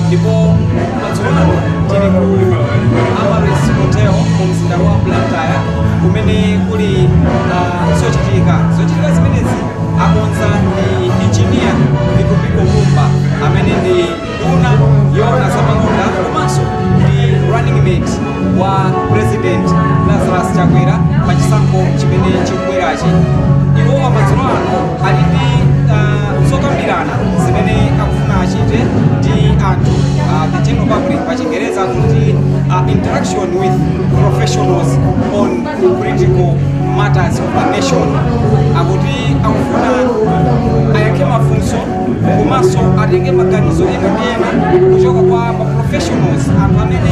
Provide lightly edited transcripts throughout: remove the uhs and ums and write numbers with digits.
ndipo patsoano tili ku Malawi hotel mu mzinda wa Blantyre kumene kuli zochitika zimenezi akonza ndi engineer V.A.Z MUMBA amene ndi nduna yoona zamalonda komanso ndi running mate wa president Lazarus Chakwera pa chisankho chimene chikubwerachi. Iwo madzulo ano ali ndi zokambirana zimene akufuna achite ndi anthu the general public pachingereza kuti interaction with professionals on political matters of the nation. Akuti akufuna ayankhe mafunso komanso atenge maganizo ena kuchoka kwa professionals anthu amene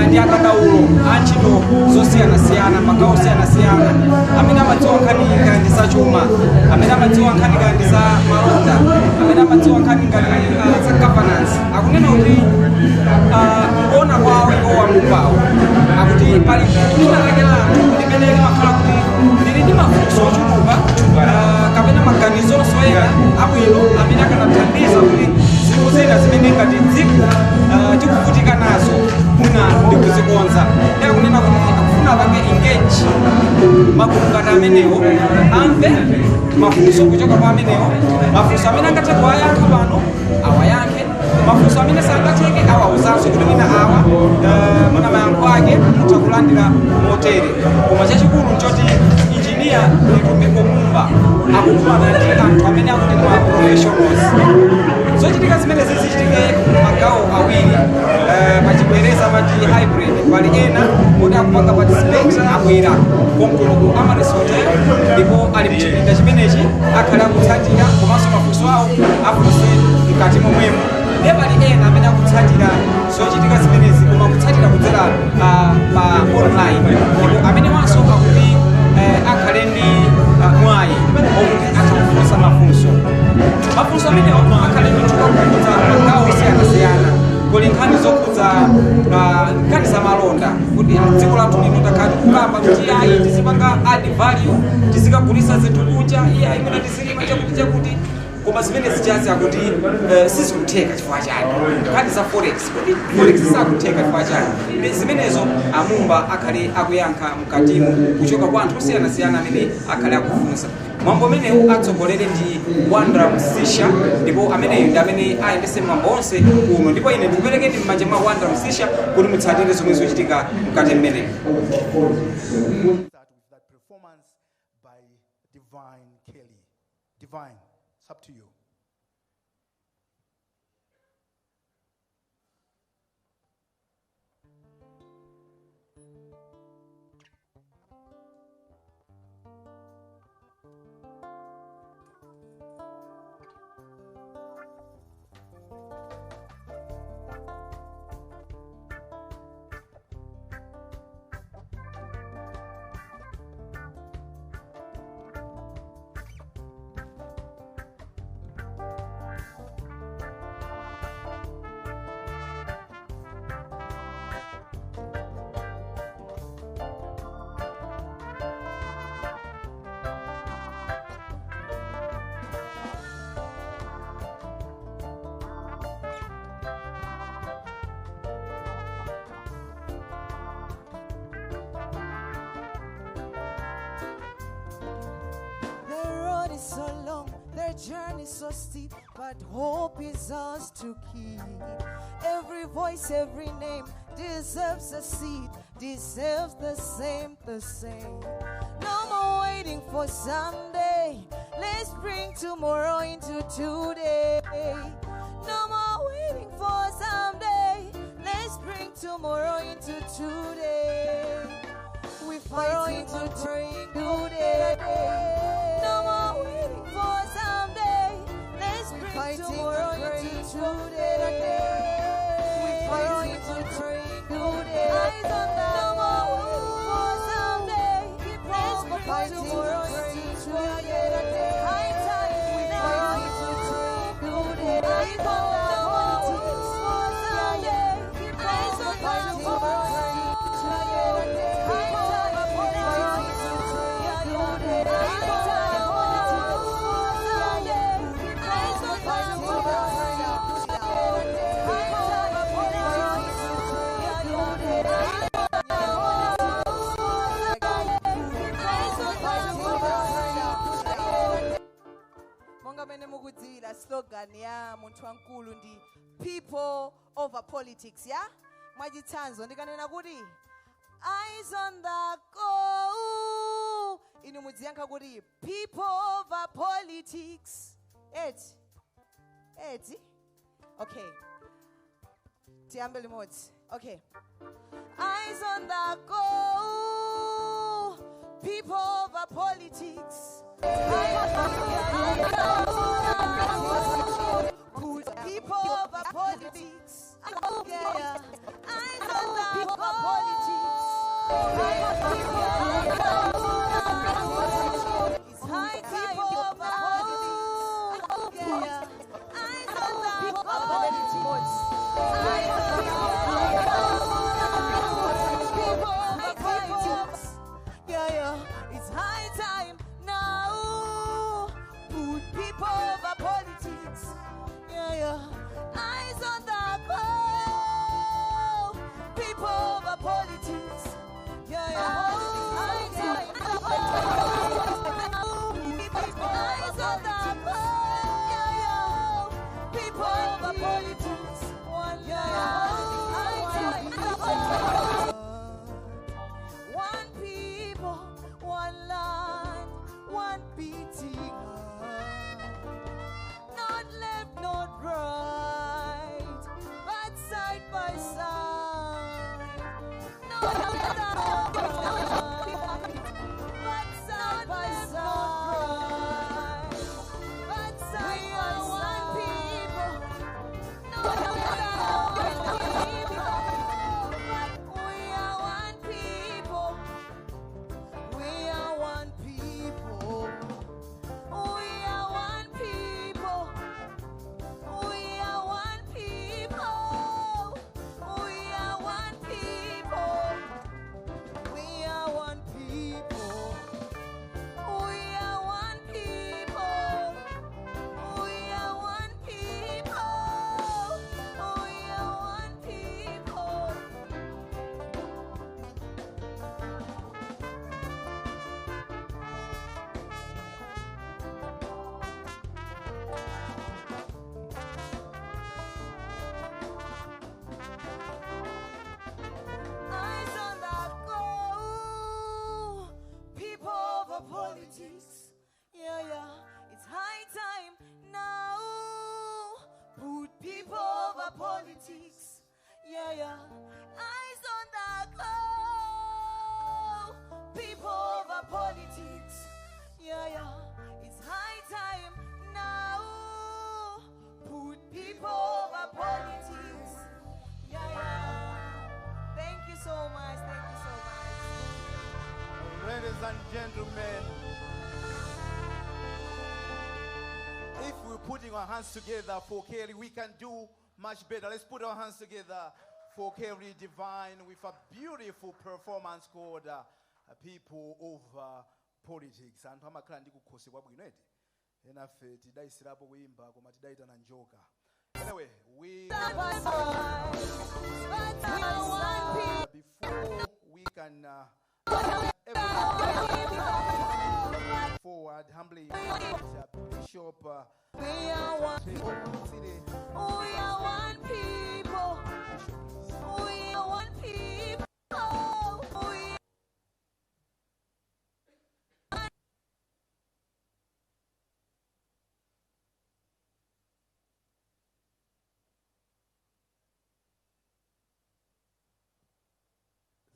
ndi akadaulo antchito zosiyanasiyana magawo osiyanasiyana amene amadziwa nkhani ngati za chuma, amene amadziwa nkhani ngati za malonda, amene amadziwa nkhani ngati za governance. Akunena kuti kuona kwawo iwo wamumbawo akuti pali kunatekera limene limakhala kuti lili ndi mafunso ochuluka kapena maganizo osoyera abwino amene akanathandiza kuti zinthu zina zimene ngati dziko tikuvutika nazo kuna ndikuzikonza. Ndi akunena kuti akufuna pange engage magulu ngati amenewo amve mafunso kuchoka kwa amenewo, mafunso amene angathe kuwayankha pano awayankhe, mafunso amene sangatheke awawuzanso kuti mwina awa muna mayankho ake mutha kulandira motere. Koma chachikulu nchoti injiniya V.A.Z Mumba akukumana ndi anthu amene akuti ndi ma professionals. Zochitika zimene zizichitike magawo awiri pachingereza mati hybrid. Pali ena kuti akupanga participate abwera konkulo Amaris Hotel ndipo ali mchipinda chimenechi akhale akutsatira komanso mafunso awo afunse mkati momwemo. Ndipo pali ena amene akutsatira zochitika zimenezi koma akutsatira kudzera pa online. Ndipo amene wanso akuti akhale ndi mwayi okuti athakufunsa mafunso amenewo akhale ndi chokakudza magawo osiyanasiyana. Kuli nkhani zokudza nkhani za malonda kuti dziko lathu lino takhala tikukamba kuti ayi tizipanga add value, tizikagulisa zinthu kunja, iye imene tizilima chakuti koma zimene zichazi akuti sizikutheka chifukwa chake. Nkhani za forex kuti forex sakutheka chifukwa chake. Zimenezo amumba akhale akuyankha mkatimo kuchoka kwa anthu osiyanasiyana amene akhale akufunsa. Mwambo umenewu atsogolere ndi Wandra Msisha, ndipo ameneyo ndi amene ayendese mwambo onse kuno, ndipo ine ndikupereke ndi m'manja mwa Wandra Msisha kuti mutsatire zomwe zochitika mkati mmenewu. That performance by Divine Kelly. Divine, it's up to you. So long, their journey so steep, but hope is ours to keep. Every voice, every name deserves a seat, deserves the same. No more waiting for someday, let's bring tomorrow into today. No more waiting for someday, let's bring tomorrow into today. We fight into today. No more waiting for someday, let's bring tomorrow into today. We fight into today. No more waiting for someday, let's bring tomorrow into today. High time, we fight into today. No more waiting for someday, let's bring tomorrow into today. Slogan ya muntu wankulu ndi people over politics, ya mwachitsanzo ndikanena kuti eyes on the goal, inu mudziyankha kuti people over politics. Eti okay, Tiambe limodzi. Okay. Eyes on the goal. People over politics. Put people over politics. Yeah. Eyes on the politics. It's high time over politics. Yeah. Eyes on the politics. Eyes on the people over politics. Yeah. It's high time now. Put people over politics. Yeah. Eyes on the goal. People over politics. Yeah. High time. Eyes on the goal. Yeah. People over politics. One people, one land, one beating heart. Not left, not right, but side by side. Not left, not right, but side by side. But side by one people. Not left, eyes on the goal. People over politics. Yeah. It's high time now. Put people over politics. Yeah. Thank you so much. Thank you so much. Ladies and gentlemen, if we're putting our hands together for Kelly, we can do much better. Let's put our hands together for Kelly Divine with a beautiful performance called People Over Politics. And pamakhala ndikukhosebwa bwino eti. Enafe tidaisirapo kuimba koma tidaitana njoka. Anyway, we before we can forward humbly Bishop we are one people. We are one people. We are one people.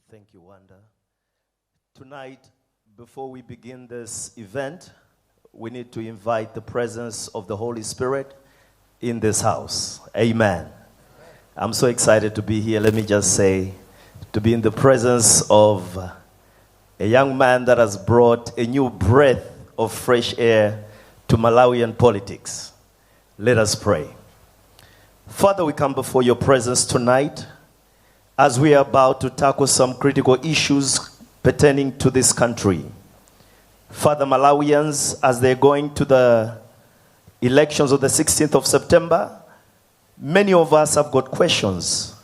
Thank you, Wanda. Tonight, before we begin this event, we need to invite the presence of the Holy Spirit in this house. Amen. I'm so excited to be here. Let me just say, to be in the presence of a young man that has brought a new breath of fresh air to Malawian politics. Let us pray. Father, we come before your presence tonight as we are about to tackle some critical issues pertaining to this country. Father, Malawians, as they're going to the elections of the 16th of September, many of us have got questions.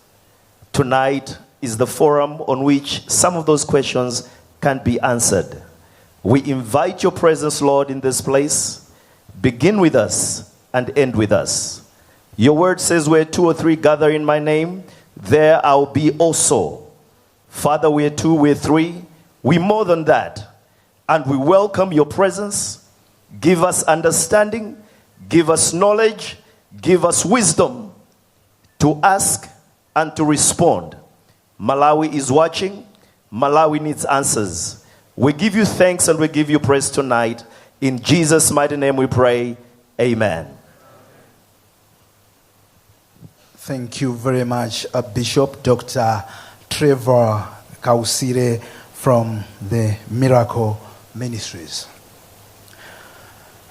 Tonight is the forum on which some of those questions can be answered. We invite your presence, Lord, in this place. Begin with us and end with us. Your word says where 2 or 3 gather in my name, there I'll be also. Father, we're 2, we're 3, we're more than that. And we welcome your presence. Give us understanding, give us knowledge, give us wisdom to ask and to respond. Malawi is watching. Malawi needs answers. We give you thanks and we give you praise tonight. In Jesus' mighty name we pray. Amen. Thank you very much, Bishop Dr. Trevor Kausire from the Miracle Ministries.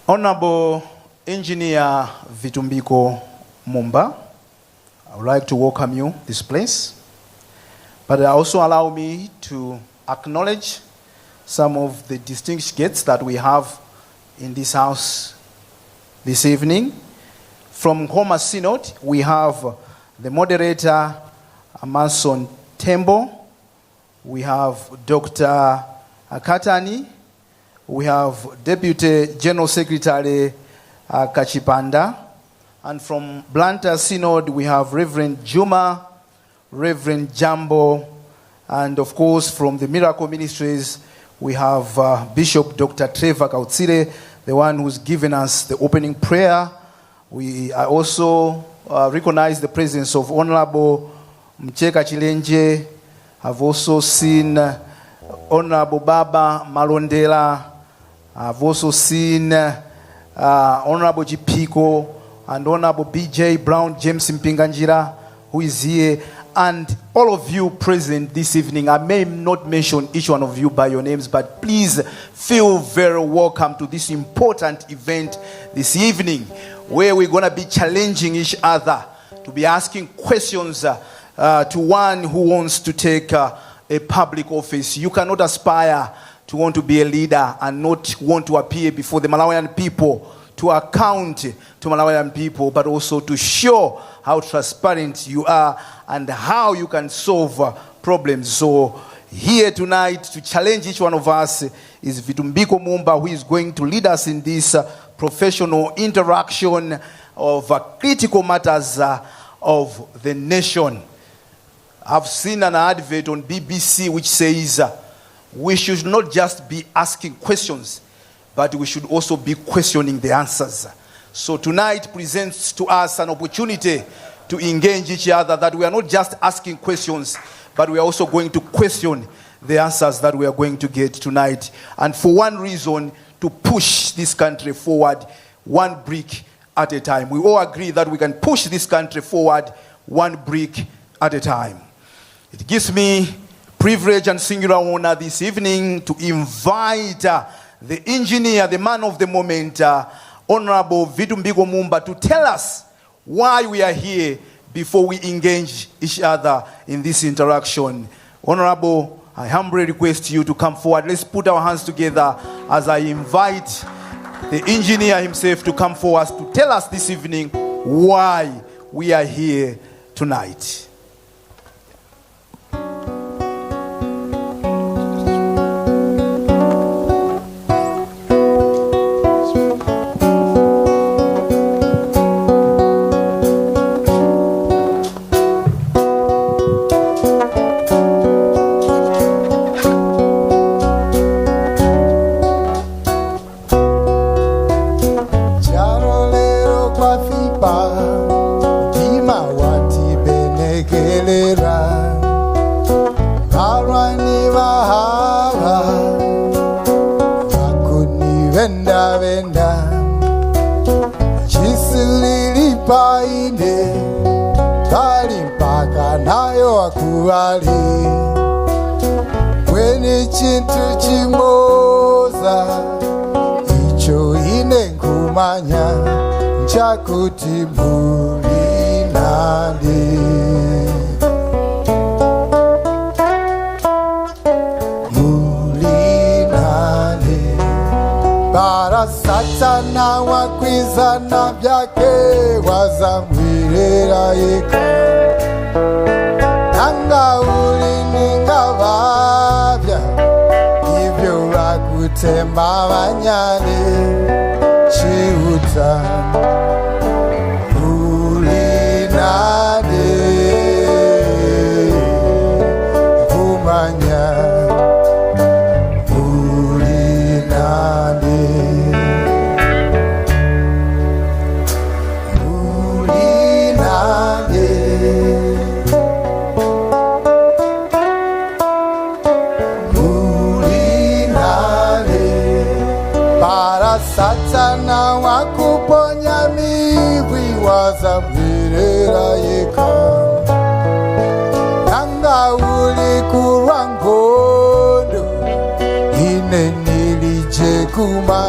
Honorable Engineer V.A.Z Mumba, I would like to welcome you this place. But also allow me to acknowledge some of the distinguished guests that we have in this house this evening. From Homa Synod, we have the moderator, Amason Tembo. We have Dr. Akatani. We have Deputy General Secretary Kachipanda. And from Blantyre Synod, we have Reverend Juma, Reverend Jambo, and of course from the Miracle Ministries, we have Bishop Dr. Trevor Kausire, the one who's given us the opening prayer. We also recognize the presence of Honorable Mcheka Chilenje. I've also seen Honorable Baba Malondela. I've also seen Honorable Jipiko and Honorable BJ Brown James Mpinganjira, who is here. And all of you present this evening, I may not mention each one of you by your names, but please feel very welcome to this important event this evening, where we're going to be challenging each other to be asking questions to one who wants to take a public office. You cannot aspire to want to be a leader and not want to appear before the Malawian people, to account to Malawian people, but also to show how transparent you are and how you can solve problems. So here tonight to challenge each one of us is V.A.Z Mumba, who is going to lead us in this professional interaction of critical matters of the nation. I've seen an advert on BBC which says we should not just be asking questions, but we should also be questioning the answers. So tonight presents to us an opportunity to engage each other, that we are not just asking questions, but we are also going to question the answers that we are going to get tonight. And for one reason, to push this country forward one brick at a time. We all agree that we can push this country forward one brick at a time. It gives me privilege and singular honor this evening to invite the engineer, the man of the moment, Honorable V.A.Z Mumba, to tell us why we are here before we engage each other in this interaction. Honorable, I humbly request you to come forward. Let's put our hands together as I invite the engineer himself to come forward to tell us this evening why we are here tonight.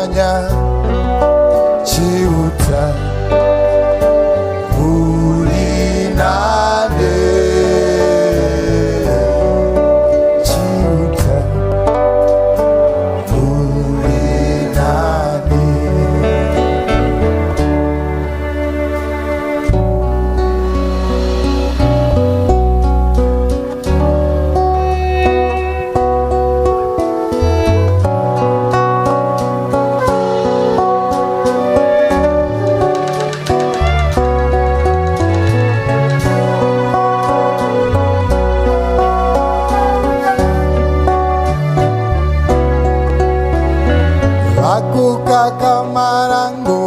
kumanya chiuta ulinane chiuta ulinane Kamarango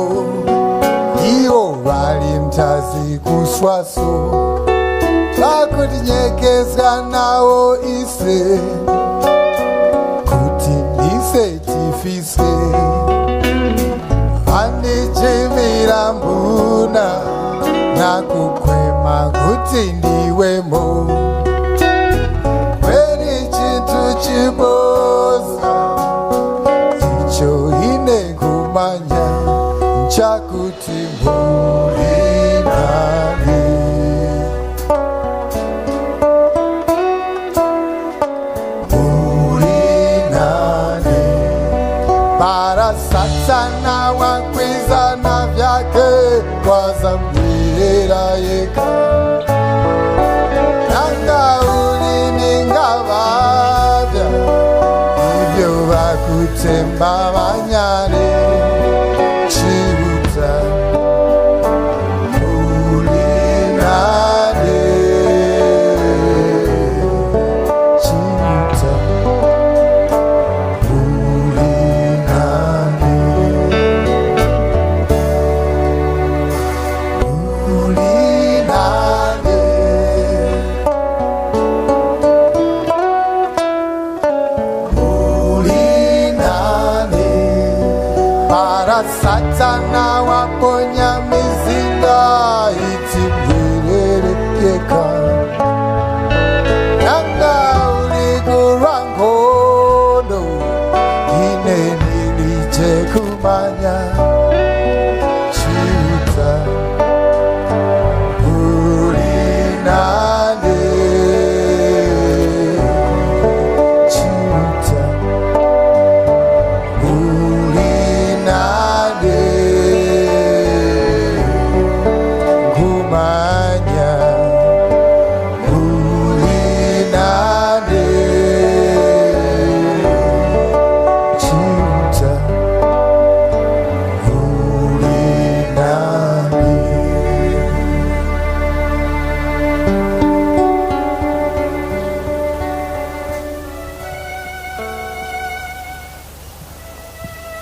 iwo valimtazi kuswaso vakutinyekezwa nawo ise kuti ndise tifise vandichimira mbuna nakukwema kuti ndiwemo kweri chintu chibosa icho ine kumanya chakuti mulinani mulinani para satana wakwizana vyake kwazambwirira yeka nanga uliningavavya ivyo vakutemba vanyane chiuta ulinane chiuta ulinane ulinane ulinane para satana waponya mizinga itibwirerekeka nanga uligurangono ine nilije kumanya chiuta ulinane chiuta ulinane kumanya ulinane chiuta ulinane.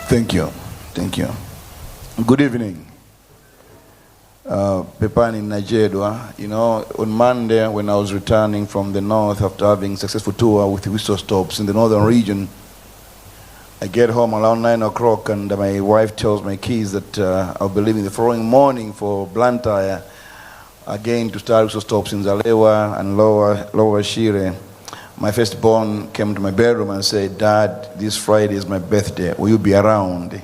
Thank you. Thank you. Good evening. Pepani Nigeria. You know, on Monday when I was returning from the north after having a successful tour with whistle stops in the northern region, I get home around 9 o'clock and my wife tells my kids that I'll be leaving the following morning for Blantyre again to start whistle stops in Zalewa and Lower Shire. My firstborn came to my bedroom and said, "Dad, this Friday is my birthday. Will you be around?"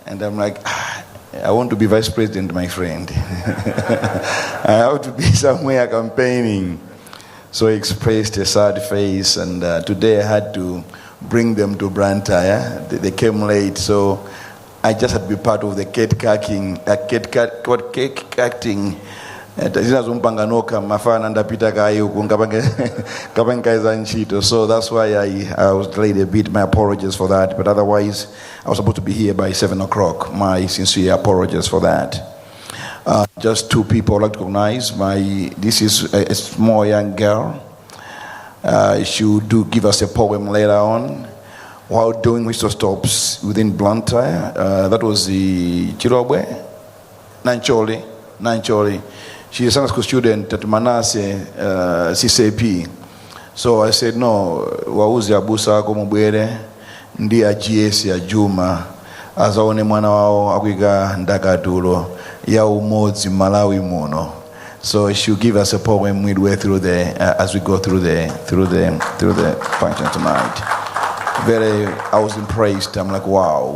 And I'm like, I want to be vice president, my friend. I have to be somewhere campaigning. So he expressed a sad face, and today I had to bring them to Blantyre. They came late, so I just had to be part of the cake cutting. Zinazompanganoka mafana ndapita kayo kapangaza nchito. So that's why I was delayed a bit. My apologies for that. But otherwise, I was supposed to be here by 7 o'clock. My sincere apologies for that. Just two people I'd like to recognize. This is a small young girl. She will give us a poem later on while doing whistle stops within Blantyre. That was the Chirobwe, Nancholi. She's a Sunday school student at Manase CCP. So I said, no, wauzi abusa wako mubwere ndi GS ya Juma azaone mwana wao akuiga ndakatulo ya umodzi Malawi muno. So she'll give us a poem midway through the as we go through the function tonight. I was impressed. I'm like, wow,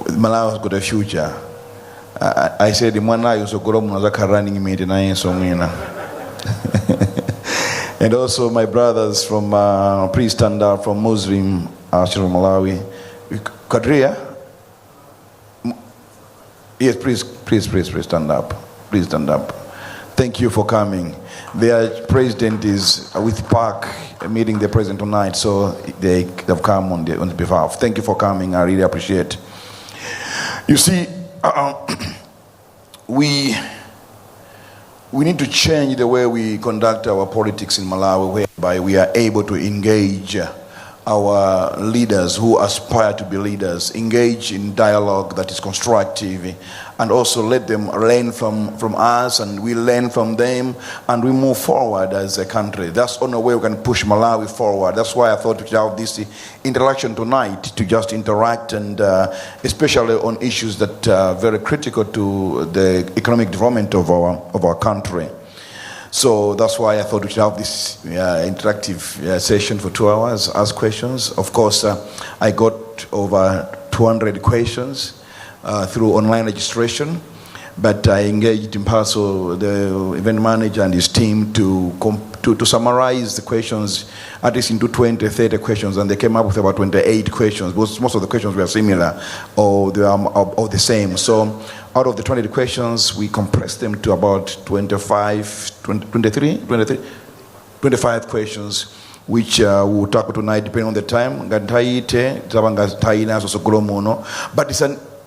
Malawi's got a future. I said, and also my brothers from, please stand up, from Muslim, from Malawi. Kadria? Yes, please stand up. Please stand up. Thank you for coming. Their president is with Park meeting the president tonight, so they have come on the behalf. Thank you for coming. I really appreciate. You see, we need to change the way we conduct our politics in Malawi, whereby we are able to engage our leaders who aspire to be leaders, engage in dialogue that is constructive, and also let them learn from us, and we learn from them, and we move forward as a country. That's the only way we can push Malawi forward. That's why I thought we should have this interaction tonight, to just interact, and especially on issues that are very critical to the economic development of our country. So that's why I thought we should have this interactive session for 2 hours, ask questions. Of course, I got over 200 questions through online registration, but I engaged in person the event manager and his team to summarize the questions, at least into 20, 30 questions, and they came up with about 28 questions. Most of the questions were similar, or they are the same. So out of the 20 questions, we compressed them to about 25 questions, which we'll tackle tonight, depending on the time. But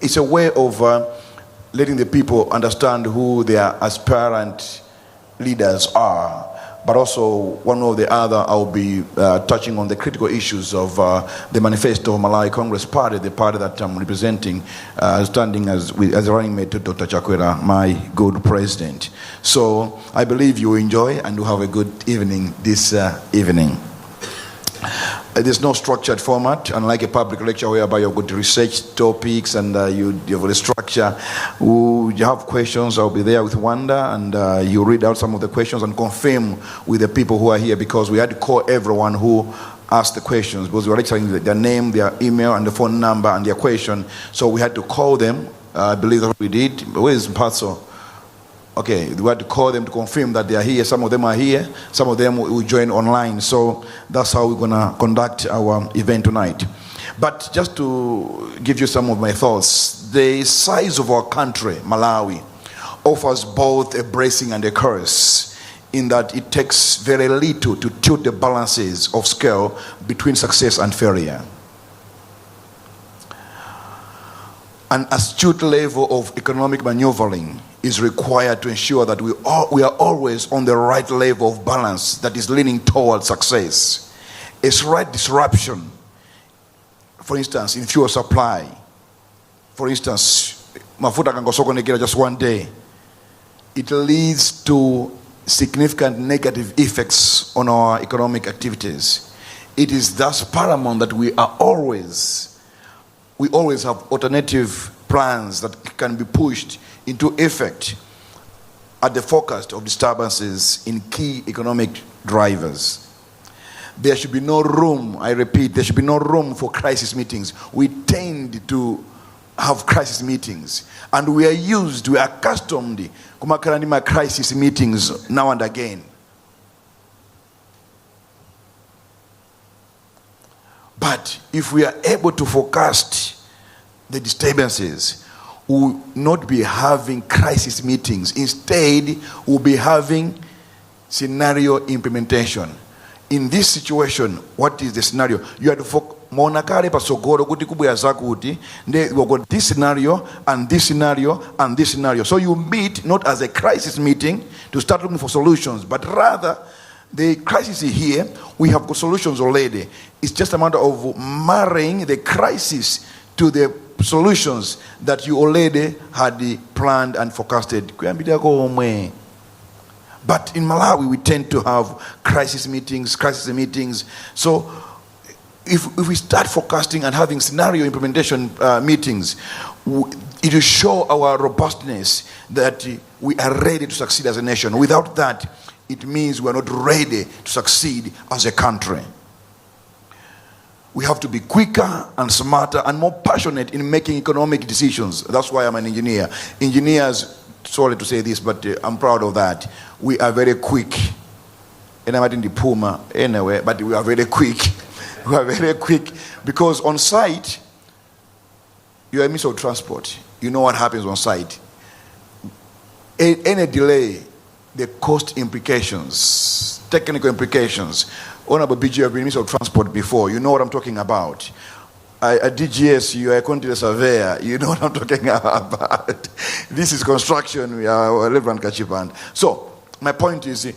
it's a way of letting the people understand who their aspirant leaders are. But also, one or the other, I'll be touching on the critical issues of the manifesto of Malawi Congress Party, the party that I'm representing, standing as a running mate to Dr. Chakwera, my good president. So I believe you enjoy and you have a good evening this evening. There's no structured format, unlike a public lecture whereby you're going to research topics and you have a structure. You have questions, I'll be there with Wanda, and you read out some of the questions and confirm with the people who are here, because we had to call everyone who asked the questions, because we were lecturing their name, their email, and the phone number and their question. So we had to call them. I believe that we did. Where is Mpatso? Okay, we had to call them to confirm that they are here. Some of them are here. Some of them will join online. So that's how we're going to conduct our event tonight. But just to give you some of my thoughts, the size of our country, Malawi, offers both a blessing and a curse, in that it takes very little to tilt the balances of scale between success and failure. An astute level of economic maneuvering is required to ensure that we are always on the right level of balance that is leaning towards success. A slight disruption, for instance, in fuel supply, for instance, mafuta can go just one day, it leads to significant negative effects on our economic activities. It is thus paramount that we always have alternative plans that can be pushed into effect at the forecast of disturbances in key economic drivers. There should be no room, I repeat, there should be no room for crisis meetings. We tend to have crisis meetings, and we are accustomed to crisis meetings now and again. But if we are able to forecast the disturbances, we will not be having crisis meetings. Instead, we'll be having scenario implementation. In this situation, what is the scenario? You have to focus. We got this scenario and this scenario and this scenario. So you meet not as a crisis meeting to start looking for solutions, but rather the crisis is here. We have got solutions already. It's just a matter of marrying the crisis to the solutions that you already had planned and forecasted. But in Malawi, we tend to have crisis meetings. So if we start forecasting and having scenario implementation meetings, it will show our robustness that we are ready to succeed as a nation. Without that, it means we are not ready to succeed as a country. we have to be quicker and smarter and more passionate in making economic decisions. That's why I'm an engineer. Engineers, sorry to say this, but I'm proud of that. We are very quick. And I'm in the Puma anyway, but we are very quick. We are very quick because on site, you are a means of transport. You know what happens on site. Any delay, the cost implications, technical implications. Honorable BG, I've been means of transport before. You know what I'm talking about. At DGS, you are a quantity surveyor. You know what I'm talking about. This is construction. We are Reverend Kachipan. So, my point is,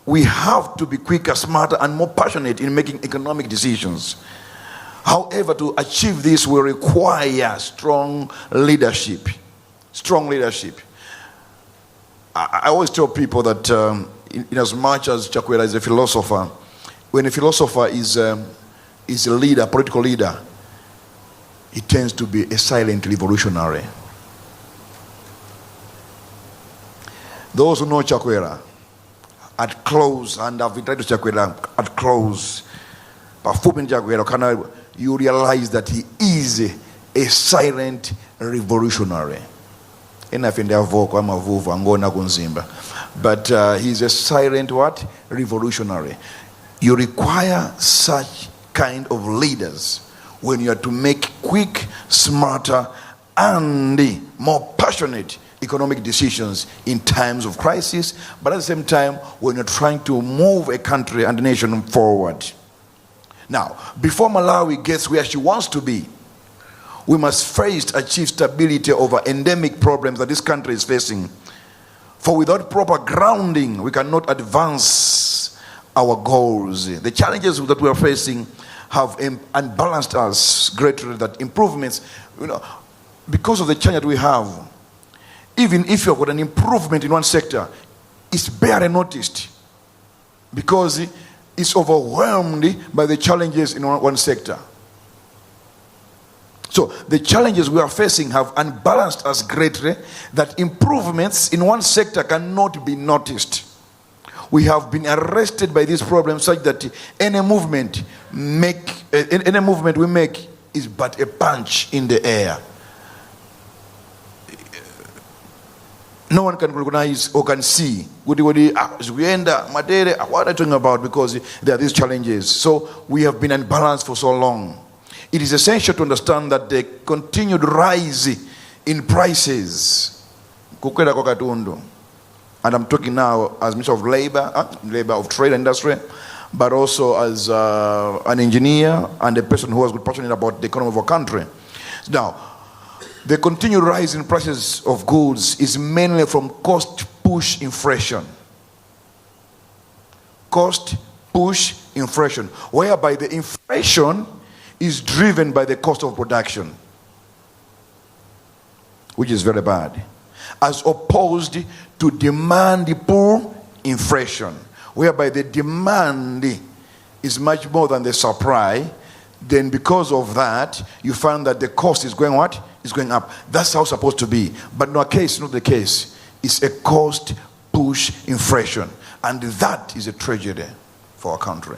we have to be quicker, smarter, and more passionate in making economic decisions. However, to achieve this will require strong leadership. Strong leadership. I always tell people that in as much as Chakwera is a philosopher, when a philosopher is a leader, political leader, he tends to be a silent revolutionary. Those who know Chakwera, at close, and I've been trying to Chakwera at close, you realize that he is a silent revolutionary. But he's a silent what? Revolutionary. You require such kind of leaders when you are to make quick, smarter, and more passionate economic decisions in times of crisis, but at the same time when you're trying to move a country and a nation forward. Now, before Malawi gets where she wants to be, we must first achieve stability over endemic problems that this country is facing. For without proper grounding, we cannot advance our goals. The challenges that we are facing have unbalanced us greatly, that improvements, because of the challenge that we have, even if you've got an improvement in one sector, it's barely noticed because it's overwhelmed by the challenges in one sector. So the challenges we are facing have unbalanced us greatly, that improvements in one sector cannot be noticed. We have been arrested by this problem such that any movement we make is but a punch in the air. No one can recognize or can see what are you talking about, because there are these challenges. So we have been unbalanced for so long. It is essential to understand that the continued rise in prices, and I'm talking now as Minister of Labor of Trade and Industry, but also as an engineer and a person who was passionate about the economy of our country. Now, the continued rise in prices of goods is mainly from cost push inflation. Cost push inflation, whereby the inflation is driven by the cost of production, which is very bad, as opposed to demand pull inflation, whereby the demand is much more than the supply. Then because of that, you find that the cost is going what? Is going up. That's how it's supposed to be. But in our case, not the case. It's a cost push inflation. And that is a tragedy for our country.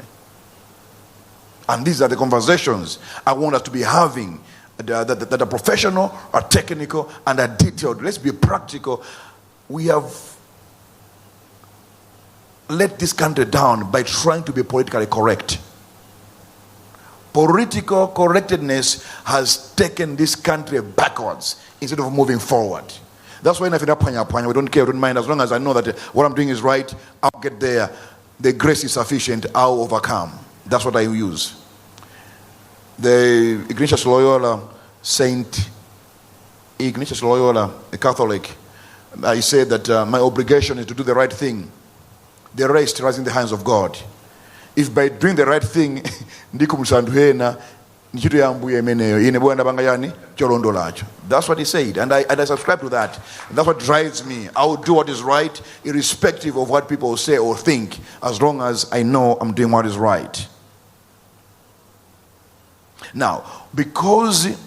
And these are the conversations I want us to be having, that are professional, are technical, and are detailed. Let's be practical. We have let this country down by trying to be politically correct. Political correctness has taken this country backwards instead of moving forward. That's why we don't care, we don't mind. As long as I know that what I'm doing is right, I'll get there. The grace is sufficient, I'll overcome. That's what I use. The Ignatius Loyola, Saint Ignatius Loyola, a Catholic, I said that my obligation is to do the right thing. The rest lies in the hands of God. If by doing the right thing, that's what he said, and I subscribe to that. That's what drives me. I will do what is right, irrespective of what people say or think, as long as I know I'm doing what is right. Now, because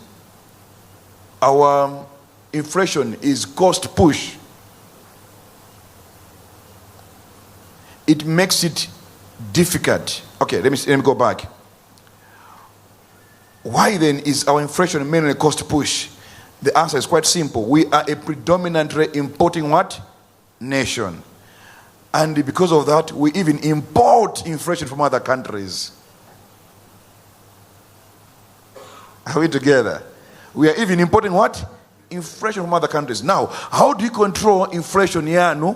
our inflation is cost push, it makes it difficult. Okay, let me go back. Why then is our inflation mainly a cost push? The answer is quite simple. We are a predominantly importing what? Nation. And because of that, we even import inflation from other countries. Are we together? We are even importing what? Inflation from other countries. Now, how do you control inflation here, no?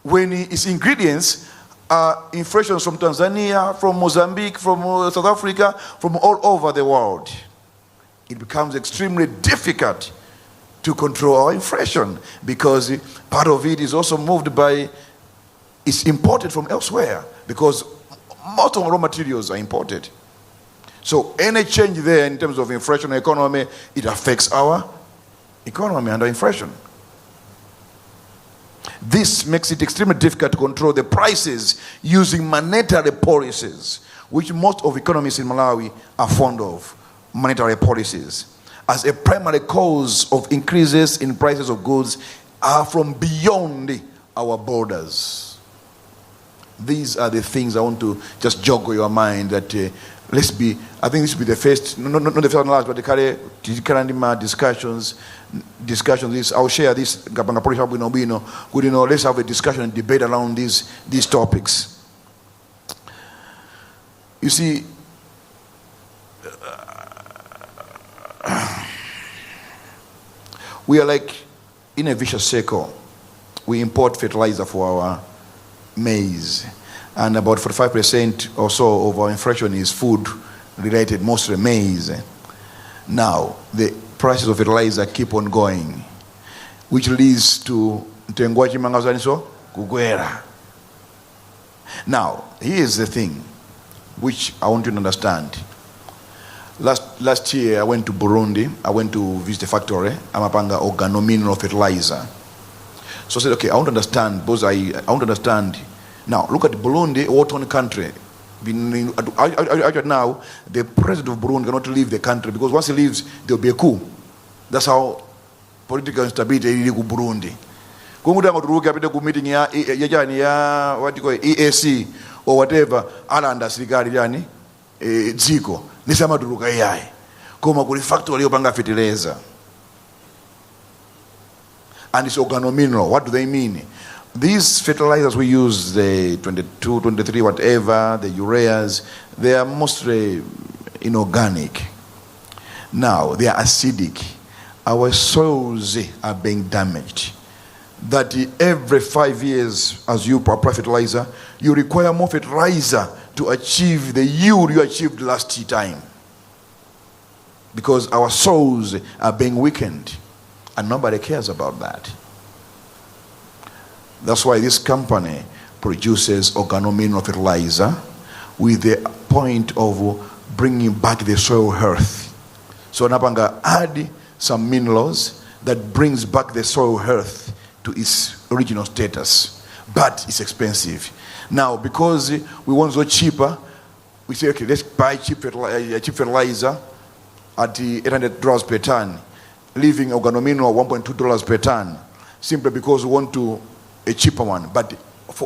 When its ingredients are inflation from Tanzania, from Mozambique, from South Africa, from all over the world? It becomes extremely difficult to control our inflation because part of it is also moved by, it's imported from elsewhere because most of our raw materials are imported. So any change there in terms of inflation economy, it affects our economy and our inflation. This makes it extremely difficult to control the prices using monetary policies, which most of economists in Malawi are fond of, monetary policies, as a primary cause of increases in prices of goods are from beyond our borders. These are the things I want to just joggle your mind that I think this will be the first, not the first and last, but the current discussions. I'll share this. Let's have a discussion and debate around these topics. You see, we are like in a vicious circle. We import fertilizer for our maize, and about 45% or so of our inflation is food related, mostly maize. Now, the prices of fertilizer keep on going, which leads to kugwera. Now, here's the thing which I want you to understand. Last year I went to Burundi. I went to visit the factory. Amapanga organomineral fertilizer. So I said, okay, I want to understand, because I want to understand. Now, look at Burundi, a war-torn country. Now, the president of Burundi cannot leave the country because once he leaves, there will be a coup. That's how political instability is in Burundi. Meeting what you call EAC or whatever, alanda serikali yani ziko nisema turuka yai koma kuli factory yopanga fertilizer, and it's organomineral. What do they mean? These fertilizers we use, the 22, 23, whatever, the ureas, they are mostly inorganic. Now, they are acidic. Our soils are being damaged. That every 5 years, as you apply fertilizer, you require more fertilizer to achieve the yield you achieved last time. Because our soils are being weakened. And nobody cares about that. That's why this company produces organomineral fertilizer with the point of bringing back the soil health. So Napanga add some minerals that brings back the soil health to its original status, but it's expensive. Now, because we want so cheaper, we say, okay, let's buy cheap fertilizer at the $800 per ton, leaving organomineral $1.2 per ton, simply because we want a cheaper one, but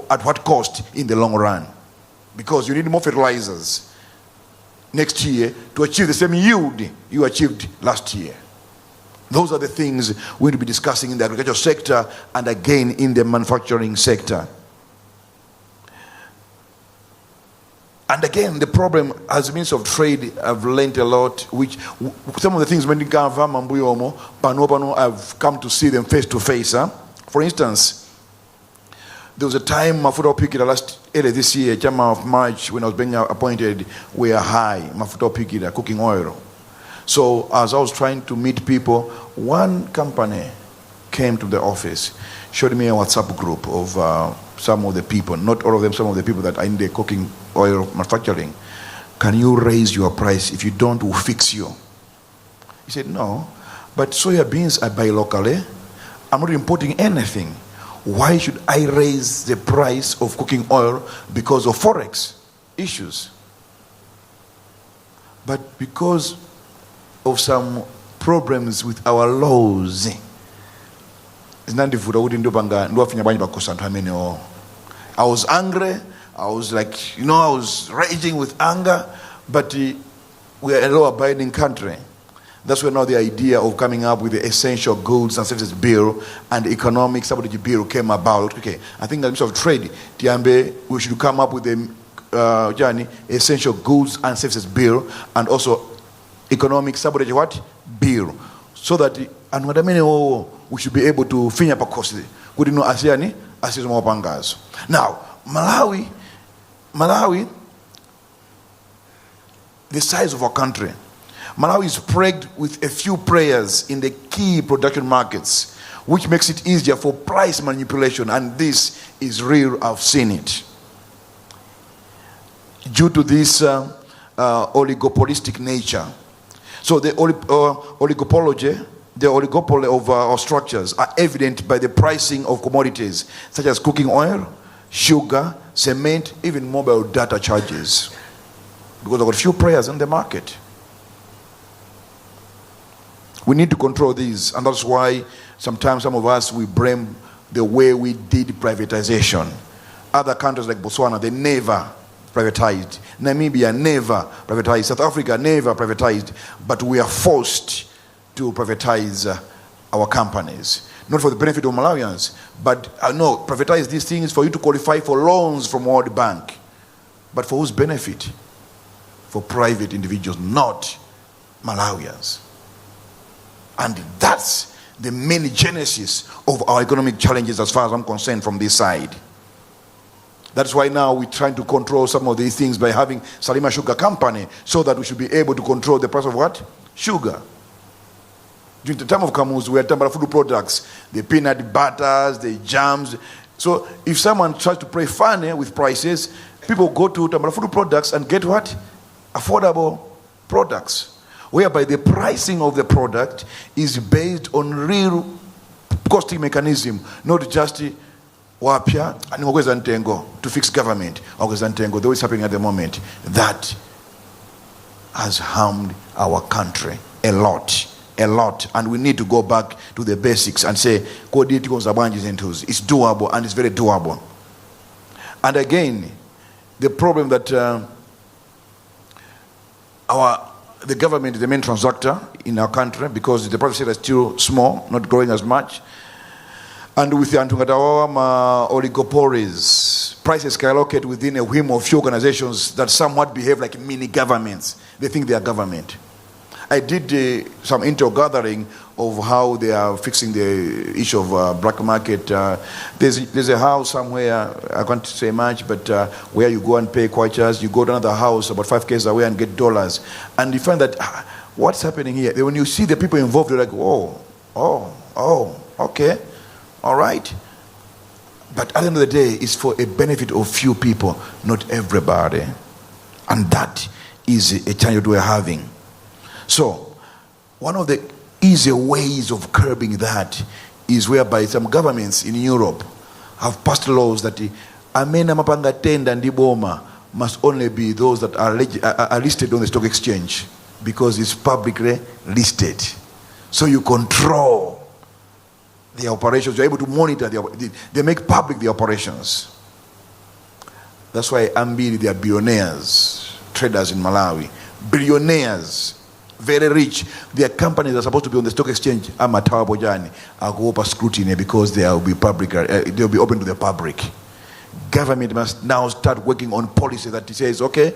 at what cost in the long run? Because you need more fertilizers next year to achieve the same yield you achieved last year. Those are the things we're going to be discussing in the agricultural sector and again in the manufacturing sector. And again, the problem as a means of trade, I've learned a lot, which some of the things I've come to see them face to face. For instance, there was a time Mafuta Pikida earlier this year, of March, when I was being appointed, we are high, Mafuta Pikida, cooking oil. So as I was trying to meet people, one company came to the office, showed me a WhatsApp group of some of the people, not all of them, some of the people that are in the cooking oil manufacturing. Can you raise your price? If you don't, we'll fix you. He said, no, but soya beans I buy locally. I'm not importing anything. Why should I raise the price of cooking oil because of forex issues? But because of some problems with our laws, I was angry. I was like, I was raging with anger. But we are a law-abiding country. That's where now the idea of coming up with the essential goods and services bill and economic stability bill came about. Okay, I think in terms of trade, Tiambe, we should come up with the essential goods and services bill and also economic stability what bill, so that we should be able to finish up cost. We didn't know ASEAN as now Malawi, the size of our country. Malawi is plagued with a few players in the key production markets, which makes it easier for price manipulation, and this is real. I've seen it. Due to this oligopolistic nature. So the oligopoly of our structures are evident by the pricing of commodities such as cooking oil, sugar, cement, even mobile data charges. Because there are a few players in the market. We need to control these, and that's why sometimes some of us, we blame the way we did privatization. Other countries like Botswana, they never privatized. Namibia never privatized. South Africa never privatized. But we are forced to privatize our companies. Not for the benefit of Malawians, but no, privatize these things for you to qualify for loans from World Bank. But for whose benefit? For private individuals, not Malawians. And that's the main genesis of our economic challenges as far as I'm concerned from this side. That's why now we're trying to control some of these things by having Salima Sugar Company, so that we should be able to control the price of what? Sugar. During the time of Camus, we had Tambara food products, the peanut butters, the jams. So if someone tries to play funny with prices, people go to Tambara food products and get what? Affordable products, whereby the pricing of the product is based on real costing mechanism, not just wapya and wagweza ntengo to fix government, wagweza ntengo, the way it's happening at the moment. That has harmed our country a lot, and we need to go back to the basics and say, it's doable, and it's very doable. And again, the problem that the government is the main transactor in our country, because the private sector is still small, not growing as much. And with the Antungatawa oligopolies, prices skyrocketed within a whim of few organizations that somewhat behave like mini governments. They think they are government. I did some gathering of how they are fixing the issue of black market. There's a house somewhere, I can't say much, but where you go and pay kwachas, you go to another house about 5 km away and get dollars. And you find that, what's happening here? When you see the people involved, you're like, oh, okay, all right. But at the end of the day, it's for a benefit of few people, not everybody. And that is a challenge we're having. So, one of the easier ways of curbing that is whereby some governments in Europe have passed laws that amena mapanga tenda and diboma must only be those that are listed on the stock exchange, because it's publicly listed. So you control the operations. You're able to monitor they make public the operations. That's why Ambili, they are billionaires, traders in Malawi, billionaires, very rich. Their companies are supposed to be on the stock exchange. Amatawa Bojani are go over scrutiny because they will be public. They'll be open to the public. Government must now start working on policy that says, okay,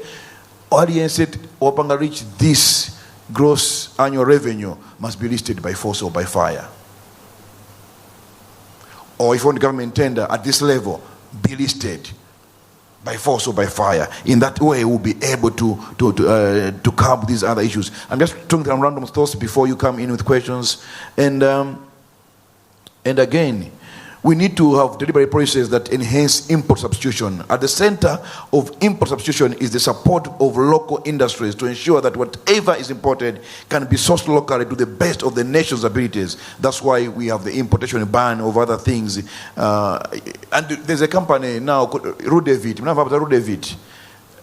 audience Wapanga reach this gross annual revenue must be listed by force or by fire. Or if you want government tender at this level, be listed by force or by fire. In that way, we'll be able to curb these other issues. I'm just talking some random thoughts before you come in with questions. And again, we need to have deliberate policies that enhance import substitution. At the center of import substitution is the support of local industries to ensure that whatever is imported can be sourced locally to the best of the nation's abilities. That's why we have the importation ban of other things. And there's a company now called Rudevit.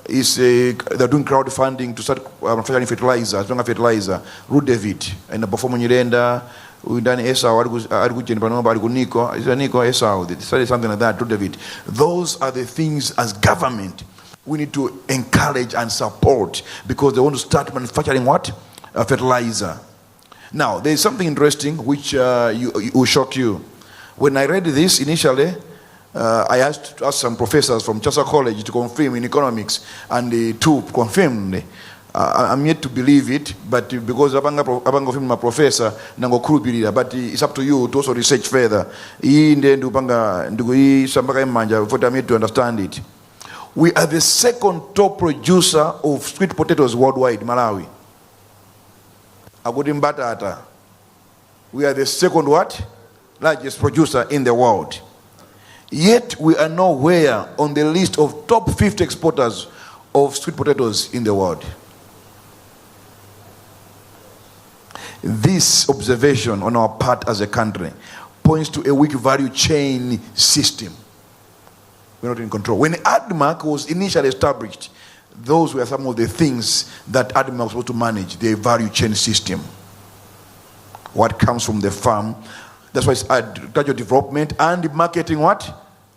They're doing crowdfunding to start manufacturing fertilizer, Rudevit, and the performance Nyirenda. Something like that, David. Those are the things as government we need to encourage and support because they want to start manufacturing what? Fertilizer. Now, there is something interesting which will shock you. When I read this initially, I asked some professors from Chasa College to confirm in economics, and the two confirmed. I'm yet to believe it, but because I'm a professor, but it's up to you to also research further. For me to understand it. We are the second top producer of sweet potatoes worldwide, Malawi. We are the second what? Largest producer in the world. Yet we are nowhere on the list of top 50 exporters of sweet potatoes in the world. This observation on our part as a country points to a weak value chain system. We're not in control. When ADMAC was initially established, those were some of the things that ADMAC was supposed to manage, the value chain system. What comes from the farm. That's why it's agricultural development and marketing what?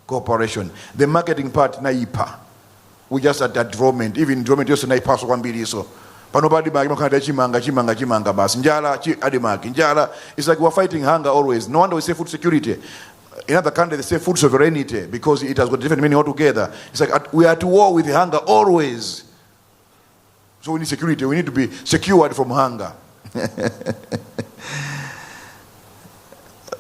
Cooperation. The marketing part, naipa. We just at that development. Even development also naipa so 1 billion so. It's like we're fighting hunger always. No wonder we say food security. In other countries, they say food sovereignty because it has got different meaning altogether. It's like we are at war with hunger always. So we need security. We need to be secured from hunger.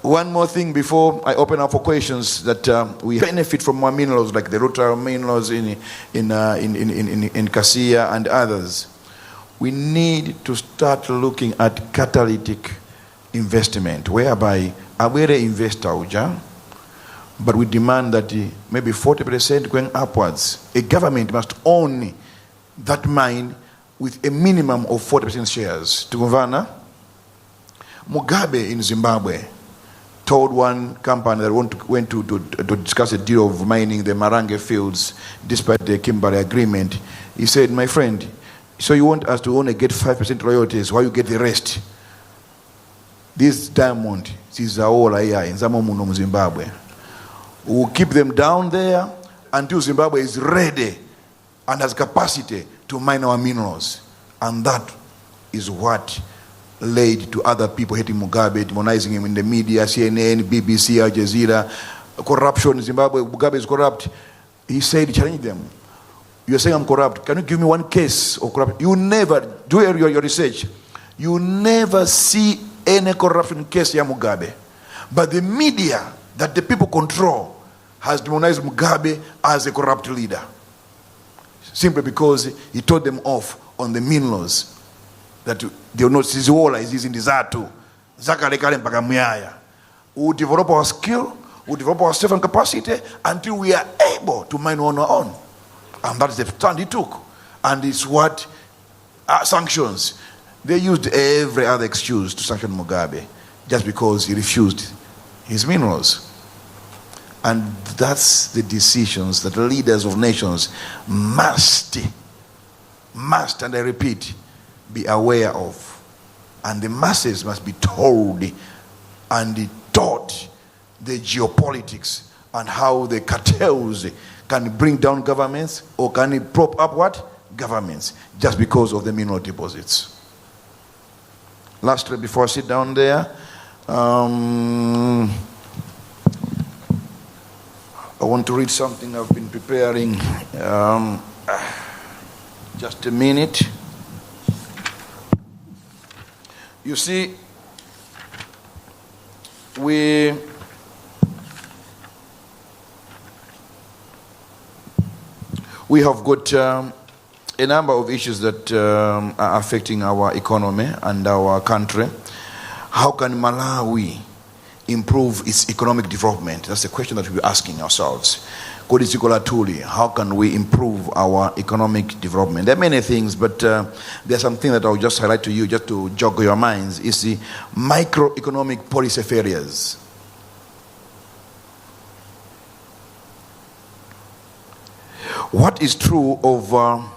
One more thing before I open up for questions, that we benefit from more minerals like the rutile minerals in cassia and others. We need to start looking at catalytic investment, whereby we're an investor, but we demand that maybe 40% going upwards. A government must own that mine with a minimum of 40% shares. To govern, Mugabe in Zimbabwe told one company that went to discuss a deal of mining the Marange fields despite the Kimberley agreement. He said, my friend, so you want us to only get 5% royalties while you get the rest? This diamond is all in Zimbabwe. We'll keep them down there until Zimbabwe is ready and has capacity to mine our minerals. And that is what led to other people hating Mugabe, demonizing him in the media, CNN, BBC, Al Jazeera. Corruption in Zimbabwe, Mugabe is corrupt. He said, challenge them. You're saying I'm corrupt. Can you give me one case of corruption? You never, do your research. You never see any corruption case here Mugabe. But the media that the people control has demonized Mugabe as a corrupt leader. Simply because he told them off on the minerals. That they will not see is in Zatu. We develop our skill, we develop our strength and capacity until we are able to mine on our own. And that's the stand he took. And it's what sanctions. They used every other excuse to sanction Mugabe just because he refused his minerals. And that's the decisions that leaders of nations must, and I repeat, be aware of. And the masses must be told and taught the geopolitics and how the cartels can bring down governments or can prop up what? Governments, just because of the mineral deposits. Lastly, before I sit down there, I want to read something I've been preparing. Just a minute. You see, we have got a number of issues that are affecting our economy and our country. How can Malawi improve its economic development? That's the question that we're asking ourselves. How can we improve our economic development? There are many things, but there's something that I'll just highlight to you just to jog your minds. Is the microeconomic policy areas. What is true of our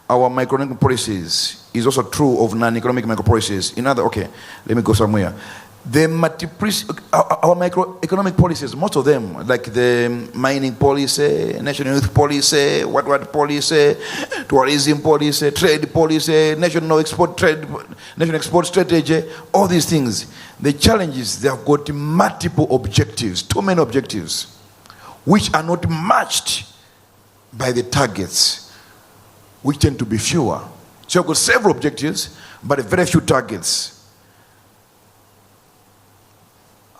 microeconomic policies is also true of non-economic micro policies. Let me go somewhere. the our microeconomic policies, most of them, like the mining policy, national youth policy, what policy, tourism policy, trade policy, national export strategy, all these things. The challenge is they have got multiple objectives, too many objectives, which are not matched by the targets, which tend to be fewer. So you've got several objectives, but very few targets.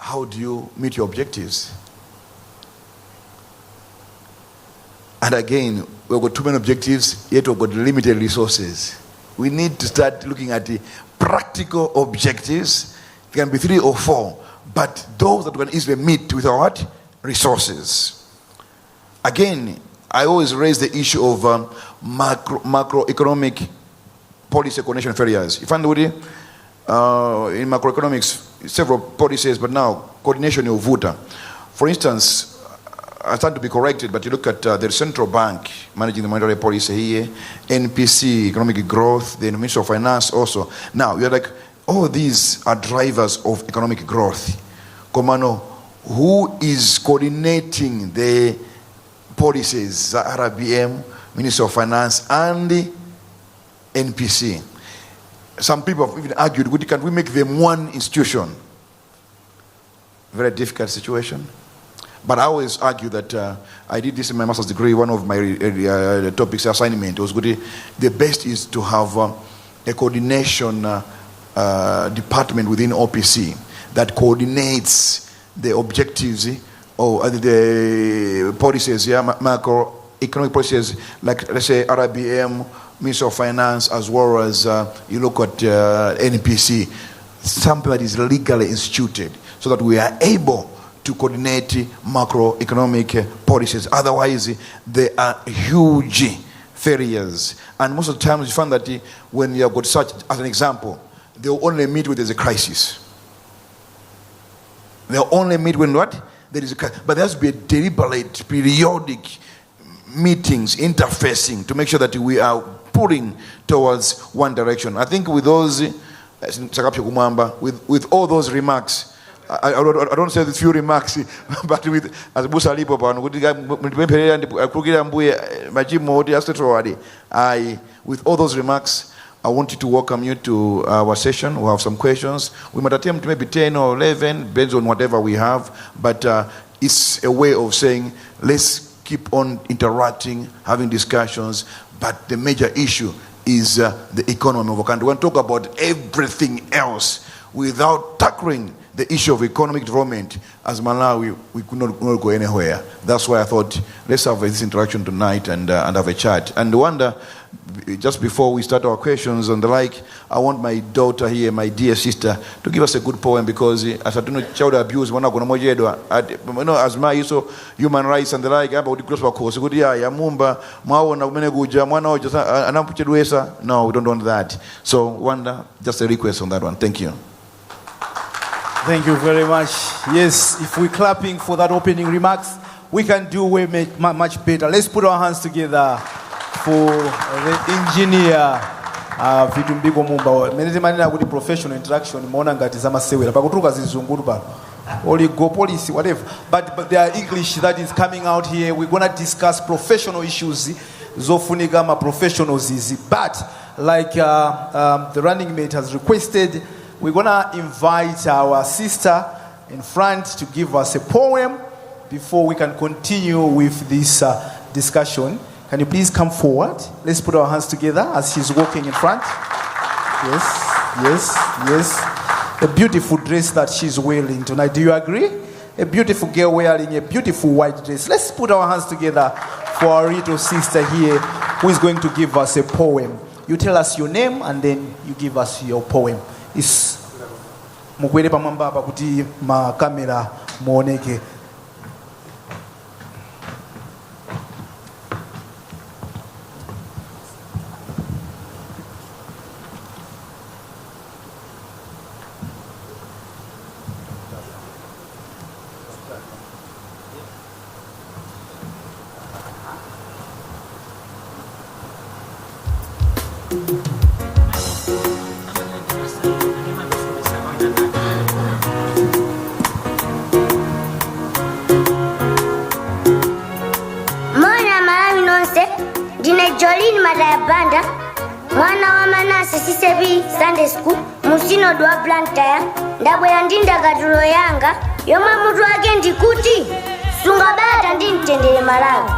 How do you meet your objectives? And again, we've got too many objectives, yet we've got limited resources. We need to start looking at the practical objectives. It can be 3 or 4, but those that we can easily meet with our what? Resources. Again, I always raise the issue of macroeconomic policy coordination failures. You find the in macroeconomics, several policies, but now coordination of VUTA. For instance, I stand to be corrected, but you look at the central bank managing the monetary policy here, NPC, economic growth, the Ministry of Finance also. Now, you're like, all these are drivers of economic growth. Komano, who is coordinating the policies, the RBM, Ministry of Finance, and the NPC? Some people have even argued, can we make them one institution? Very difficult situation. But I always argue that I did this in my master's degree. One of my topics assignment was good. The best is to have a coordination department within OPC that coordinates the objectives or the policies, macroeconomic policies, like let's say RBM, Minister of Finance, as well as you look at NPC, something that is legally instituted, so that we are able to coordinate macroeconomic policies. Otherwise, there are huge failures. And most of the times you find that when you have got such, as an example, they'll only meet when there's a crisis. They'll only meet when what? There is a crisis. But there has to be a deliberate, periodic meetings, interfacing, to make sure that we are pulling towards one direction. I think with those, with all those remarks, I don't say the few remarks, but with as Busa Lipo, with all those remarks, I want you to welcome you to our session. We'll have some questions. We might attempt maybe 10 or 11, based on whatever we have, but it's a way of saying, let's keep on interacting, having discussions, but the major issue is the economy of our country. We want to talk about everything else without tackling the issue of economic development. As Malawi, we could not go anywhere. That's why I thought, let's have this interaction tonight and have a chat. And wonder, just before we start our questions and the like, I want my daughter here, my dear sister, to give us a good poem, because as I don't know, child abuse, as my so human rights and the like, about the cross course, good ya mumba, no, we don't want that. So wonder, just a request on that one. Thank you. Thank you very much. Yes, if we're clapping for that opening remarks, we can do way much better. Let's put our hands together for the engineer V.A.Z MUMBA. Menezi manena kuti professional interaction mona ngati zamasewera pakutuluka zizunguru pano. Or you go policy, whatever. But there are English that is coming out here. We're going to discuss professional issues. Zofunika ma professionals is. But like the running mate has requested, we're going to invite our sister in front to give us a poem before we can continue with this discussion. Can you please come forward? Let's put our hands together as she's walking in front. Yes, yes, yes. A beautiful dress that she's wearing tonight. Do you agree? A beautiful girl wearing a beautiful white dress. Let's put our hands together for our little sister here who is going to give us a poem. You tell us your name and then you give us your poem. Is mukwere pamwamba apa kuti ma kamera muoneke. Jolene Madayabanda, mwana wa Manase Sisebi Sunday School, Musino wa Blantyre, ndabwera ndi ndakatulo yanga yomwe mutu wake ndikuti sungabata ndi mtendere Malawi.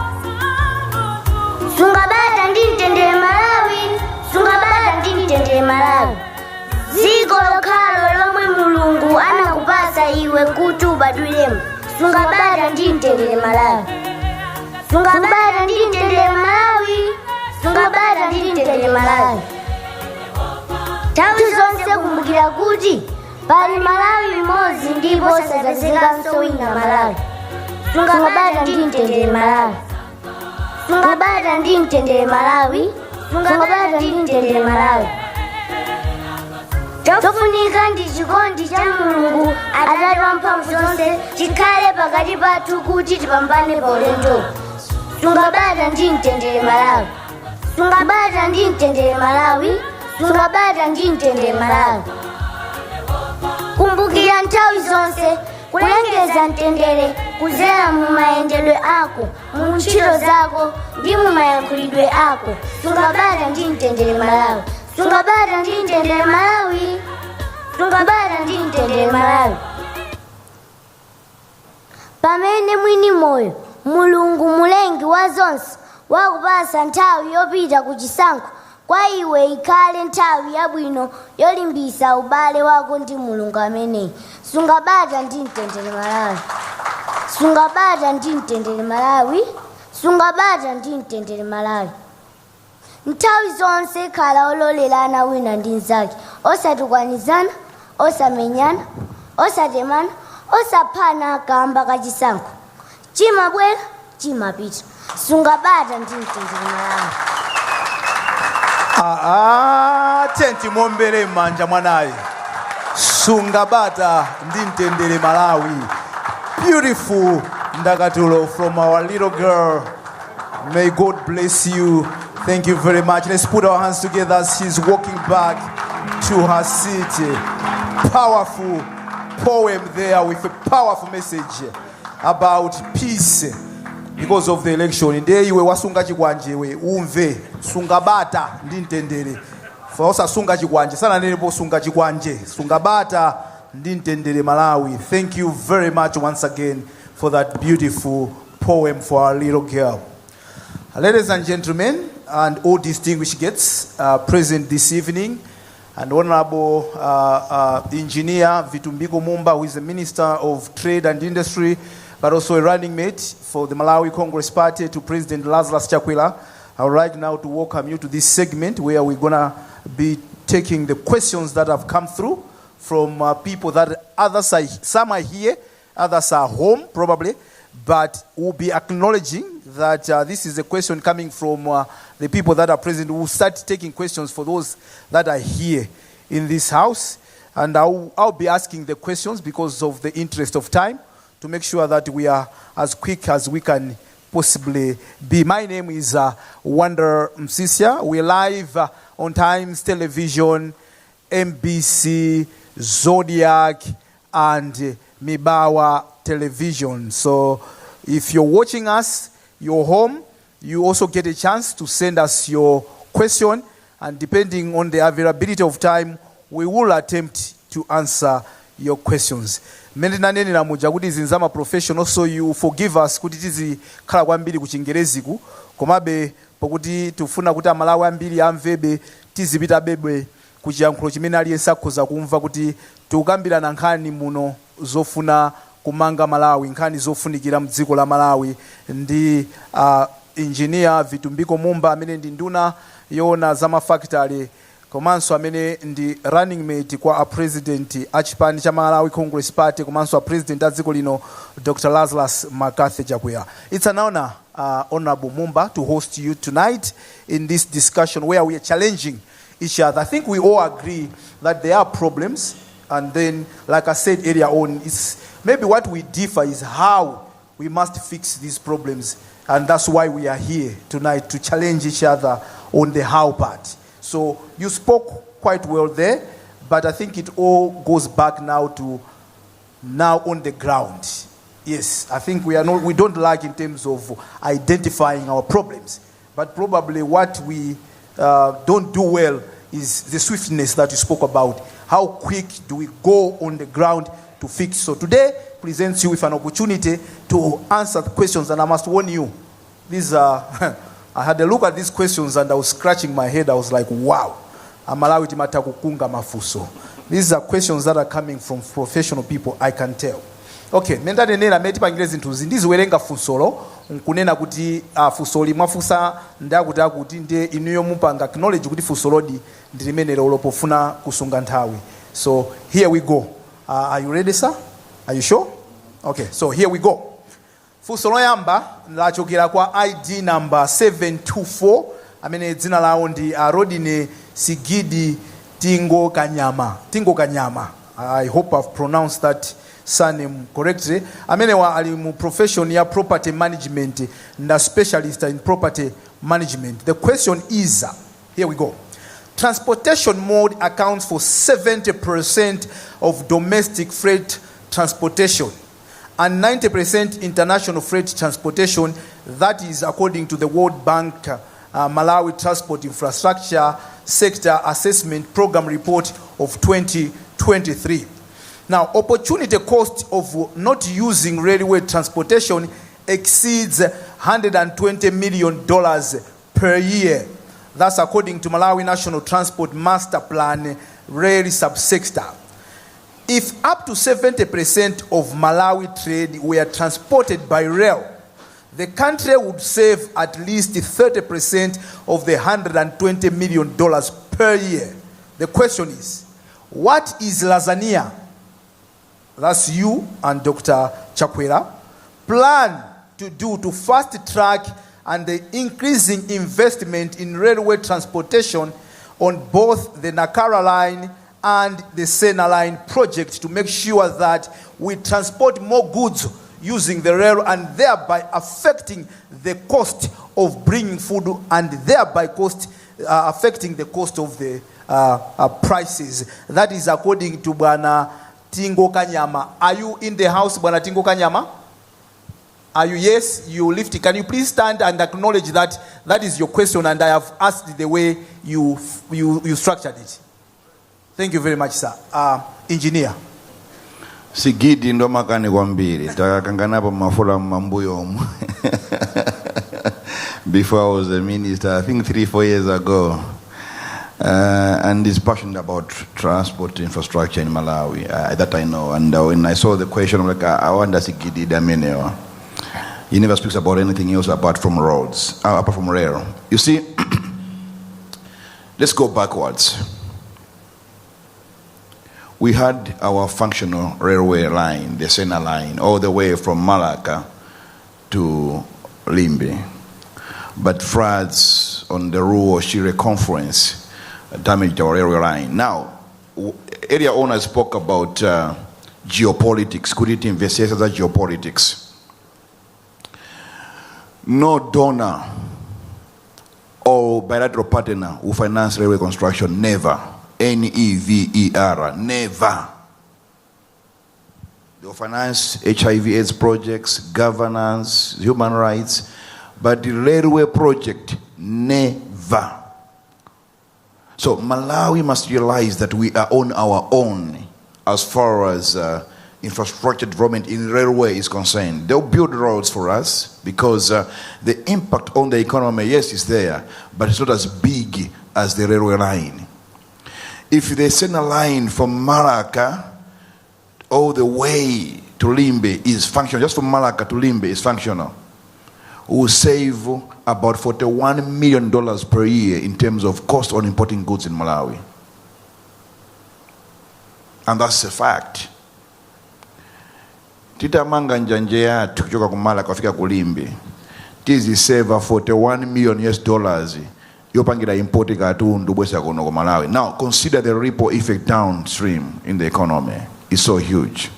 Sungabata ndi mtendere Malawi, sungabata ndi mtendere Malawi. Dziko lokhalo lomwe Mulungu anakupasa iwe kuti ubadwiremo. Sungabata ndi mtendere Malawi. Sungabata ndi mtendere Malawi, sungabata ndi mtendere Malawi. Nthawi zonse kumbukira kuti pali Malawi imodzi ndipo sadzazekanso wina Malawi. Sungabata ndi mtendere Malawi. Sungabata ndi mtendere Malawi, sungabata ndi mtendere Malawi. Chofunika ndi chikondi cha Mulungu Atate wamphamvu zonse chikhale pakati pathu kuti tipambane pa ulendo. Sungabata ndi mtendere Malawi. Sungabata ndi mtendere Malawi, sungabata ndi mtendere Malawi. Kumbukira nthawi zonse kulengeza mtendere kudzera mu mayendedwe ako, mu ntchito zako ndi mu mayankhulidwe ako. Sungabata ndi mtendere Malawi. Sungabata ndi mtendere Malawi. Sungabata ndi mtendere Malawi. Pamene mwini moyo Mulungu mulengi wa zonse wakupasa nthawi yopita ku chisankho, kwa iwe ikhale nthawi yabwino yolimbisa ubale wako ndi Mulungu ameneyi. Sungabata ndi mtendere Malawi. Sungabata ndi mtendere Malawi. Sungabata ndi mtendere Malawi. Nthawi zonse khala ololelana wina ndi nzake, osatukwanizana, osamenyana, osatemana, osaphana kamba kachisankho. Chimabwera chimapita. Sungabata ndi mtendere Malawi. Tenti muombere manja mwanayi. Sungabata ndi mtendere Malawi. Beautiful ndakatulo from our little girl. May God bless you. Thank you very much. Let's put our hands together as she's walking back to her seat. Powerful poem there with a powerful message about peace because of the election. Inde iwe wasunga chikwanje we umve sungabata ndi mtendere. Fosa sunga chikwanje sana nilipo sunga chikwanje. Sungabata ndi mtendere Malawi. Thank you very much once again for that beautiful poem for our little girl. Ladies and gentlemen, and all distinguished guests present this evening, and Honorable Engineer V.A.Z MUMBA, who is the Minister of Trade and Industry, but also a running mate for the Malawi Congress Party, to President Lazarus Chakwera. I would like now to welcome you to this segment where we're going to be taking the questions that have come through from people that others are, some are here, others are home probably, but we'll be acknowledging that this is a question coming from the people that are present. We'll start taking questions for those that are here in this house. And I'll be asking the questions because of the interest of time to make sure that we are as quick as we can possibly be. My name is Wonder Msisia. We're live on Times Television, MBC, Zodiak, and Mibawa Television. So if you're watching us, you're home, you also get a chance to send us your question, and depending on the availability of time, we will attempt to answer your questions. Mene nanene na moja kuti zinzama professional, so you forgive us kuti tizi khala kwambiri kuchingereziku komabe pokuti tufuna kuti amalawi ambiri amvebe tizipita bebe kuchiyankhulo chimene aliyense akhoza kumva kuti tikukambirana nkhani muno zofuna kumanga Malawi, nkhani zofunikira mdziko la Malawi ndi Engineer V.A.Z MUMBA amene ndi nduna yona za mafactory komanso amene ndi running mate kwa a president achipani cha Malawi Congress Party komanso a president adziko lino Dr. Lazarus Chakwera. It's an honor, Honorable Mumba, to host you tonight in this discussion where we are challenging each other. I think we all agree that there are problems, and then, like I said earlier on, it's maybe what we differ is how we must fix these problems, and that's why we are here tonight, to challenge each other on the how part. So you spoke quite well there, but I think it all goes back now to now on the ground. Yes, I think we don't lack in terms of identifying our problems, But probably what we don't do well is the swiftness that you spoke about. How quick do we go on the ground to fix? So today presents you with an opportunity to answer the questions, and I must warn you, these are, I had a look at these questions and I was scratching my head. I was like, wow. Malawi timata kukunga mafuso. These are questions that are coming from professional people, I can tell. Okay, menda nenera meti pangirezi ntuzi. Ndizi werenga fusolo. Nkunena kuti fusoli mafusa ndakuti akuti ndiye inuyo mupanga acknowledge kuti fusolodi ndilimenera ulopofuna kusunga nthawi. So here we go. Are you ready, sir? Are you sure? Okay, so here we go. Fusolo yamba lachokera kwa ID number 724. Amene dzina lawo ndi Rodine Sigidi Tingo Kanyama. Tingo Kanyama. I hope I've pronounced that surname correctly. Amene wa alimu profession ya property management na specialist in property management. The question is, here we go. Transportation mode accounts for 70% of domestic freight transportation and 90% international freight transportation. That is according to the World Bank Malawi Transport Infrastructure Sector Assessment Program Report of 2023. Now, opportunity cost of not using railway transportation exceeds $120 million per year. That's according to Malawi National Transport Master Plan Rail Subsector. If up to 70% of Malawi trade were transported by rail, the country would save at least 30% of the $120 million per year. The question is, what is Lasagna? That's you and Dr. Chakwera. Plan to do to fast track and the increasing investment in railway transportation on both the Nakara line and the Sena line project to make sure that we transport more goods using the rail and thereby affecting the cost of bringing food and thereby affecting the cost of the prices. That is according to Bwana Tingo Kanyama. Are you in the house, Bwana Tingo Kanyama? Are you? Yes, you lift it. Can you please stand and acknowledge that that is your question and I have asked the way you structured it? Thank you very much, sir. Engineer. Sigidi ndo makani kwa mbili. Takanganapo mafula mambuyo. Before I was a minister, I think 3-4 years ago. And is passionate about transport infrastructure in Malawi. That I know. And when I saw the question, I'm like, I wonder Sigidi Damineo. He never speaks about anything else apart from roads, apart from rail. You see, let's go backwards. We had our functional railway line, the Sena line, all the way from Malacca to Limbe. But floods on the Ruo Shire conference damaged our railway line. Now, area owners spoke about geopolitics. Could it investigate that geopolitics? No donor or bilateral partner who finance railway construction, never. NEVER, never. They will finance HIV/AIDS projects, governance, human rights, but the railway project, never. So Malawi must realize that we are on our own as far as infrastructure development in railway is concerned. They'll build roads for us because the impact on the economy, yes, is there, but it's not as big as the railway line. If they send a line from Malacca all the way to Limbe is functional, just from Malacca to Limbe is functional, we will save about $41 million per year in terms of cost on importing goods in Malawi. And that's a fact. Tita manga njanje yatu kutoka kumala kufika kulimbe. Tizi save $41 million yopangira importi katundu bwesa kuno ku Malawi. Now consider the ripple effect downstream in the economy. It's so huge.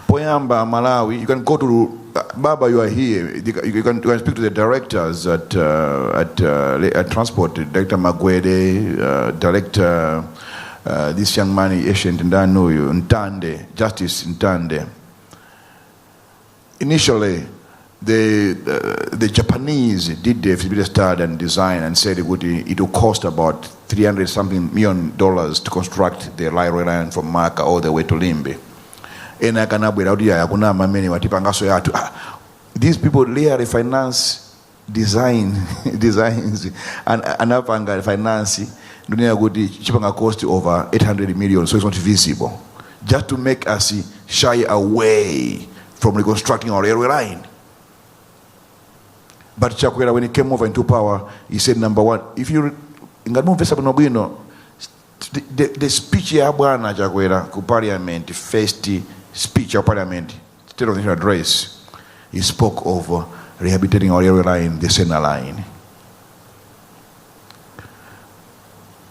Poyamba Malawi, you can go to Baba, you are here. You can speak to the directors at transport, Director Magwede, Director this young man, Ancient Ndanu, Ntande, Justice Ntande. Initially, the Japanese did the feasibility study and design and said it will cost about $300 million to construct the railway line from Maka all the way to Limbe. These people later finance designs and finance chipanga cost over 800 million, so it's not visible. Just to make us shy away from reconstructing our railway line. But Chakwera, when he came over into power, he said, number one, if you the speech ya bwana Chakwera ku parliament, first speech of parliament, state of the nation address, he spoke of rehabilitating our railway line, the Sena line.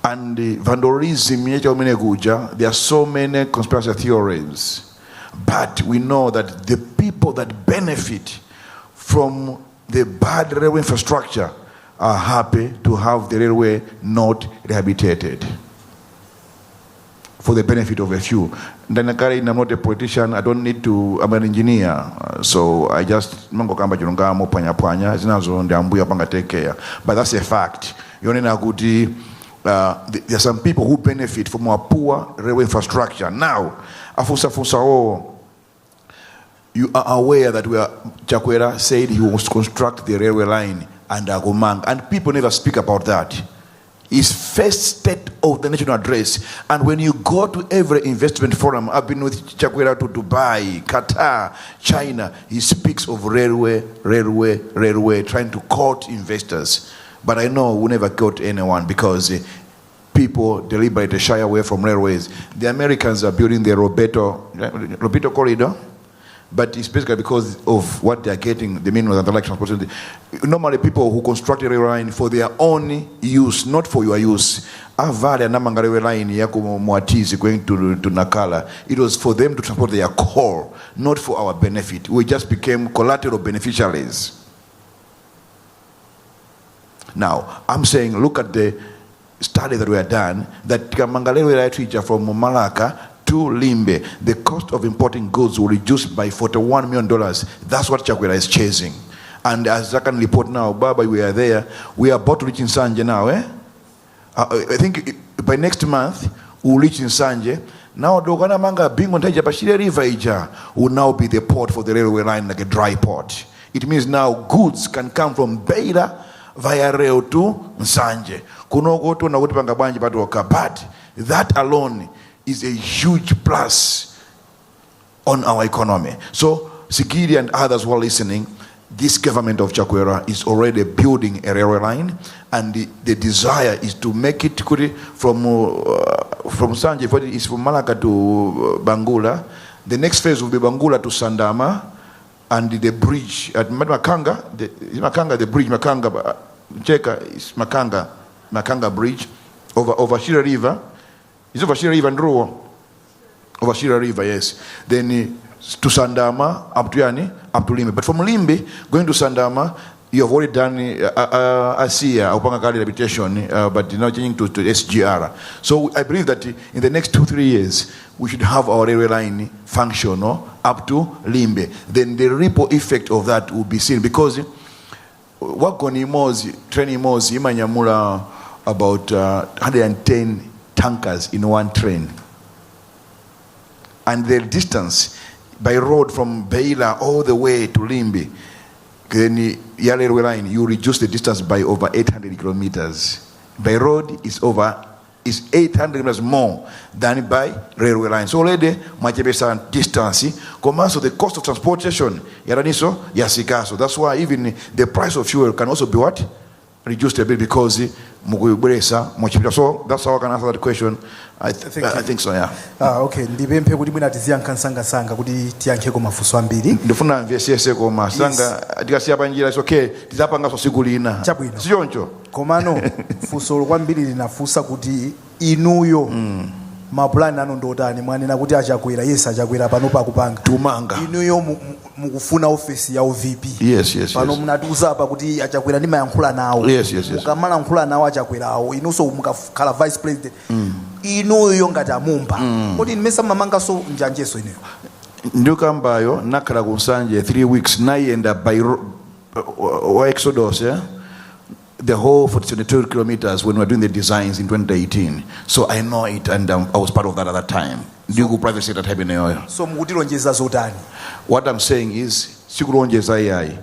And vandalism, there are so many conspiracy theories, but we know that the people that benefit from the bad railway infrastructure are happy to have the railway not rehabilitated for the benefit of a few. I'm not a politician, I don't need to, I'm an engineer, so I just but that's a fact. There are some people who benefit from our poor railway infrastructure. Now, you are aware that Chakwera said he wants to construct the railway line under Agomang, and people never speak about that. His first state of the national address, and when you go to every investment forum, I've been with Chakwera to Dubai, Qatar, China, he speaks of railway, trying to court investors. But I know we never got anyone because people deliberately shy away from railways. The Americans are building the Roberto corridor, but it's basically because of what they are getting, the meaning of the intellectual property. Normally people who construct a railway line for their own use, not for your use. Avale namanga railway line yako Mwatizi going to Nakala. It was for them to transport their coal, not for our benefit. We just became collateral beneficiaries. Now, I'm saying, look at the study that we have done, that Kamangalere from Malaka to Limbe, the cost of importing goods will reduce by $41 million. That's what Chakwera is chasing. And as I can report now, Baba, we are there. We are about to reach in Sanje now. I think by next month, we'll reach in Sanje. Now, Dogana Manga being on Bashir River will now be the port for the railway line, like a dry port. It means now goods can come from Beira via rail to Nsanje. But that alone is a huge plus on our economy. So, Sigiri and others who are listening, this government of Chakwera is already building a railway line, and the desire is to make it from Nsanje, is from Malaka to Bangula. The next phase will be Bangula to Sandama, and the bridge at Makanga, the bridge Makanga, Cheka is Makanga Bridge over Shira River. It's over Shira River and Ruo. Over Shira River, yes. Then to Sandama, up to Yani, up to Limbe. But from Limbe, going to Sandama, you have already done ASIA, Upanga Kali Rehabilitation, but you're now changing to SGR. So I believe that in the next 2-3 years, we should have our railway line functional up to Limbe. Then the ripple effect of that will be seen, because Wakoni Mozi, training Mozi, Imanyamura, about 110 tankers in one train. And the distance by road from Beila all the way to Limbe, then railway line, you reduce the distance by over 800 kilometers. By road is 800 kilometers more than by railway line. So already much distance. So the cost of transportation yasikaso. That's why even the price of fuel can also be what? Reduced a bit, because so that's how I can answer that question. I think so, yeah. Okay. Ndibempe kuti mwina tiziyankha sanga kuti tiyankheko mafunso ambiri. Ndifuna mvesese koma sanga tikasiya panjira is okay. Tizapanga so siku lina. Chabwino. Sichoncho. Komano funso kwambiri linafunsa kuti inuyo mapulani anu ndotani, mwanena kuti achakwera, yes achakwera pano pakupanga. Tumanga. Inuyo mukufuna office ya OVP. Yes. Pano munatiuza apa kuti achakwera ndi mayankhula nawo. Yes. Mukamala yankhula nawo achakwerawo, inunso mukakhala vice president. Inuyo ngati amumba. Kuti nimesa mamanga so njanjeso inuyo. Ndukambayo nakala kunsanje 3 weeks nayenda by Exodus, yeah? The whole 42 kilometers when we were doing the designs in 2018. So I know it, and I was part of that at that time. Private sector type in oil. So mukutilonjeza zotani? What I'm saying is, sikulonjeza AI.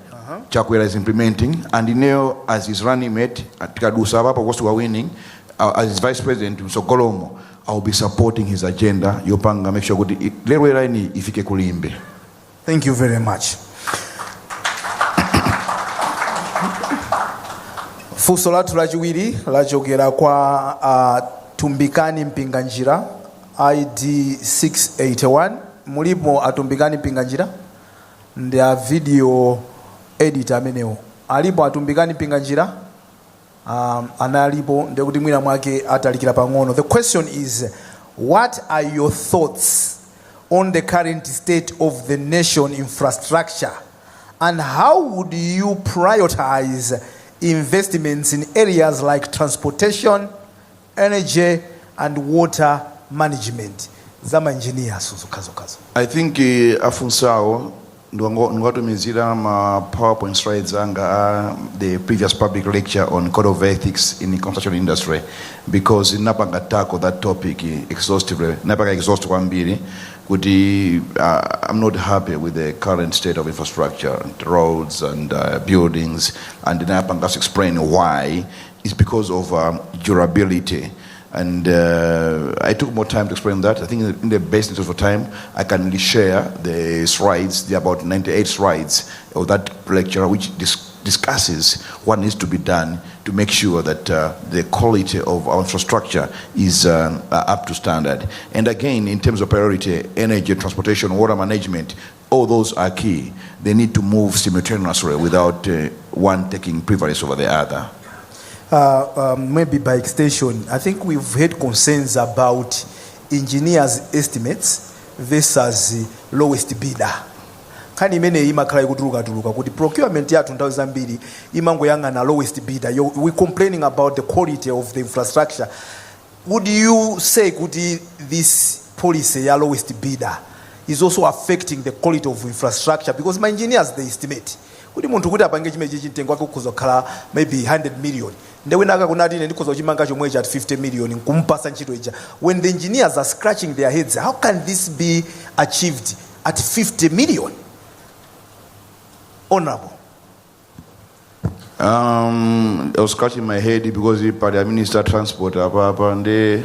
Chakwera is implementing, and Ineo, as his running mate, Tikadusaba, was we are winning, as his vice president, Sokolomo, I'll be supporting his agenda. Yopanga, make sure good. Ifike kulimbe. Thank you very much. Funso lathu lachiwiri lachokera kwa Tumbikani Mpinganjira ID 681. Mulipo atumbikani Mpinganjira ndi a video editor amenewo. Alipo atumbikani Mpinganjira analipo ndekuti mwina mwake atalikira pang'ono. The question is, what are your thoughts on the current state of the nation infrastructure, and how would you prioritize investments in areas like transportation, energy, and water management? Zama engineers kazo. I think afunsao ndwatumizira ma PowerPoint slides anga the previous public lecture on code of ethics in the construction industry, because napanga tackle that topic exhaustively. Napanga exhaust kwambiri kuti I'm not happy with the current state of infrastructure, roads and buildings, and then napanga explain why. It's because of durability. And I took more time to explain that. I think in the best interest of time, I can share the slides, the about 98 slides of that lecture, which discusses what needs to be done to make sure that the quality of our infrastructure is up to standard. And again, in terms of priority, energy, transportation, water management, all those are key. They need to move simultaneously without one taking prevalence over the other. Maybe by extension, I think we've had concerns about engineers' estimates versus lowest bidder. Kani imene imakhala ikutuluka kuti procurement yathu nthawi zambiri imangoyang'ana lowest bidder. We complaining about the quality of the infrastructure. Would you say kuti this policy ya lowest bidder is also affecting the quality of infrastructure? Because my engineers, they estimate kuti munthu kuti apange chimeji chitengo wake kukuzokhala maybe 100 million. Ndewenaka kunati ndikuzo chimanga chomwe at 50 million kumpasa ntchito ija. When the engineers are scratching their heads, how can this be achieved at 50 million? Honorable. I was scratching my head because the Minister Transport and the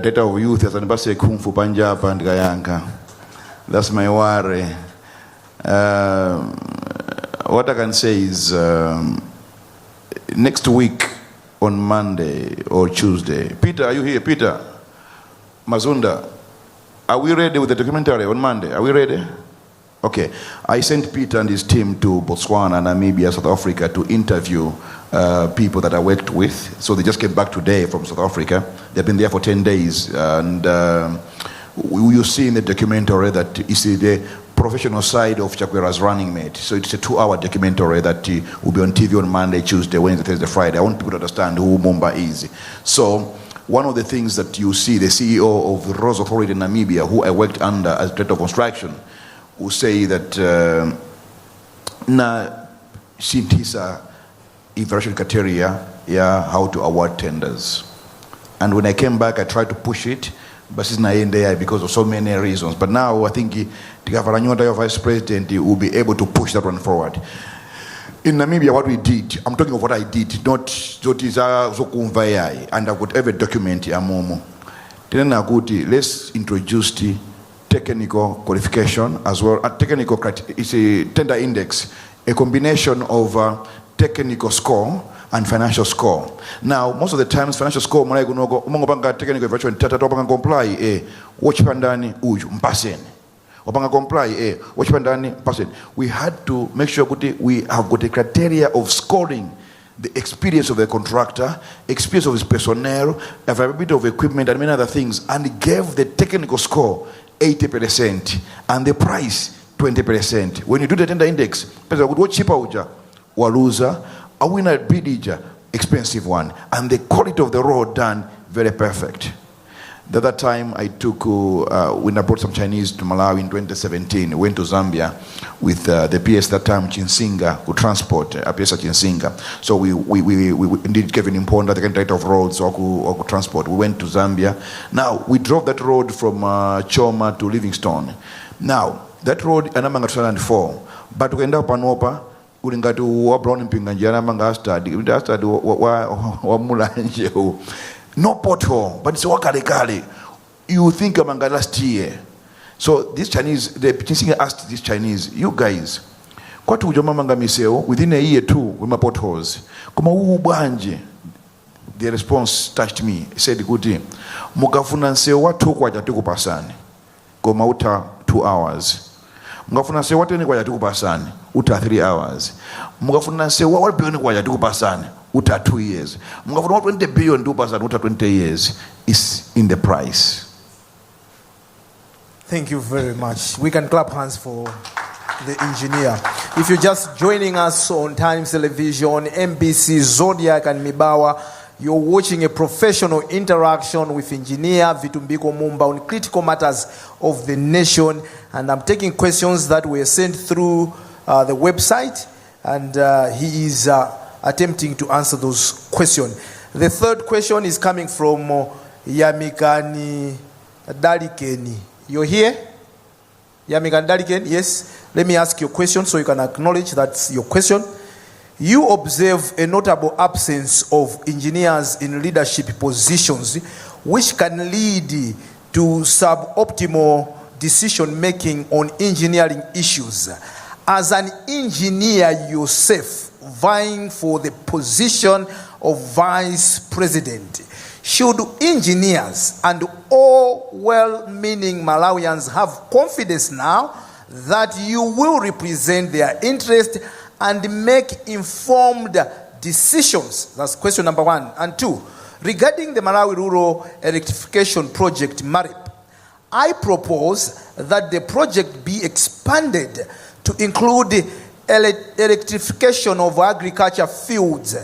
data of youth as an base kung fu Punjab and Gayanka. That's my worry. What I can say is next week on Monday or Tuesday. Peter, are you here? Peter? Mazunda, are we ready with the documentary on Monday? Are we ready? Okay. I sent Peter and his team to Botswana, Namibia, South Africa to interview people that I worked with. So they just came back today from South Africa. They've been there for 10 days. And you see in the documentary that you see the professional side of Chakwera's running mate. So it's a 2-hour documentary that will be on TV on Monday, Tuesday, Wednesday, Thursday, Friday. I want people to understand who Mumba is. So one of the things that you see, the CEO of the Roads Authority in Namibia, who I worked under as Director of Construction, will say that na sintisa evaluation criteria how to award tenders. And when I came back, I tried to push it, but it's not in there because of so many reasons. But now I think the Gavaranyota Vice President will be able to push that one forward. In Namibia, what we did, I'm talking of what I did, not Zotiza Zokumvayai, and I've got every document here, Momo. Let's introduce the technical qualification as well. Technical is a tender index, a combination of technical score and financial score. Now, most of the times, financial score, technical evaluation, comply, watch pandani, uju, mpaseni. Comply, watch pandani, mpaseni. We had to make sure we have got a criteria of scoring the experience of the contractor, experience of his personnel, availability of equipment, and many other things, and gave the technical score 80% and the price 20%. When you do the tender index, what cheaper uja, waluza, a winner bid expensive one, and the quality of the road done very perfect. The other time I took, when I brought some Chinese to Malawi in 2017, went to Zambia with the PS that time, Chinsinga, who transport PS Chinsinga. So we indeed Kevin Imponda, the director of roads, or transport. We went to Zambia. Now, we drove that road from Choma to Livingstone. Now, that road, anamanga 2004, but we end up panopa, ulingati wa brown mpinga njana manga study wa mulanje. No pothole, but it's wakale. You think amanga last year. So these Chinese, the Chinese asked these Chinese, you guys, kwa tujoma manga miseo within a year too with my potholes. Kuma ubanje. The response touched me. He said, "Good, mukafuna nseo watu kwa jatuku pasani. Koma uta 2 hours. Mukafuna nseo watu ni kwa jatuku pasani. Uta 3 hours. Mukafuna nseo watu bioni kwa jatuku pasani. Uta 2 years. Mukafuna watu 20 billion do pasani. Uta 20 years. Is in the price." Thank you very much. We can clap hands for the engineer. If you're just joining us on Times Television, MBC, Zodiak, and Mibawa, you're watching a professional interaction with engineer V.A.Z Mumba on critical matters of the nation. And I'm taking questions that were sent through the website, and he is attempting to answer those questions. The third question is coming from Yamikani Dalikeni. You're here? Yamikani Dalikeni, yes. Let me ask you a question so you can acknowledge that's your question. You observe a notable absence of engineers in leadership positions, which can lead to suboptimal decision-making on engineering issues. As an engineer yourself, vying for the position of vice president, should engineers and all well-meaning Malawians have confidence now that you will represent their interest and make informed decisions? That's question number 1. And 2, regarding the Malawi Rural Electrification Project, MARIP, I propose that the project be expanded to include electrification of agriculture fields.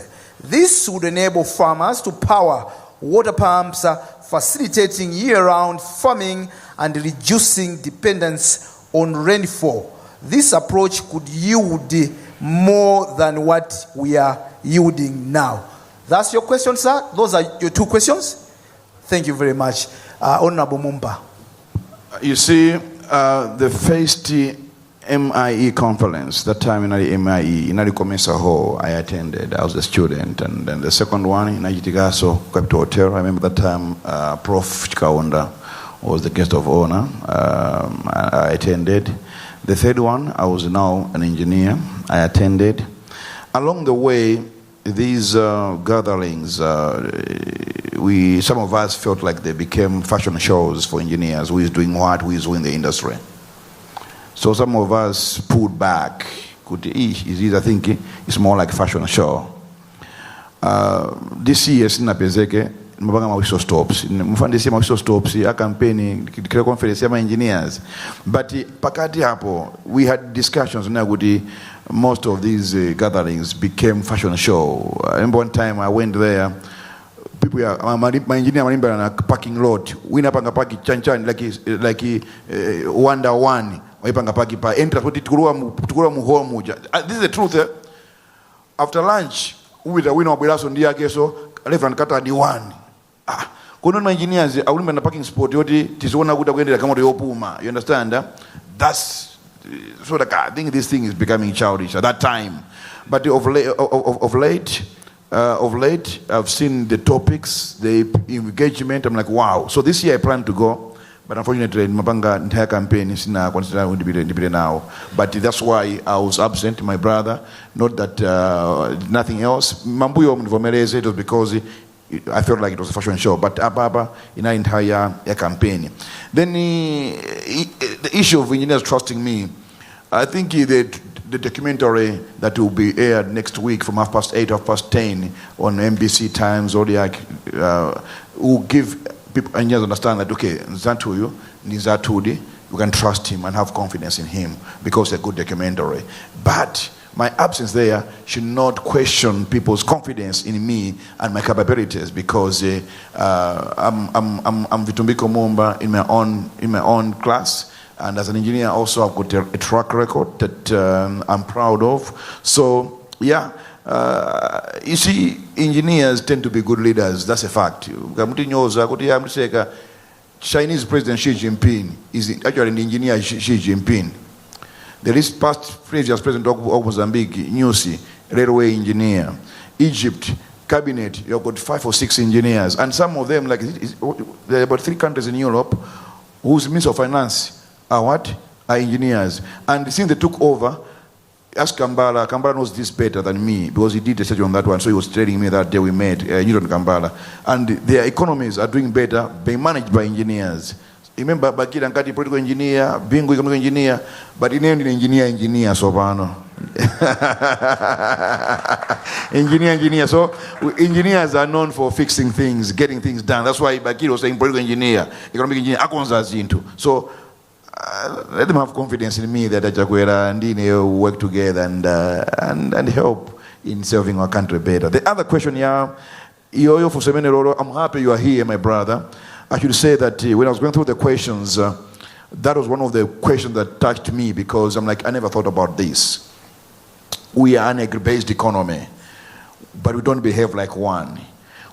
This would enable farmers to power water pumps, facilitating year-round farming and reducing dependence on rainfall. This approach could yield more than what we are yielding now. That's your question, sir? Those are your 2 questions? Thank you very much. Honorable Mumba. You see, the first MIE conference, that time in the MIE, in the Comesa Hall, I attended. I was a student. And then the second one in Ajitigaso Capital Hotel, I remember that time Prof. Chikaonda was the guest of honor. I attended. The third one, I was now an engineer. I attended. Along the way, these gatherings, some of us felt like they became fashion shows for engineers. Who is doing what? Who is doing the industry? So some of us pulled back. I think it's more like fashion show. This year, Sinapezeke, Mabanga Mawiso stops. Mufandisi Mawiso stops. A campaign, conference, engineers. But pakati hapo, we had discussions. Most of these gatherings became fashion show. I remember one time I went there. People, my engineer, in a parking lot. We na panga parking chan like Wonder One. This is the truth. After lunch, we the winner of Bilaso Ndia Geso, Reverend Kata di one. Couldn't my engineers, I wouldn't be in a parking spot, Tisona would have went to come to Opuma. You understand? That's so I think this thing is becoming childish at that time. But of late, I've seen the topics, the engagement. I'm like, wow. So this year I plan to go. But unfortunately, Mabanga entire campaign is now considered to be now. But that's why I was absent, my brother. Not that nothing else. Mambuyo Mvomereze, it was because I felt like it was a fashion show. But Ababa in our entire campaign. Then the issue of engineers trusting me, I think the documentary that will be aired next week from 8:30 to 10:30 on MBC Times, Zodiak, will give people engineers understand that, okay, Zantuyu, Nizatudi, you can trust him and have confidence in him because it's a good documentary. But my absence there should not question people's confidence in me and my capabilities, because I'm Vitumbiko Mumba in my own class, and as an engineer also I've got a track record that I'm proud of. So yeah, you see, engineers tend to be good leaders. That's a fact. Chinese President Xi Jinping is actually an engineer. Xi Jinping. The previous president of Mozambique, Nyusi, railway engineer. Egypt, cabinet, you've got 5 or 6 engineers. And some of them, like there are about 3 countries in Europe whose Minister of Finance are what? Are engineers. And since they took over, ask Kambala. Kambala knows this better than me because he did research on that one. So he was telling me that day we met, Newton Kambala. And their economies are doing better, being managed by engineers. Remember, Bakira Nkati, political engineer, Bingo, economic engineer, but he named engineer, Sobano. engineer. So engineers are known for fixing things, getting things done. That's why Bakira was saying political engineer, economic engineer, Akonza's into. So let them have confidence in me that Ajakwera and Dine work together and help in serving our country better. The other question here, I'm happy you are here, my brother. I should say that when I was going through the questions, that was one of the questions that touched me, because I'm like, I never thought about this. We are an agri-based economy, but we don't behave like one.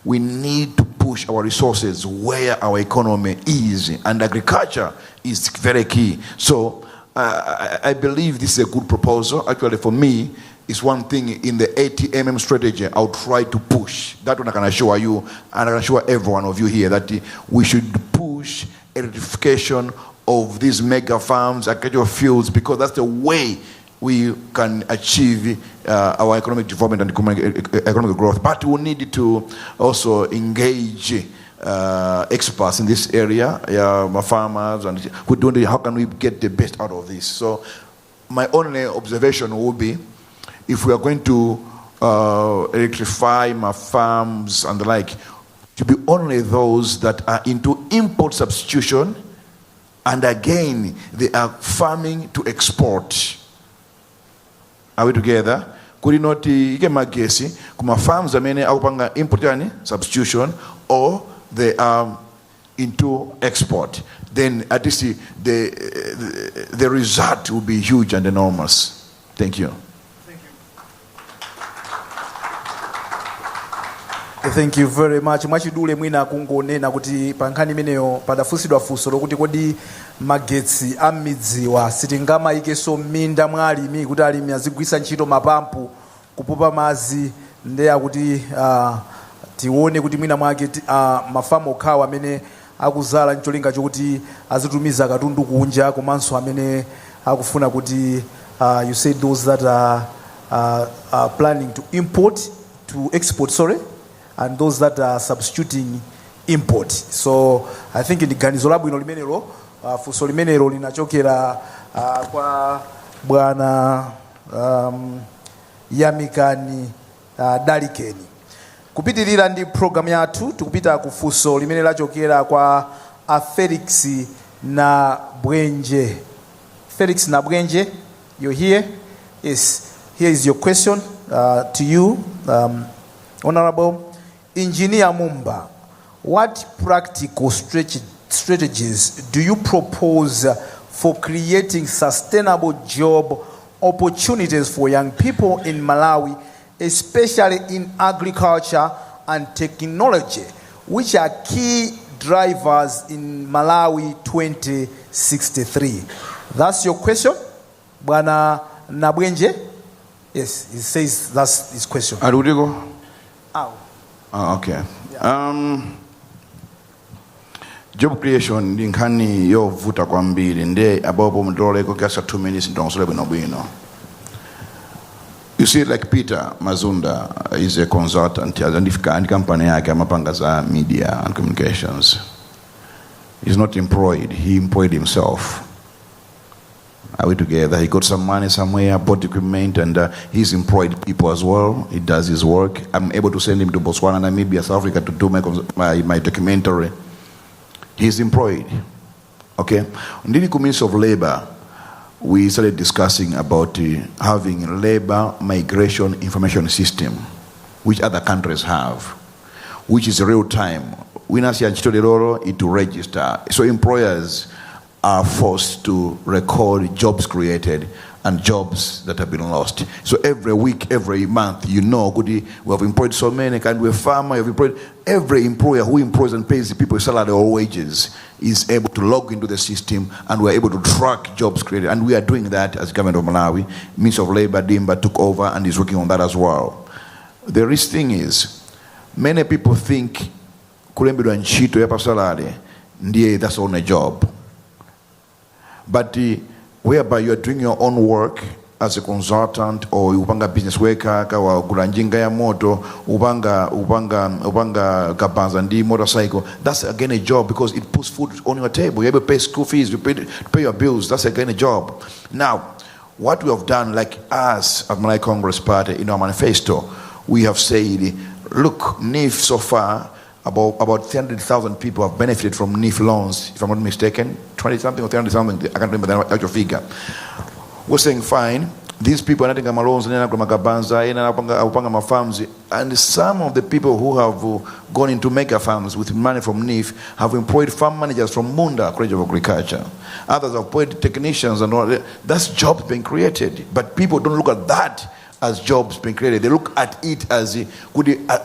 We need to push our resources where our economy is, and agriculture is very key. So I believe this is a good proposal. Actually, for me, it's one thing in the 80mm strategy I'll try to push. That one I can assure you, and I can assure every one of you here, that we should push electrification of these mega farms, agricultural fields, because that's the way we can achieve our economic development and economic growth. But we need to also engage experts in this area, farmers, and how can we get the best out of this. So my only observation will be, if we are going to electrify my farms and the like, to be only those that are into import substitution, and again, they are farming to export. Are we together? Could you not get my guessing? Kuma farms are many out import substitution, or they are into export. Then at least the result will be huge and enormous. Thank you. Thank you very much. Mwachidule mwina kungonena kuti pankhani imeneyo padafunsidwa funso lokuti kodi magetsi amidziwa sitingama ikeso minda mwalimi kuti alimi azigwisa ntchito mapampu kupupa mazi ndeya kuti tione kuti mwina mwake mafamu okhawa amene akuzala ncholinga chokuti azitumiza katundu kunja, komanso amene akufuna kuti you said those that are planning to export, and those that are substituting import. So I think in the ganizo labwino limenelo funso limenelo linachokera kwa bwana Yamikani Dalikeni. Kupitirira ndi program yathu tikupita kufunso limene lachokera kwa Felix na Bwenje. Felix na Bwenje, you're here? Yes. Here is your question to you, Honorable Engineer Mumba. What practical strategies do you propose for creating sustainable job opportunities for young people in Malawi, especially in agriculture and technology, which are key drivers in Malawi 2063? That's your question, Bwana Nabwenje? Yes, he says that's his question. Arudigo? Ow. Oh, okay. Yeah. Job creation ndinkani yo vuta kwa mbili nde abobo mdole ko kasa 2 minutes ndonsole bwino. You see, like Peter Mazunda is a consultant and company yake amapanga za media and communications. He's not employed, he employed himself. Are we together? He got some money somewhere, bought equipment, and he's employed people as well. He does his work. I'm able to send him to Botswana, Namibia, South Africa to do my documentary. He's employed. Okay? Ndili Ministry of Labor, we started discussing about having labor migration information system, which other countries have, which is real time. We now see it to register. So employers are forced to record jobs created and jobs that have been lost. So every week, every month, we have employed so many, and we're a farmer, we've employed. Every employer who employs and pays the people salary or wages is able to log into the system, and we're able to track jobs created. And we are doing that as government of Malawi. Minister of Labor, Dimba, took over and is working on that as well. The risk thing is, many people think kulembedwa ntchito ya salary ndiye that's on a job. But whereby you are doing your own work as a consultant or upanga business worker kawa kulanjinga ya moto upanga kabanza ndi motorcycle, that's again a job because it puts food on your table. You able to pay school fees, you pay your bills. That's again a job. Now, what we have done, like us at Malawi Congress Party in our manifesto, we have said, look, NIF so far, about 300,000 people have benefited from NIF loans, if I'm not mistaken, 20-something or 300-something, I can't remember the actual figure. We're saying, fine, these people are getting loans, farms, and some of the people who have gone into mega farms with money from NIF have employed farm managers from Munda College of Agriculture. Others have employed technicians and all that. That's jobs being created, but people don't look at that as jobs being created. They look at it as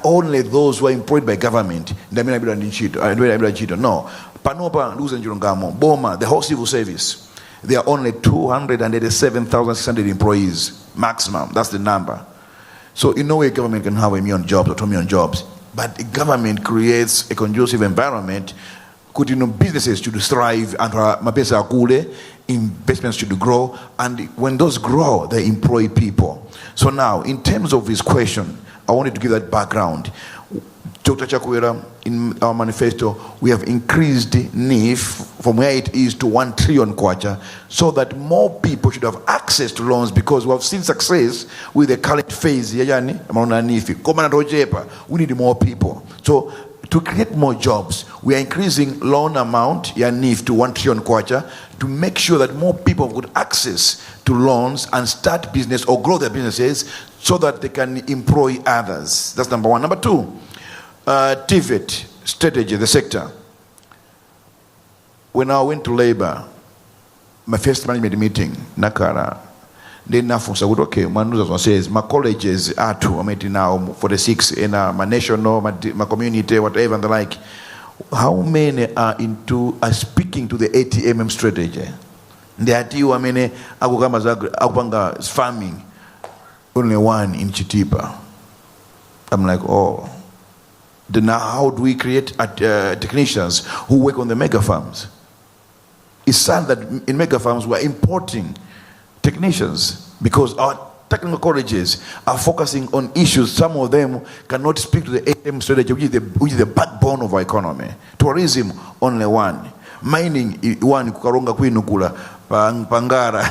only those who are employed by government. No. Panopa, Boma, the whole civil service, there are only 287,600 employees, maximum. That's the number. So in no way government can have a million jobs or 2 million jobs. But the government creates a conducive environment. Businesses should thrive and investments should grow. And when those grow, they employ people. So now, in terms of this question, I wanted to give that background. Dr. Chakwera, in our manifesto, we have increased NIF from where it is to 1 trillion kwacha, so that more people should have access to loans, because we have seen success with the current phase. We need more people. So to create more jobs, we are increasing loan amount, NIF, to 1 trillion kwacha, to make sure that more people have good access to loans and start business or grow their businesses so that they can employ others. That's number one. Number two, TVET strategy, the sector. When I went to labor, my first management meeting, Nakara, then I said, okay, my says my colleges are two. I'm now 46 in my national, my community, whatever and the like. How many are speaking to the ATMM strategy? The idea, farming, only one in Chitipa. I'm like, oh. Then now how do we create technicians who work on the mega farms? It's sad that in mega farms we're importing technicians because our technical colleges are focusing on issues. Some of them cannot speak to the ATM strategy, which is the backbone of our economy. Tourism, only one. Mining, one, Kukaronga Kwinukula, Pangara.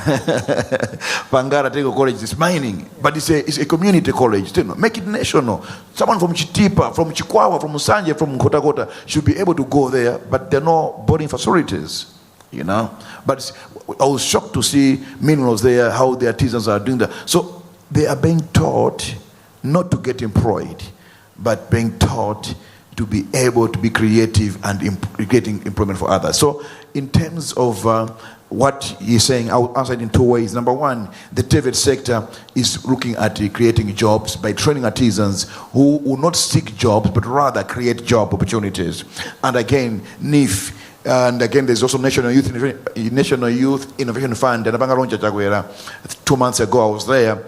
Pangara Technical College is mining, but it's a community college. Make it national. Someone from Chitipa, from Chikwawa, from Musanje, from Kota should be able to go there, but there are no boarding facilities. But I was shocked to see minerals there, how the artisans are doing that. So they are being taught not to get employed, but being taught to be able to be creative and getting employment for others. So in terms of what he's saying, I'll answer it in two ways. Number one, the TVET sector is looking at creating jobs by training artisans who will not seek jobs, but rather create job opportunities. And again, NIF, and again, there's also National Youth Innovation Fund. And 2 months ago, I was there.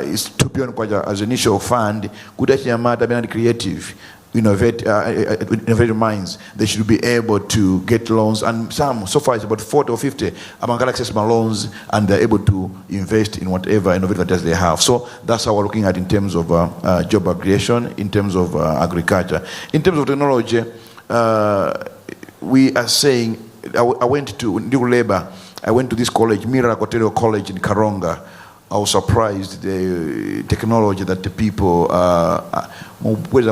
It's 2 billion as initial fund. Good at creative, innovative minds. They should be able to get loans, and some so far it's about 40 or 50 among access loans, and they're able to invest in whatever innovative ideas they have. So that's how we're looking at in terms of job creation, in terms of agriculture, in terms of technology. We are saying, I went to New Labor, I went to this college, Miracle College in Karonga. I was surprised the technology that the people College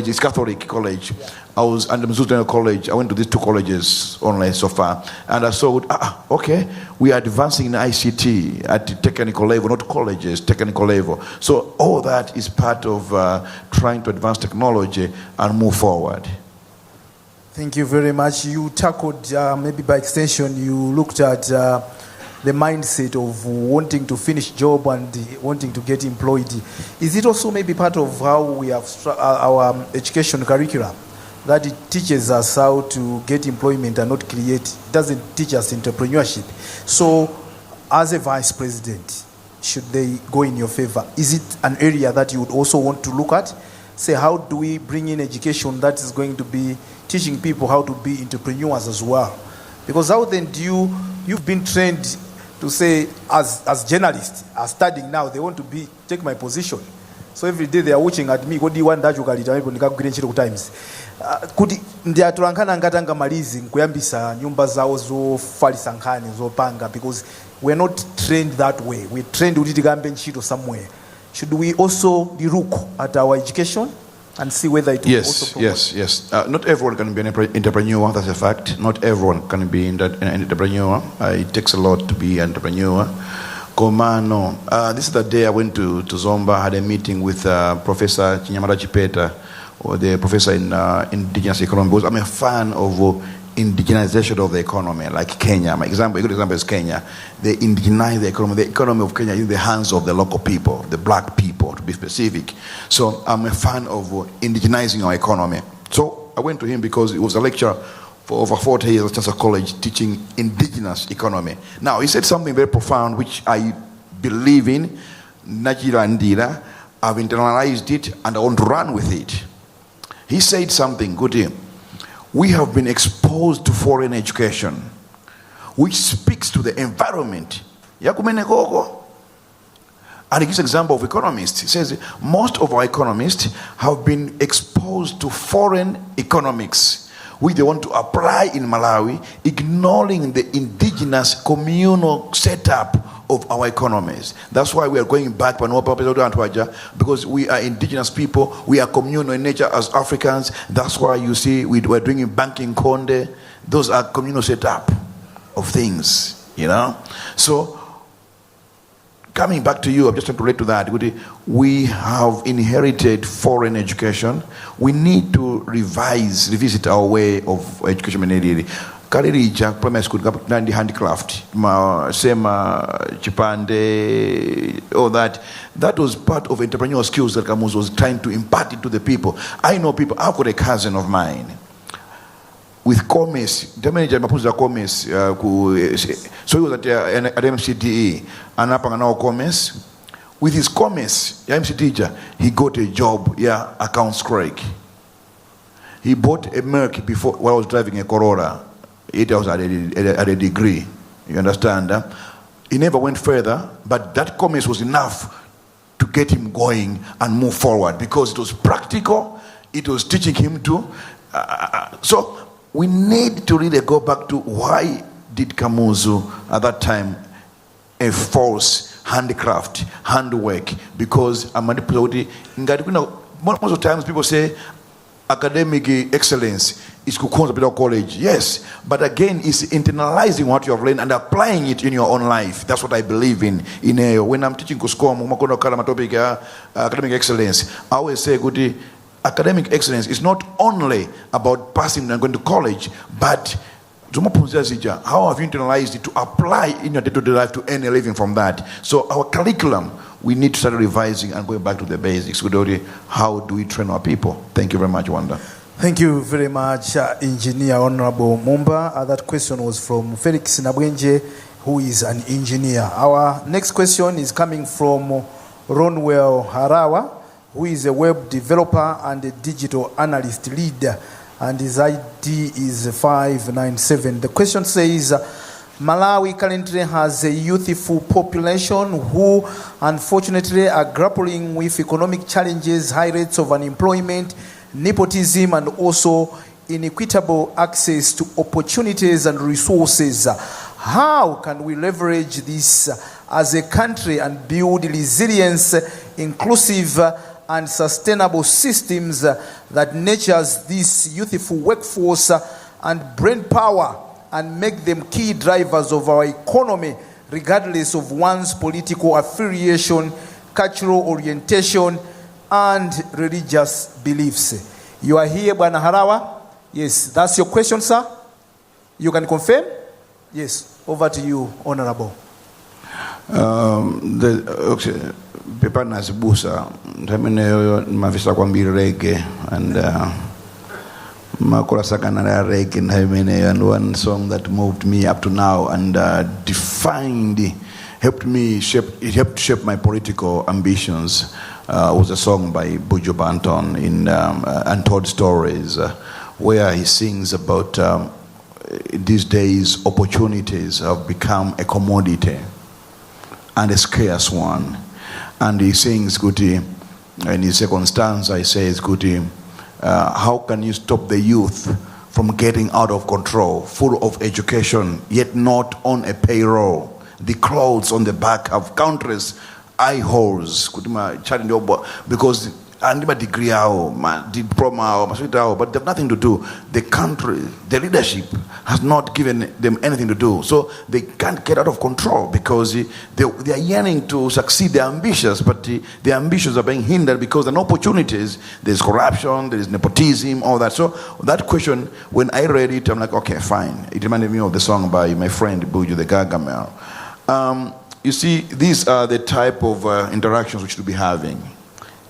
is Catholic college. I was under Zodiak college. I went to these two colleges only so far, and I saw, okay, we are advancing in ICT at the technical level, not colleges, technical level. So all that is part of trying to advance technology and move forward. Thank you very much. You tackled, maybe by extension, you looked at the mindset of wanting to finish job and wanting to get employed. Is it also maybe part of how we have our education curriculum, that it teaches us how to get employment and not create? It doesn't teach us entrepreneurship. So as a vice president, should they go in your favor? Is it an area that you would also want to look at? Say, how do we bring in education that is going to be teaching people how to be entrepreneurs as well? Because how then do you've been trained to say, as journalists are studying now, they want to take my position. So every day they are watching at me. What do you want that you can times? Kuti ndiatulankana ngatanga malizi nkuyambisa nyumba zao zofalisa nkhani zopanga, because we're not trained that way. We're trained kuti tikambe ntchito somewhere. Should we also look at our education and see whether it will also provide? Yes. Not everyone can be an entrepreneur, that's a fact. Not everyone can be an entrepreneur. It takes a lot to be an entrepreneur. Komano. This is the day I went to Zomba, had a meeting with Professor Chinyamara Chipeta, or the professor in indigenous economy, because I'm a fan of indigenization of the economy, like Kenya. A good example is Kenya. They indigenize the economy. The economy of Kenya is in the hands of the local people, the black people, to be specific. So I'm a fan of indigenizing our economy. So I went to him because it was a lecture for over 40 years at Chancellor College teaching indigenous economy. Now, he said something very profound, which I believe in, Najira Ndira. I've internalized it, and I want to run with it. He said something good here. We have been exposed to foreign education, which speaks to the environment. And he gives an example of economists. He says most of our economists have been exposed to foreign economics, which they want to apply in Malawi, ignoring the indigenous communal setup of our economies. That's why we are going back, because we are indigenous people, we are communal in nature as Africans. That's why you see we're doing banking konde. Those are communal setup of things, So, coming back to you, I'm just trying to relate to that. We have inherited foreign education. We need to revisit our way of education. Karirija primary school nandi handicraft sema chipande, all that was part of entrepreneurial skills that Kamuzu was trying to impart it to the people. I know people. I've got a cousin of mine with commerce, the manager mapunza commerce, so he was at MCDE and up and now commerce. With his commerce, MCDE, he got a job, accounts clerk. He bought a Merc before while I was driving a Corolla. It was at a degree, you understand? He never went further, but that commerce was enough to get him going and move forward, because it was practical, it was teaching him to. So we need to really go back to why did Kamuzu at that time enforce handicraft, handwork, because most of the times people say academic excellence is kukonza bila college. Yes, but again, it's internalizing what you have learned and applying it in your own life. That's what I believe in. When I'm teaching topic academic excellence, I always say, good, academic excellence is not only about passing and going to college, but how have you internalized it to apply in your day-to-day life to earn a living from that? So our curriculum, we need to start revising and going back to the basics. How do we train our people? Thank you very much, Wanda. Thank you very much, Engineer Honorable Mumba. That question was from Felix Nabwenje, who is an engineer. Our next question is coming from Ronwell Harawa, who is a web developer and a digital analyst leader, and his ID is 597. The question says, Malawi currently has a youthful population who unfortunately are grappling with economic challenges, high rates of unemployment, nepotism, and also inequitable access to opportunities and resources. How can we leverage this as a country and build resilience inclusive and sustainable systems that nurtures this youthful workforce and brain power and make them key drivers of our economy, regardless of one's political affiliation, cultural orientation, and religious beliefs. You are here, Bwana Harawa? Yes, that's your question, sir? You can confirm? Yes, over to you, Honorable. Pepa nazibusa nthameneyo mavisa kwambiri reggae and makola sakana ya reggae nthameneyo, and one song that moved me up to now and helped shape my political ambitions was a song by Buju Banton in Untold Stories, where he sings about these days opportunities have become a commodity and a scarce one. And he sings, Guti, in his second stanza, he says, Guti, how can you stop the youth from getting out of control, full of education, yet not on a payroll? The clothes on the back have countless eye holes, because and degree diploma, but they have nothing to do. The country, the leadership has not given them anything to do, so they can't get out of control because they are yearning to succeed. They're ambitious, but the ambitions are being hindered because there are no opportunities. There's corruption, there is nepotism, all that. So that question, when I read it, I'm like, okay, fine. It reminded me of the song by my friend Buju the Gargamel. You see, these are the type of interactions we should be having.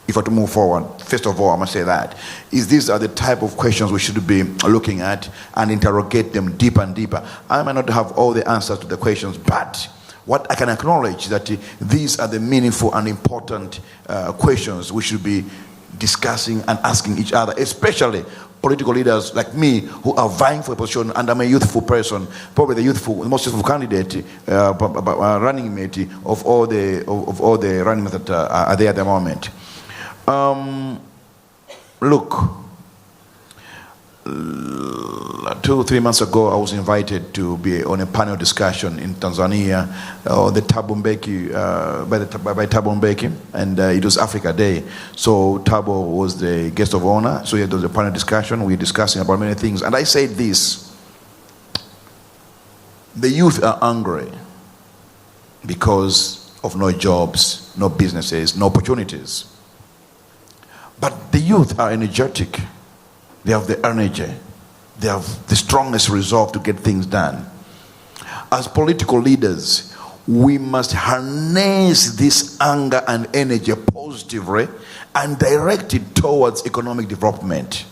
If I to move forward, first of all, I must say that these are the type of questions we should be looking at and interrogate them deeper and deeper. I might not have all the answers to the questions, but what I can acknowledge that these are the meaningful and important questions we should be discussing and asking each other, especially political leaders like me who are vying for a position, and I'm a youthful person, probably the most youthful candidate, running mate of all the running mates that are there at the moment. Look, 2-3 months ago, I was invited to be on a panel discussion in Tanzania, the Thabo Mbeki, by Thabo Mbeki, and it was Africa Day. So Thabo was the guest of honor. So there was a panel discussion. We were discussing about many things, and I said this: the youth are angry because of no jobs, no businesses, no opportunities. But the youth are energetic. They have the energy. They have the strongest resolve to get things done. As political leaders, we must harness this anger and energy positively and direct it towards economic development.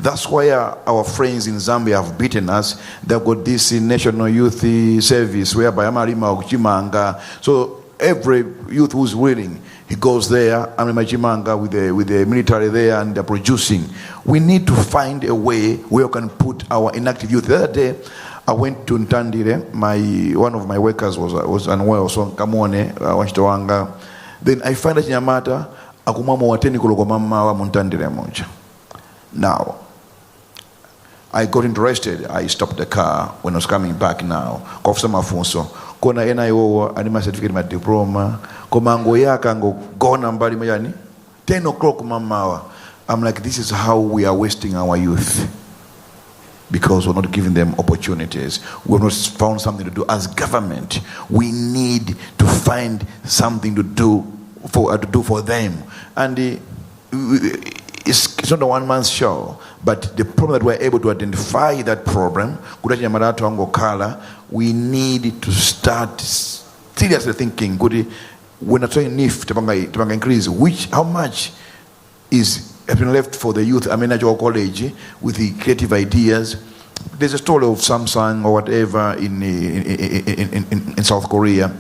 That's why our friends in Zambia have beaten us. They've got this National Youth Service whereby Amarima Uchimanga. So every youth who's willing, he goes there, Amimajimanga with the military there, and they're producing. We need to find a way where we can put our inactive youth. The other day, I went to Ntandire. One of my workers was unwell, so Kamone, Washitawanga. Then I find that Nyamata, Akumamo wateni kulogomama wa Muntandire moja. Now, I got interested. I stopped the car when I was coming back now. Kofsa mafunso. Kona NIO, anima certificate, my diploma. Komango yaka ngo gona mbali mayani. 10 o'clock mamawa. I'm like, this is how we are wasting our youth. Because we're not giving them opportunities. We've not found something to do. As government, we need to find something to do for them. And it's not a one-man show, but the problem that we're able to identify that problem, we need to start seriously thinking, when I try to increase, how much has been left for the youth? I mean, at your college with the creative ideas. There's a story of Samsung or whatever in South Korea.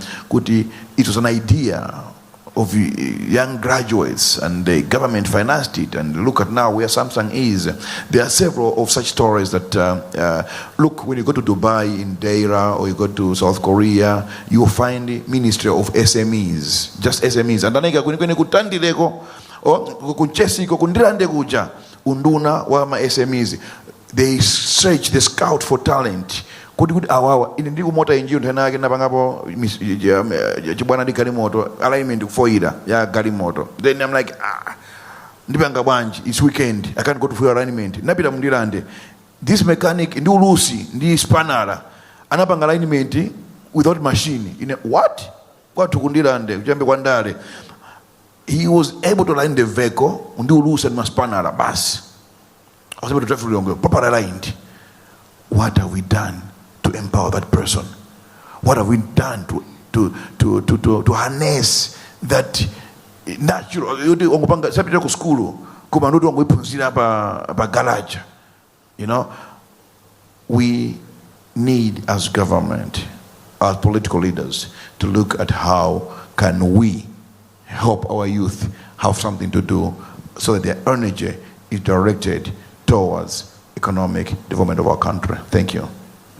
It was an idea of young graduates, and the government financed it, and look at now where Samsung is. There are several of such stories that look, when you go to Dubai in Deira, or you go to South Korea, you will find the Ministry of SMEs, just SMEs. And then kutandileko or kunchesiko kundirande kuja unduna wa ma SMEs. They search, they scout for talent. kuti awawa ine ndiri kumota injini nthawi yake napangapo chibwana ndi galimoto alignment kufoira ya galimoto. Then I'm like ndipanga bwanji, it's weekend, I can't go to full alignment. Napita mundilande this mechanic ndi ulusi ndi spanner anapanga alignment without machine. What? Kwatu kundilande kujambe kwa ndale. He was able to align the vehicle ndi ulusi and spanner bus. I was able to drive through the proper aligned. What have we done to empower that person? What have we done to harness that natural? Sapita ku school kuma ndoto wangu ipunzira pa garage. You know, we need as government, as political leaders, to look at how can we help our youth have something to do so that their energy is directed towards economic development of our country. Thank you.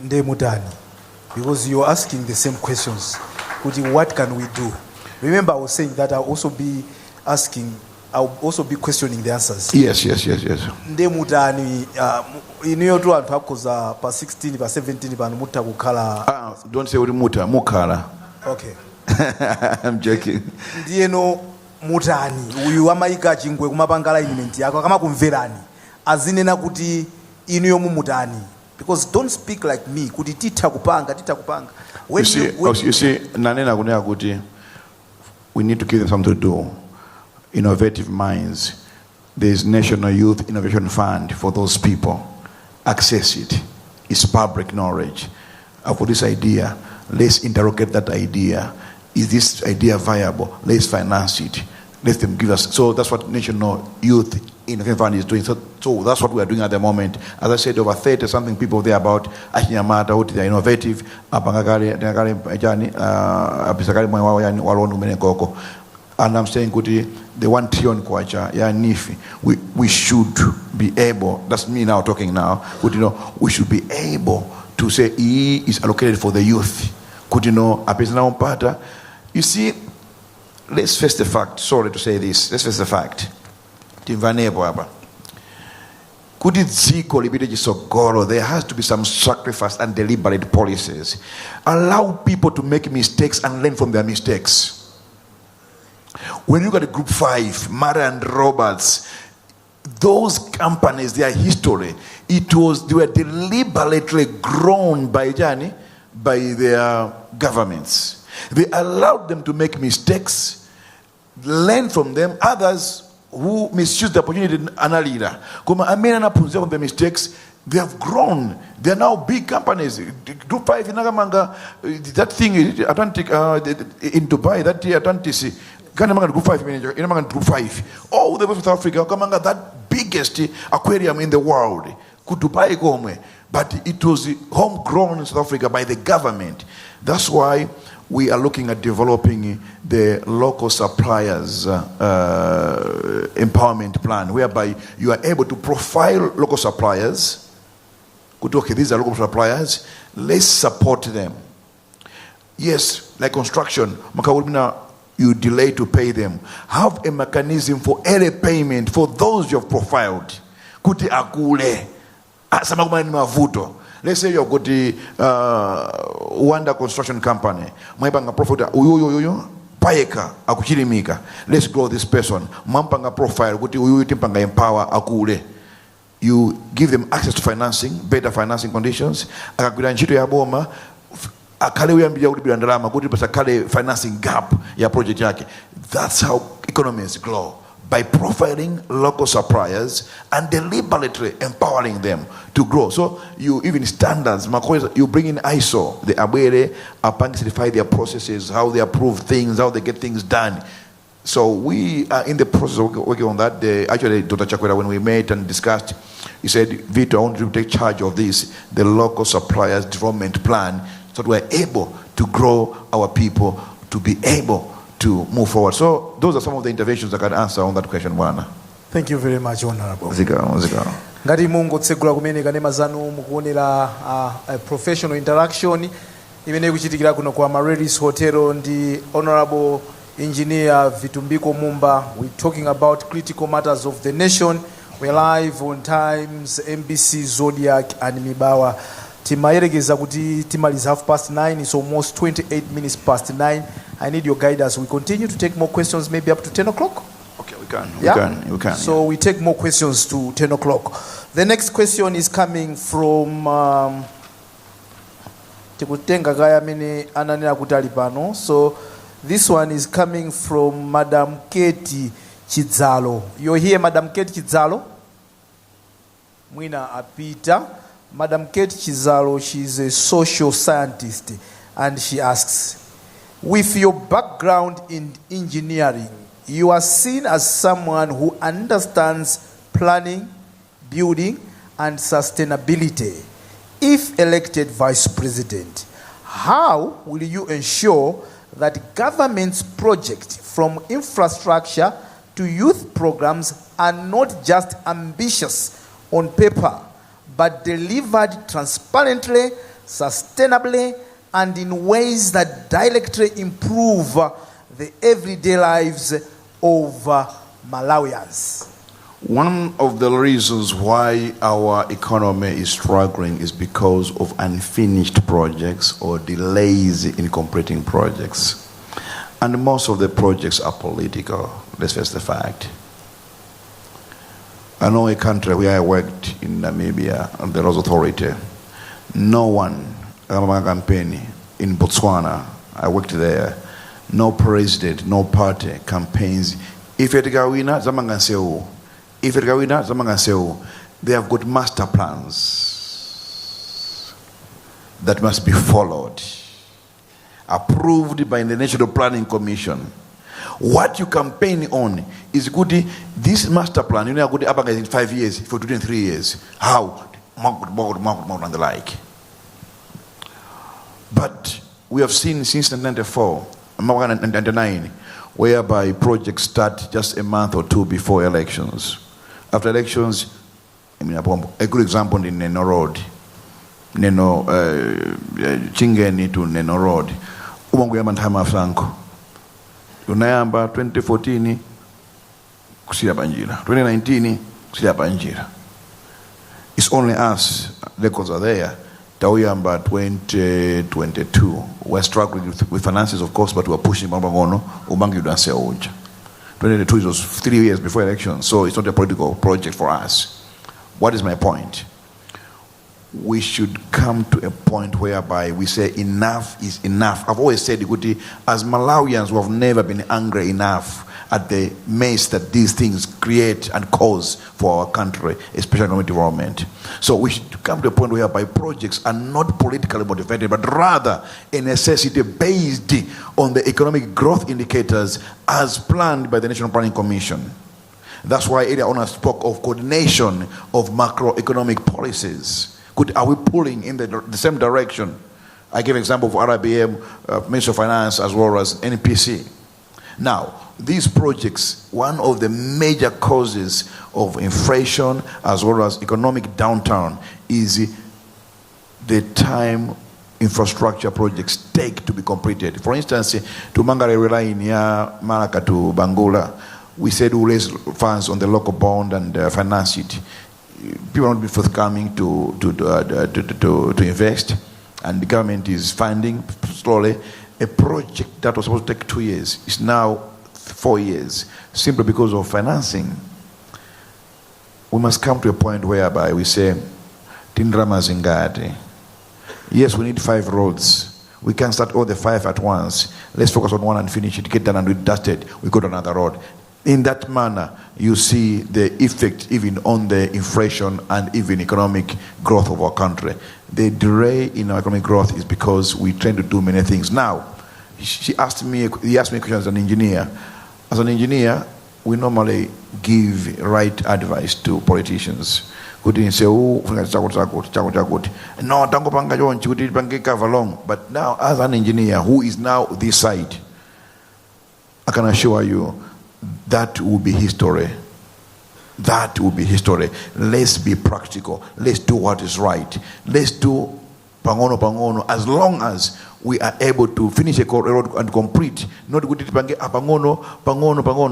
Ndemutani, because you're asking the same questions. What can we do? Remember, I was saying that I'll also be questioning the answers. Yes. Ndemutani, iniyo tu anthu akuza pa 16 pa 17 pano mutta kukhala. Don't say muta, mukhala. Okay. I'm joking. Ndiyeno mutani uyu amayika chingwe kumapanga alignment yako kama kumverani azinena kuti iniyo mumutani, because don't speak like me kuti tita kupanga. You see nanena kunena kuti we need to give them something to do. Innovative minds. There is National Youth Innovation Fund for those people. Access it. It's public knowledge. For this idea, let's interrogate that idea. Is this idea viable? Let's finance it. Let them give us. So that's what National Youth Innovation Fund is doing. So that's what we are doing at the moment. As I said, over 30 something people there about Ahinyamata, they are innovative. And I'm saying the 1 trillion kwacha ya nifi. We should be able, that's me now talking now, we should be able to say E is allocated for the youth. You see, let's face the fact. Sorry to say this. Let's face the fact. There has to be some sacrifice and deliberate policies. Allow people to make mistakes and learn from their mistakes. When you look at Group 5, Mara and Roberts, those companies, their history, they were deliberately grown by their governments. They allowed them to make mistakes, learn from them. Others who misuse the opportunity analira. Kuma amena punza from the mistakes, they have grown. They are now big companies. Group 5 in Nagamanga, that thing Atlantic in Dubai, that Atlantic. Group 5 manager, in Group 5. All the way South Africa, that biggest aquarium in the world. But it was homegrown in South Africa by the government. That's why we are looking at developing the local suppliers empowerment plan, whereby you are able to profile local suppliers. Okay, these are local suppliers. Let's support them. Yes, like construction, you delay to pay them. Have a mechanism for early payment for those you have profiled. Kuti akule. Let's say you've got the Wanda construction company. Mwepanga profit paeka akuchirimika. Let's grow this person. Mampanga profile kuti uyu timpanga empower akule. You give them access to financing, better financing conditions. Akagwira ntchito ya boma. Financing gap ya project yake. That's how economies grow, by profiling local suppliers and deliberately empowering them to grow. So you even standards, you bring in ISO, the Abwere, certify their processes, how they approve things, how they get things done. So we are in the process of working on that. Actually, Dr. Chakwera, when we met and discussed, he said, Vito, I want you to take charge of this, the local suppliers development plan, so that we're able to grow our people to be able to move forward. So those are some of the interventions I can answer on that question, Bwana. Thank you very much, Honorable. Zika. Ngati mungu tsegula kumene kanema zanu mukuonera professional interaction imene kuchitikira kuno kwa Malawi's Hotel ndi Honorable Engineer Vitumbiko Mumba. We're talking about critical matters of the nation. We're live on Times, MBC, Zodiak, and Mibawa timayerekeza kuti timaliza 9:30. It's almost 28 minutes past 9. I need your guidance. We continue to take more questions, maybe up to 10 o'clock. Okay, we can. Yeah? We can. So we take more questions to 10 o'clock. The next question is coming from tikutenga kaya amene ananena kuti ali pano. So this one is coming from Madam Katie Chidzalo. You're here, Madam Katie Chidzalo? Mwina apita. Madam Katie Chidzalo, she's a social scientist, and she asks, with your background in engineering, you are seen as someone who understands planning, building, and sustainability. If elected vice president, how will you ensure that government's projects from infrastructure to youth programs are not just ambitious on paper, but delivered transparently, sustainably, and in ways that directly improve the everyday lives of Malawians? One of the reasons why our economy is struggling is because of unfinished projects or delays in completing projects. And most of the projects are political. Let's face the fact. I know a country where I worked in Namibia, on the Rose Authority. No one, campaign in Botswana, I worked there. No president, no party campaigns. If it gawina, zamanganseu. If it gawina, zamanganseu. They have got master plans that must be followed, approved by the National Planning Commission. What you campaign on is good. This master plan, you know, good in 5 years, if you do it in 3 years. How? More and the like. But we have seen since 1994, 1999, whereby projects start just a month or two before elections. After elections, I mean, a good example in Neno Road, Neno Chingeni to Neno Road, Umanguyamantama Franco. Unayamba 2014 kusira panjira, 2019 kusira panjira. It's only us, records are there. Tauyamba 2022. We're struggling with finances, of course, but we're pushing Mambangono, Ubangi Udanse Oja. 2022 was 3 years before election, so it's not a political project for us. What is my point? We should come to a point whereby we say enough is enough. I've always said, as Malawians, we have never been angry enough at the mess that these things create and cause for our country, especially economic development. So we should come to a point whereby projects are not politically motivated, but rather a necessity based on the economic growth indicators as planned by the National Planning Commission. That's why earlier on I spoke of coordination of macroeconomic policies. Are we pulling in the same direction? I gave an example of RIBM, Ministry of Finance, as well as NPC. Now, these projects, one of the major causes of inflation as well as economic downturn is the time infrastructure projects take to be completed. For instance, to Mangare line ya Malaka to Bangula, we said we raise funds on the local bond and finance it. People are not be forthcoming to invest, and the government is funding slowly a project that was supposed to take 2 years is now 4 years, simply because of financing. We must come to a point whereby we say, Tindrama Zingati. Yes, we need 5 roads. We can't start all the 5 at once. Let's focus on one and finish it, get done and we dust it, we go to another road. In that manner, you see the effect even on the inflation and even economic growth of our country. The delay in our economic growth is because we tend to do many things. Now, he asked me a question as an engineer. As an engineer, we normally give right advice to politicians. But now, as an engineer who is now this side, I can assure you, that will be history. That will be history. Let's be practical. Let's do what is right. Let's do pangono as long as we are able to finish a road and complete. Not good pangono.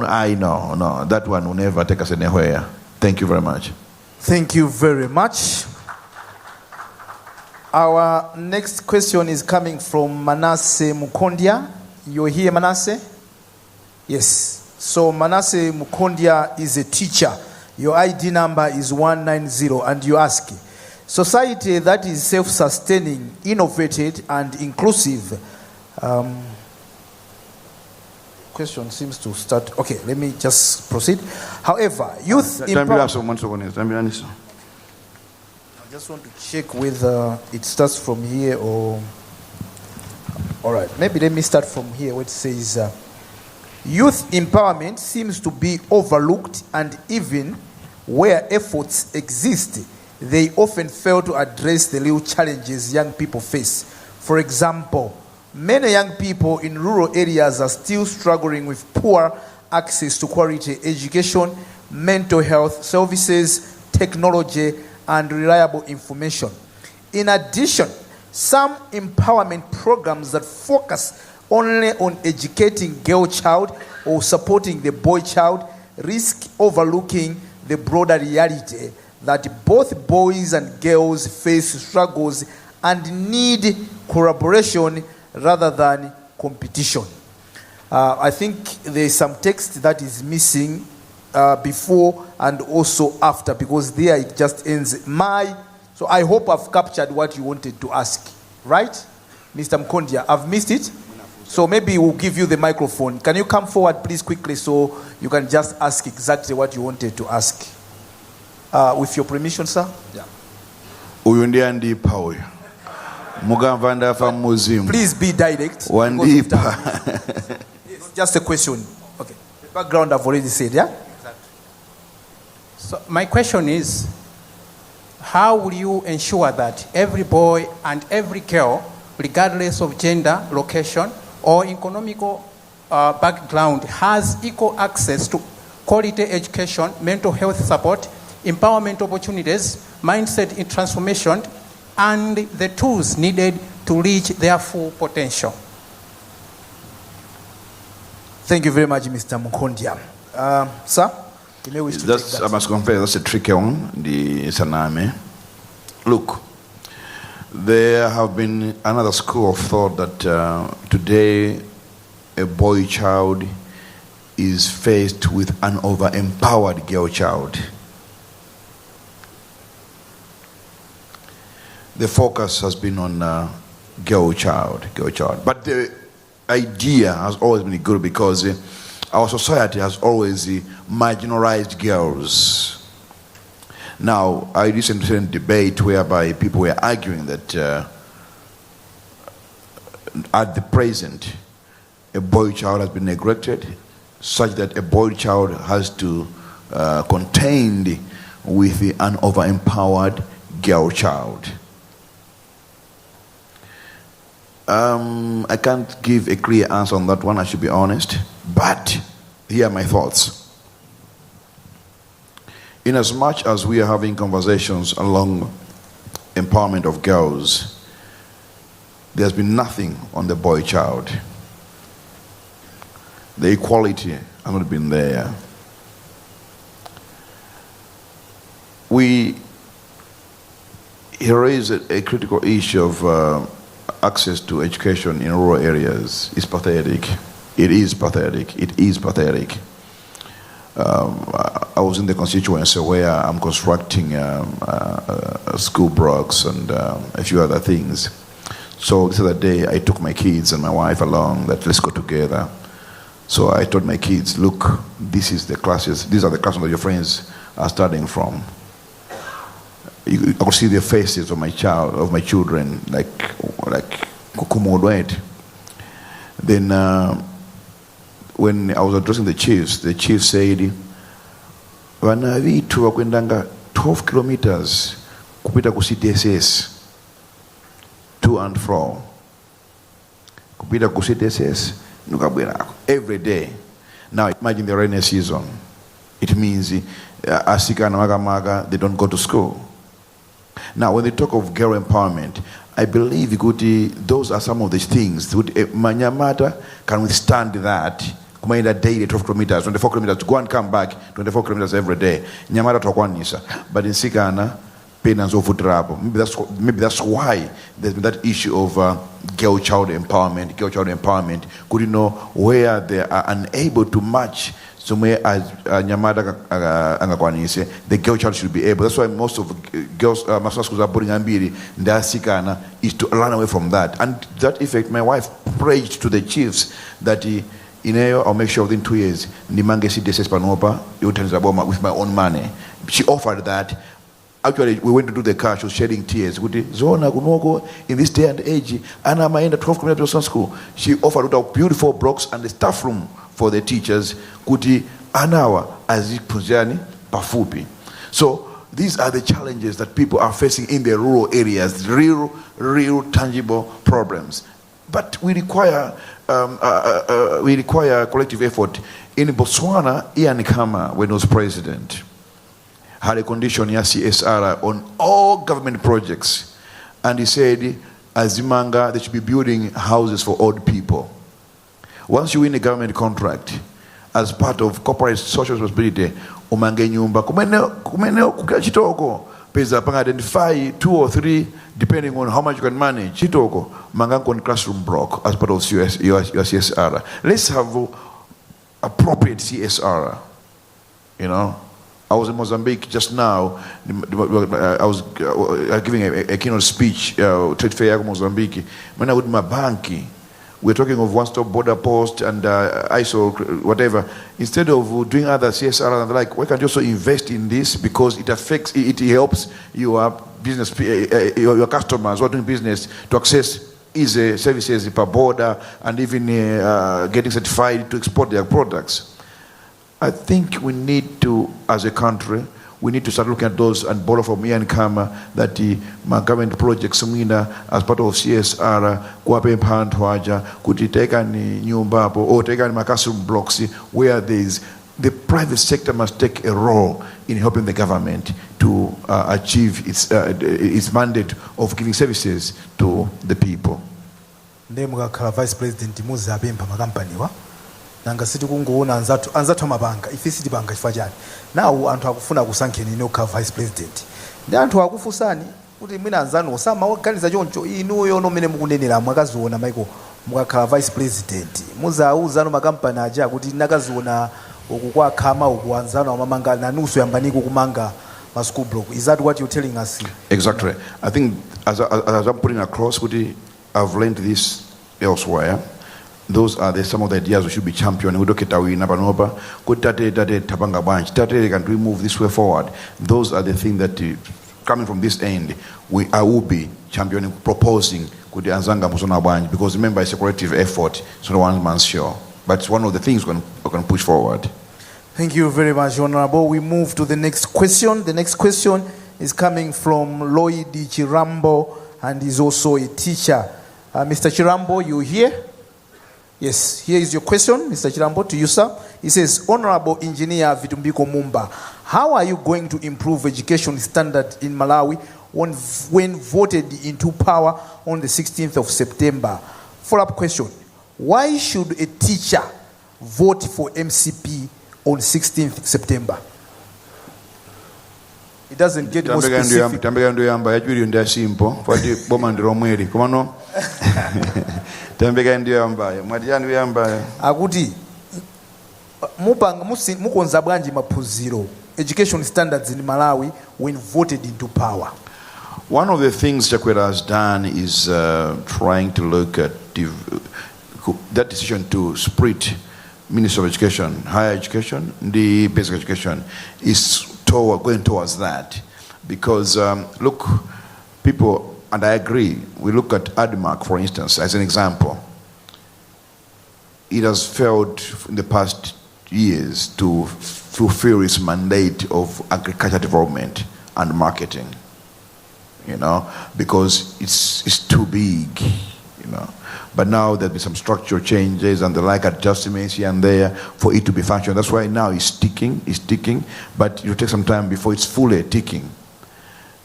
I know, no, that one will never take us anywhere. Thank you very much. Thank you very much. Our next question is coming from Manasseh Mukondia. You're here, Manasseh? Yes. So Manasseh Mukondia is a teacher. Your ID number is 190, and you ask, society that is self-sustaining, innovative, and inclusive. Question seems to start. Okay, let me just proceed. However, youth empowerment. I just want to check whether it starts from here or. All right, maybe let me start from here where it says youth empowerment seems to be overlooked, and even where efforts exist, they often fail to address the real challenges young people face. For example, many young people in rural areas are still struggling with poor access to quality education, mental health services, technology, and reliable information. In addition, some empowerment programs that focus only on educating girl child or supporting the boy child risk overlooking the broader reality that both boys and girls face struggles and need collaboration rather than competition. I think there's some text that is missing before and also after, because there it just ends so I hope I've captured what you wanted to ask, right? Mr. Mkondia, I've missed it? So maybe we'll give you the microphone. Can you come forward please quickly so you can just ask exactly what you wanted to ask? With your permission, sir? Yeah. Please be direct. Just a question. Okay. The background I've already said, yeah? Exactly. So my question is, how will you ensure that every boy and every girl, regardless of gender, location, or economical background, has equal access to quality education, mental health support, empowerment opportunities, mindset in transformation, and the tools needed to reach their full potential? Thank you very much, Mr. Mukondia. Sir, you may wish to take that. I must confess, that's a tricky one, the Saname. Look, there have been another school of thought that today a boy child is faced with an over-empowered girl child. The focus has been on girl child. But the idea has always been good because our society has always marginalized girls. Now, I listened to a debate whereby people were arguing that at the present, a boy child has been neglected, such that a boy child has to contend with an over-empowered girl child. I can't give a clear answer on that one, I should be honest, but here are my thoughts. In as much as we are having conversations along empowerment of girls, there's been nothing on the boy child. The equality has not been there. Here is a critical issue of access to education in rural areas. It's pathetic. It is pathetic. It is pathetic. I was in the constituency where I'm constructing school blocks and a few other things. So this other day I took my kids and my wife along, that let's go together. So I told my kids, look, these are the classes that your friends are studying from. I could see the faces of my children, like kukumodwet. Then when I was addressing the chief said, "Wana vitu wakwendanga 12 kilometers kupita ku CTSS to and fro. Kupita ku CTSS every day. Now imagine the rainy season. It means asika na maga they don't go to school. Now when they talk of girl empowerment, I believe those are some of the things. Manyamata can withstand that. Kumaenda daily 12 kilometers, 24 kilometers, to go and come back, 24 kilometers every day. Nyamata tokwanisa. But in Sikana, penance of travel. Maybe that's why there's been that issue of girl child empowerment. Could you know where they are unable to match somewhere as Nyamada Angakwanise, the girl child should be able. That's why most of girls, master schools are putting Ambiri, Ndasikana, is to run away from that. And to that effect, my wife prayed to the chiefs that I'll make sure within 2 years, Nimange CDSS Panopa, with my own money. She offered that. Actually, we went to do the car, she was shedding tears. Zona, in this day and age, Anna Maenda 12 community school. She offered out beautiful blocks and the staff room for the teachers. Kuti anawa azipuzani pafupi. So these are the challenges that people are facing in the rural areas, real tangible problems. But we require collective effort. In Botswana, Ian Khama, when he was president, had a condition ya CSR on all government projects. And he said, Azimanga, they should be building houses for old people. Once you win a government contract, as part of corporate social responsibility, umange nyumba, kumeneo kukachitoko, pesa panga identify 2 or 3, depending on how much you can manage. Chitoko, mangango classroom block as part of your CSR. Let's have appropriate CSR, you know. I was in Mozambique just now. I was giving a keynote speech, trade fair in Mozambique. When I was with my banki, we're talking of one-stop border post and ISO, whatever. Instead of doing other CSR and like, why can't you also invest in this because it helps your business, your customers who are doing business to access easy services per border and even getting certified to export their products. I think we need to, as a country, we need to start looking at those and borrow from Ian Khama that the government projects as part of CSR, kuwape mpantwaja, kutiteka ni nyumba hapo, or take any classroom blocks where the private sector must take a role in helping the government to achieve its mandate of giving services to the people. Ndemukakhala Vice President muzapempha makampaniwa nanga siti kungoona anzathu amabanga ife siti banga chifukwa chani nawo anthu akufuna kusankheni nokha Vice President ndi anthu akufusani kuti mwina anzanu samaganiza choncho inuyo nomene mukunenera mwakaziona maiko mukakhala Vice President muzauza makampani aja kuti nakaziona ukukwakhama ukuanzana amamanga nanuso yambaniko kumanga ma school block. Is that what you're telling us? Exactly. I think as I'm putting across, I've learned this elsewhere. Those are some of the ideas we should be championing. Can we move this way forward? Those are the things that, coming from this end, I will be championing, proposing, because remember, it's a collective effort, so no one man's sure. But it's one of the things we can push forward. Thank you very much, Honorable. We move to the next question. The next question is coming from Lloyd Chirambo, and is also a teacher. Mr. Chirambo, you here? Yes, here is your question, Mr. Chirambo, to you, sir. He says, Honorable Engineer V.A.Z Mumba, how are you going to improve education standard in Malawi when voted into power on the 16th of September? Follow-up question. Why should a teacher vote for MCP on 16th September? It doesn't get more specific. Akuti mukonza bwanji maphunziro education standards in Malawi when voted into power? One of the things Chakwera has done is trying to look at that decision to split Ministry of Education, higher education, the basic education is going towards that. Because look, people, and I agree, we look at ADMAC, for instance, as an example. It has failed in the past years to fulfill its mandate of agriculture development and marketing, you know, because it's too big, you know. But now there'll be some structural changes and the like adjustments here and there for it to be functional. That's why now it's ticking, but it will take some time before it's fully ticking.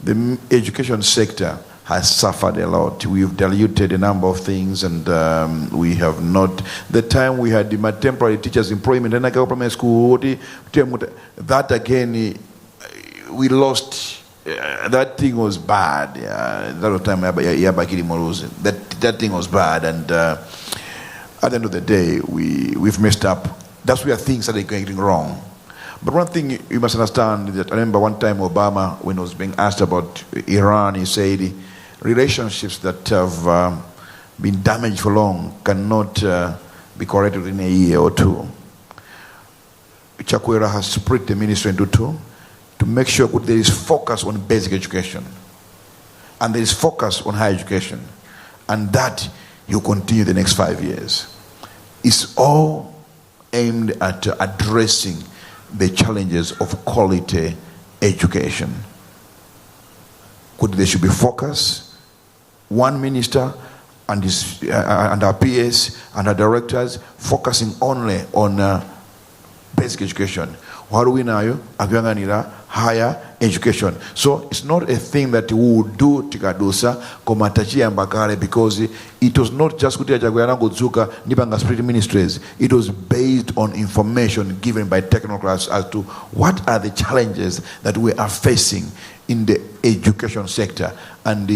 The education sector has suffered a lot. We've diluted a number of things, and we have not. The time we had the temporary teachers' employment in school, that again, we lost that thing was bad. That time, that thing was bad, and at the end of the day, we've messed up. That's where things are getting wrong. But one thing you must understand is that I remember one time Obama, when he was being asked about Iran, he said relationships that have been damaged for long cannot be corrected in a year or two. Chakwera has split the ministry into two to make sure that there is focus on basic education and there is focus on higher education, and that you continue the next 5 years. It's all aimed at addressing the challenges of quality education. There should be focus. One minister and our PS and our directors focusing only on basic education. What do we know? Higher education. So it's not a thing that we would do tikadusa komatachia mbakale, because it was not just kutia jagwera ngudzuka nipanga spirit ministries. It was based on information given by technocrats as to what are the challenges that we are facing in the education sector, and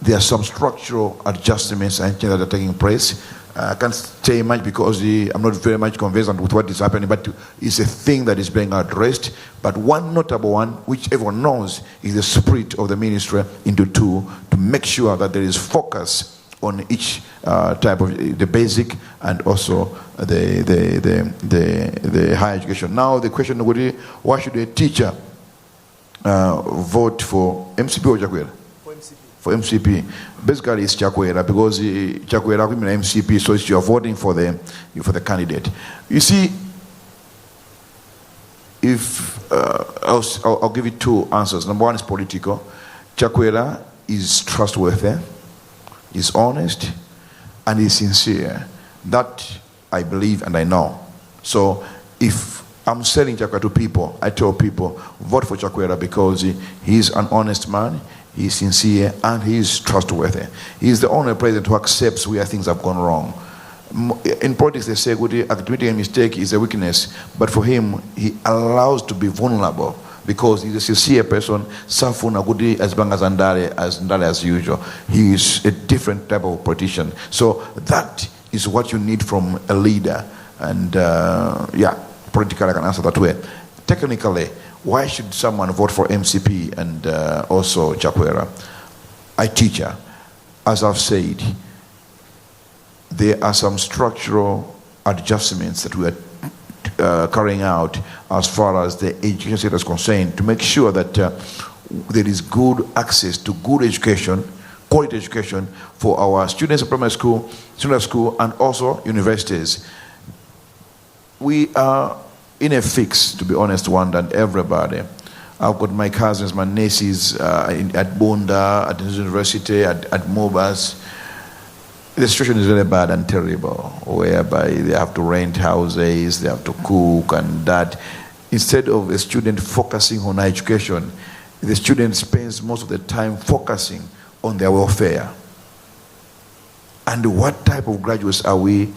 there are some structural adjustments and changes that are taking place. I can't say much because I'm not very much conversant with what is happening, but it's a thing that is being addressed. But one notable one, which everyone knows, is the spirit of the ministry into two, to make sure that there is focus on each type of the basic and also the higher education. Now the question would be, why should a teacher vote for MCP or Chakwera? For MCP. Basically it's Chakwera, because Chakwera is MCP, so you're voting for the candidate. You see, if I'll give you two answers. Number one is political. Chakwera is trustworthy, is honest, and is sincere. That I believe and I know. So if I'm selling Chakwera to people, I tell people, vote for Chakwera because he's an honest man, he's sincere, and he's trustworthy. He's the only president who accepts where things have gone wrong. In politics, they say admitting a mistake is a weakness, but for him, he allows to be vulnerable because he's a sincere person. Safuna Gudi as bang as Ndale as usual. He is a different type of politician. So that is what you need from a leader. And politically I can answer that way. Technically, why should someone vote for MCP and also Chakwera? I teach her. As I've said, there are some structural adjustments that we are carrying out as far as the education sector is concerned to make sure that there is good access to good education, quality education for our students in primary school, secondary school, and also universities. We are in a fix, to be honest, one than everybody. I've got my cousins, my nieces at Bunda, at the university, at MUMBA. The situation is really bad and terrible, whereby they have to rent houses, they have to cook and that. Instead of a student focusing on education, the student spends most of the time focusing on their welfare. And what type of graduates are we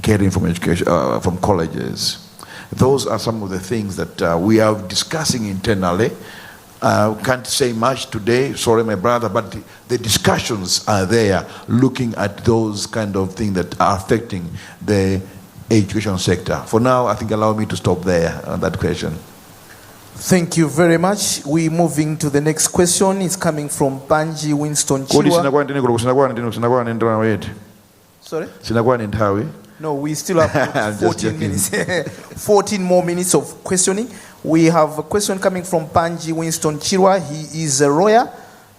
getting from education, from colleges? Those are some of the things that we are discussing internally. Can't say much today, sorry my brother, but the discussions are there looking at those kind of things that are affecting the education sector. For now, I think allow me to stop there on that question. Thank you very much. We're moving to the next question. It's coming from Panji Winston Chirwa. Sorry? No, we still have 14 minutes. 14 more minutes of questioning. We have a question coming from Panji Winston Chirwa. He is a lawyer,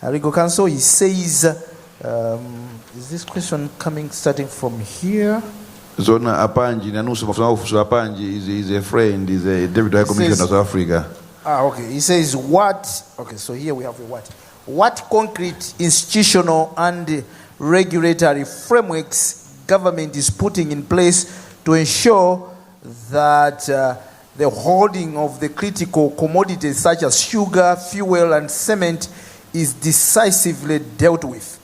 a legal counsel. He says, is this question coming starting from here? Zona Apanji, Nanusu Apanji is a friend, is a Deputy High Commissioner of Africa. Okay. He says, okay, so here we have a what? What concrete institutional and regulatory frameworks government is putting in place to ensure that the holding of the critical commodities such as sugar, fuel, and cement is decisively dealt with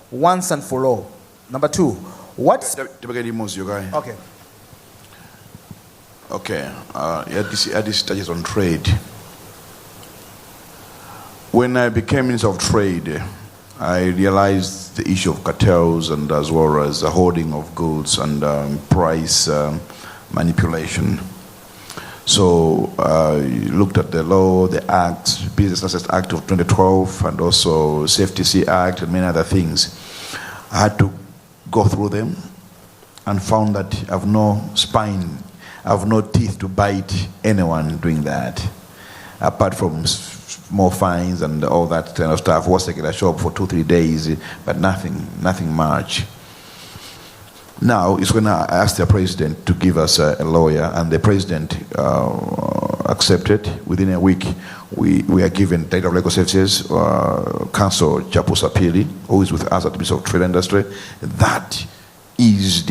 once and for all? Number two, what? Okay. Okay. This touches on trade. When I became Minister of Trade, I realized the issue of cartels and as well as the hoarding of goods and price manipulation. So I looked at the law, the Act, Business License Act of 2012, and also Safety Sea Act and many other things. I had to go through them and found that I have no spine, I have no teeth to bite anyone doing that, apart from more fines and all that kind of stuff. Was taking a shop for 2-3 days, but nothing much. Now it's when I asked the president to give us a lawyer, and the president accepted. Within a week, we are given Director of Legal Services, Counsel Chapusa Pili, who is with us at the Ministry of Trade Industry. That is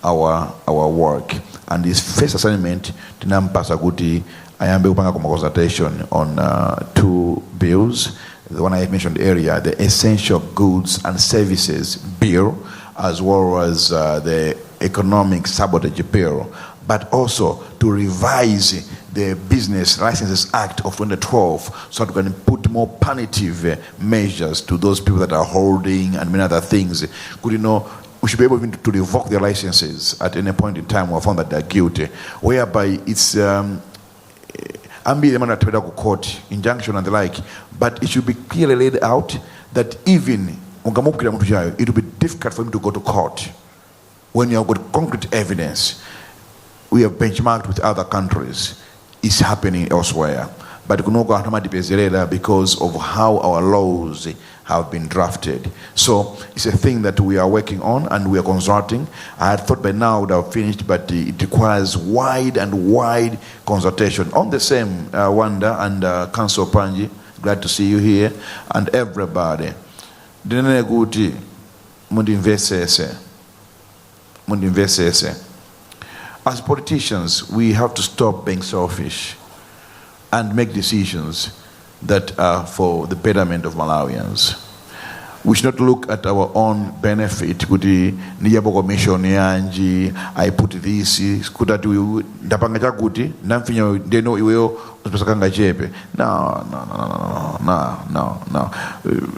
our work. And his first assignment, Tinampasa Guti, I am being consultation on 2 bills. The one I mentioned earlier, the Essential Goods and Services Bill, as well as the Economic Sabotage Bill, but also to revise the Business Licenses Act of 2012 so that we can put more punitive measures to those people that are holding and many other things. Could you know, we should be able to revoke their licenses at any point in time we found that they're guilty, whereby it's court, injunction and the like, but it should be clearly laid out that even it will be difficult for him to go to court when you have got concrete evidence. We have benchmarked with other countries. It's happening elsewhere. But because of how our laws have been drafted. So it's a thing that we are working on and we are consulting. I had thought by now would have finished, but it requires wide consultation. On the same, Wanda and Council Panji, glad to see you here, and everybody. As politicians, we have to stop being selfish and make decisions that are for the betterment of Malawians. We should not look at our own benefit. I put this, no.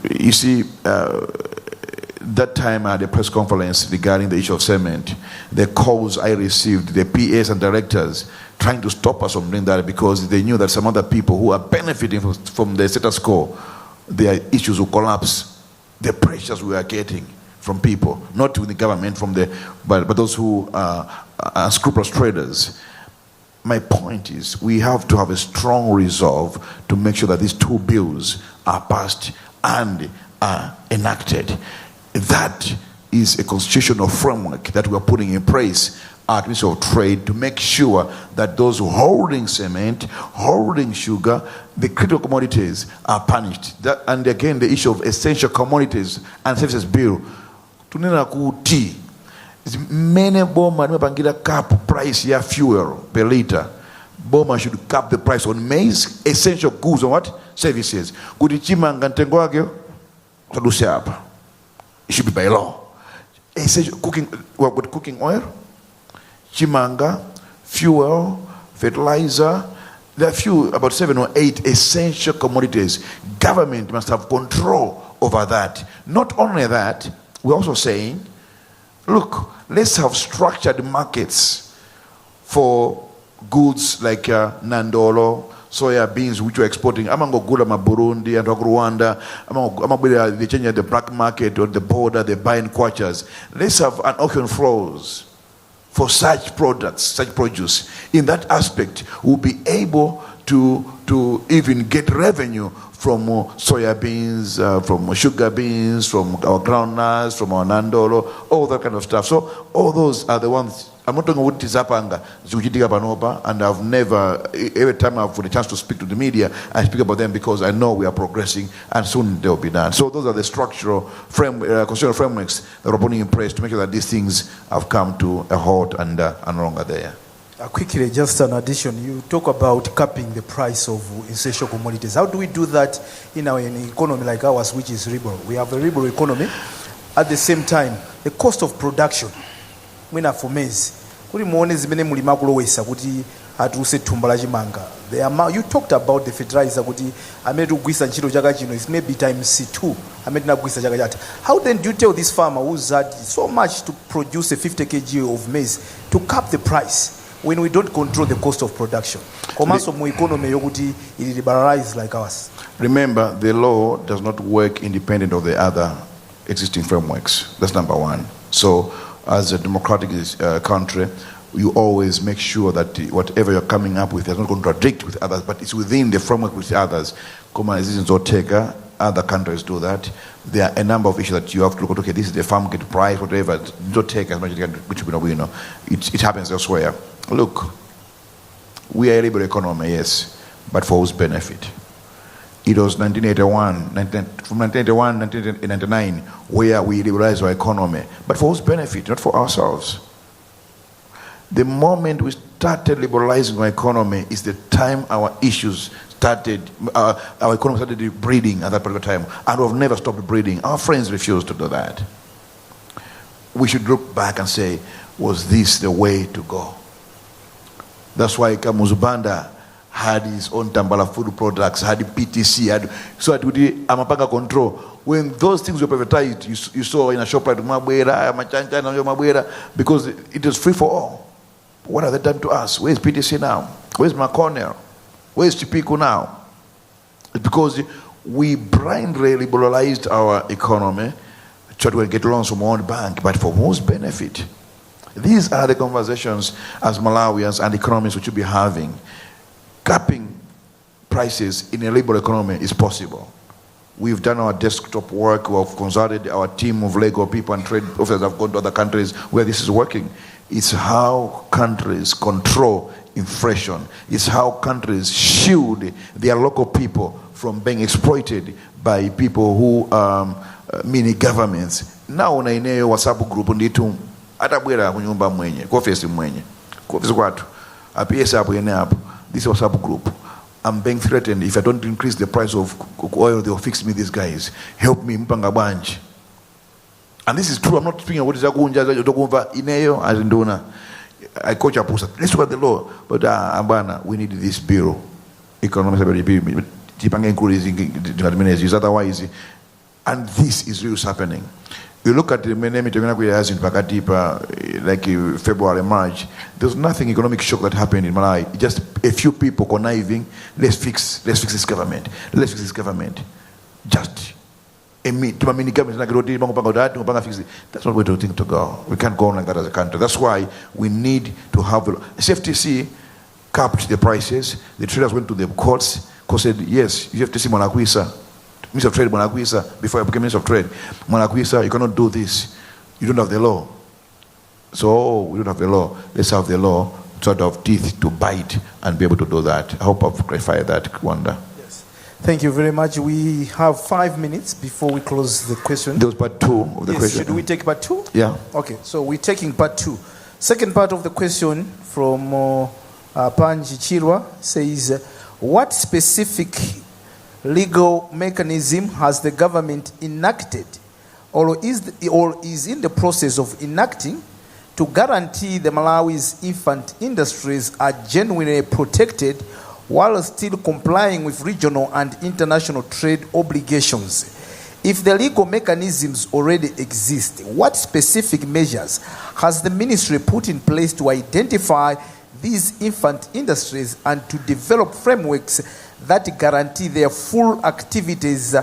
You see, that time I had a press conference regarding the issue of cement. The calls I received, the PAs and directors trying to stop us from doing that because they knew that some other people who are benefiting from the status quo, their issues will collapse. The pressures we are getting from people, not with the government, but those who are unscrupulous traders. My point is, we have to have a strong resolve to make sure that these 2 bills are passed and are enacted. That is a constitutional framework that we are putting in place at Ministry of Trade to make sure that those holding cement, holding sugar, the critical commodities are punished. And again, the issue of essential commodities and services bill. Tunena ku tea. Many Boma cap price ya fuel per liter. Boma should cap the price on maize, essential goods on what? Services. Kudichima ngantengo agyo, tadusiapa. It should be by law. Essential cooking oil, chimanga, fuel, fertilizer. There are few, about 7 or 8 essential commodities. Government must have control over that. Not only that, we're also saying, look, let's have structured markets for goods like Nandolo, soya beans, which we're exporting. Amango gula ma Burundi and Rwanda. They change the black market or the border, they buy in quachas. Let's have an auction floors for such products, such produce. In that aspect, we'll be able to even get revenue from soya beans, from sugar beans, from our groundnuts, from our Nandolo, all that kind of stuff. So all those are the ones. I'm not talking about Tizapanga, and I've never, every time I've had a chance to speak to the media, I speak about them because I know we are progressing and soon they'll be done. So those are the structural constitutional frameworks that are putting in place to make sure that these things have come to a halt and no longer there. Quickly, just an addition. You talk about capping the price of essential commodities. How do we do that in an economy like ours, which is liberal? We have a liberal economy. At the same time, the cost of production, for maize, atuse thumba la chimanga. The amount you talked about the fertilizer kuti amene tikugwisa ntchito chaka chino is maybe times 2 amene tinagwisa chaka chatha. How then do you tell this farmer who's had so much to produce a 50 kg of maize to cap the price when we don't control the cost of production? Komanso mu economy yokuti it liberalize like ours. Remember, the law does not work independent of the other existing frameworks. That's number one. So, as a democratic country, you always make sure that whatever you're coming up with does not contradict with others, but it's within the framework with others. As in Zodiak, other countries do that. There are a number of issues that you have to look at. Okay, this is the farm gate price, whatever. Don't take as much as you can, which we know. It happens elsewhere. Look, we are a liberal economy, yes, but for whose benefit? It was 1981, from 1981 to 1999, where we liberalized our economy, but for whose benefit? Not for ourselves. The moment we started liberalizing our economy is the time our issues started, our economy started breeding at that particular time, and we've never stopped breeding. Our friends refused to do that. We should look back and say, was this the way to go? That's why Kamuzubanda had his own Tambala food products, had the PTC, so that we Amapanga control. When those things were privatized, you saw in a shop like Mabwera, Machancha, Mabwera, because it was free for all. What have they done to us? Where's PTC now? Where's McConnell? Where's Chipiku now? It's because we blindly liberalized our economy, tried to get loans from one bank, but for whose benefit? These are the conversations as Malawians and economists we should be having. Capping prices in a liberal economy is possible. We've done our desktop work, we've consulted our team of legal people and trade officers have gone to other countries where this is working. It's how countries control inflation. It's how countries shield their local people from being exploited by people who mini governments. Now na eneo WhatsApp group nditu atabwera kunyumba mwenye, kwa office mwenye. Kwa office kwatu. Apesa hapo yene hapo. This WhatsApp group. I'm being threatened if I don't increase the price of oil, they'll fix me these guys. Help me mpanga banji. And this is true. I'm not speaking about what is Zagunja, Ineo, Azinduna. I coach a post. Let's look at the law. But Abana, we need this bureau. Economics increasing otherwise. And this is really happening. You look at the meeting has in Pakatipa, like February, March, there's nothing economic shock that happened in Malawi. Just a few people conniving, let's fix this government. Let's fix this government. Just that's not where to think to go. We can't go on like that as a country. That's why we need to have CFTC capped the prices. The traders went to the courts. Court said, yes, you have to see Malakwisa, Minister of Trade Malakwisa, before I became Minister of Trade. Malakwisa, you cannot do this. You don't have the law. So we don't have the law. Let's have the law sort of teeth to bite and be able to do that. I hope I've clarified that, Wanda. Thank you very much. We have 5 minutes before we close the question. There was part 2 of the question. Should we take part 2? Yeah. Okay, so we're taking part 2. Second part of the question from Panji Chirwa says, what specific legal mechanism has the government enacted or is in the process of enacting to guarantee the Malawi's infant industries are genuinely protected while still complying with regional and international trade obligations? If the legal mechanisms already exist, what specific measures has the ministry put in place to identify these infant industries and to develop frameworks that guarantee their full activities?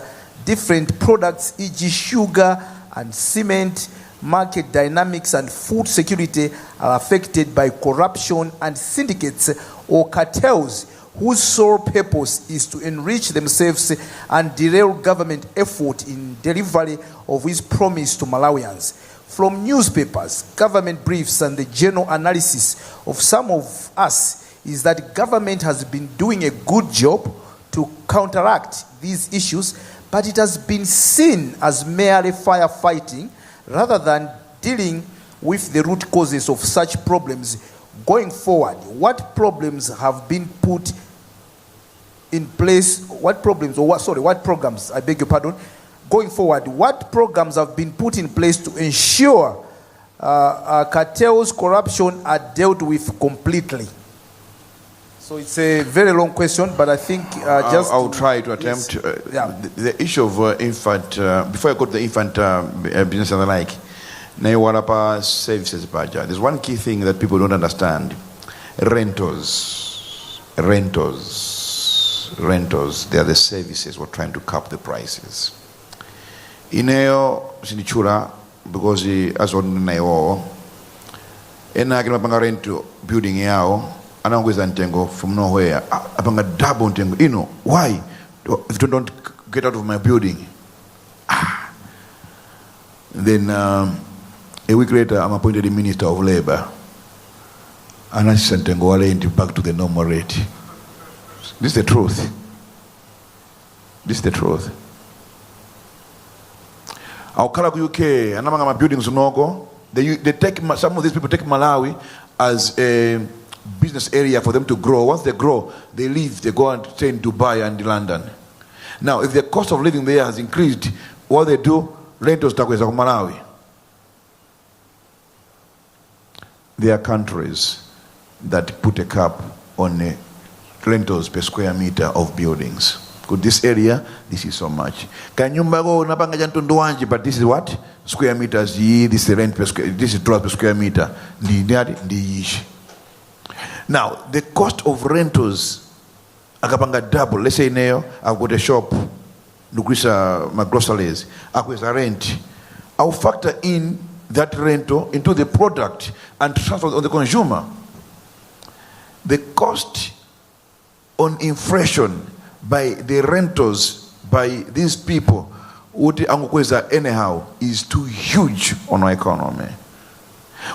Different products, e.g. sugar and cement, market dynamics and food security are affected by corruption and syndicates or cartels whose sole purpose is to enrich themselves and derail government effort in delivery of its promise to Malawians. From newspapers, government briefs, and the general analysis of some of us is that government has been doing a good job to counteract these issues, but it has been seen as merely firefighting rather than dealing with the root causes of such problems. Going forward, what programs have been put in place? What programs, I beg your pardon. Going forward, what programs have been put in place to ensure cartels, corruption are dealt with completely? So it's a very long question, but I think just I'll try to attempt. The issue of infant, before I go to the infant business and the like, services budget. There's one key thing that people don't understand. Rentals. They are the services we're trying to cap the prices. Ineo sinichura because as on nayo ena kina panga rent building yao anaongeza ntengo from nowhere apanga double ntengo. You know why? If you don't get out of my building, then a week later I'm appointed the Minister of Labor and I sent ntengo rent back to the normal rate. This is the truth. Our Kalagu UK and among my buildings Unogo, they take some of these people take Malawi as a business area for them to grow. Once they grow, they leave, they go and stay in Dubai and London. Now, if the cost of living there has increased, what they do, rentals take Malawi. There are countries that put a cap on the rentals per square meter of buildings. Could this area, this is so much. Can you go napanga jantunduanji, but this is what? Square meters, this is the rent per square, this is $12 per square meter. Now, the cost of rentals, akapanga double. Let's say now, I've got a shop, Nukrisa, my groceries, I'll rent. I'll factor in that rental into the product and transfer on the consumer. The cost on inflation by the rentals by these people anyhow is too huge on our economy.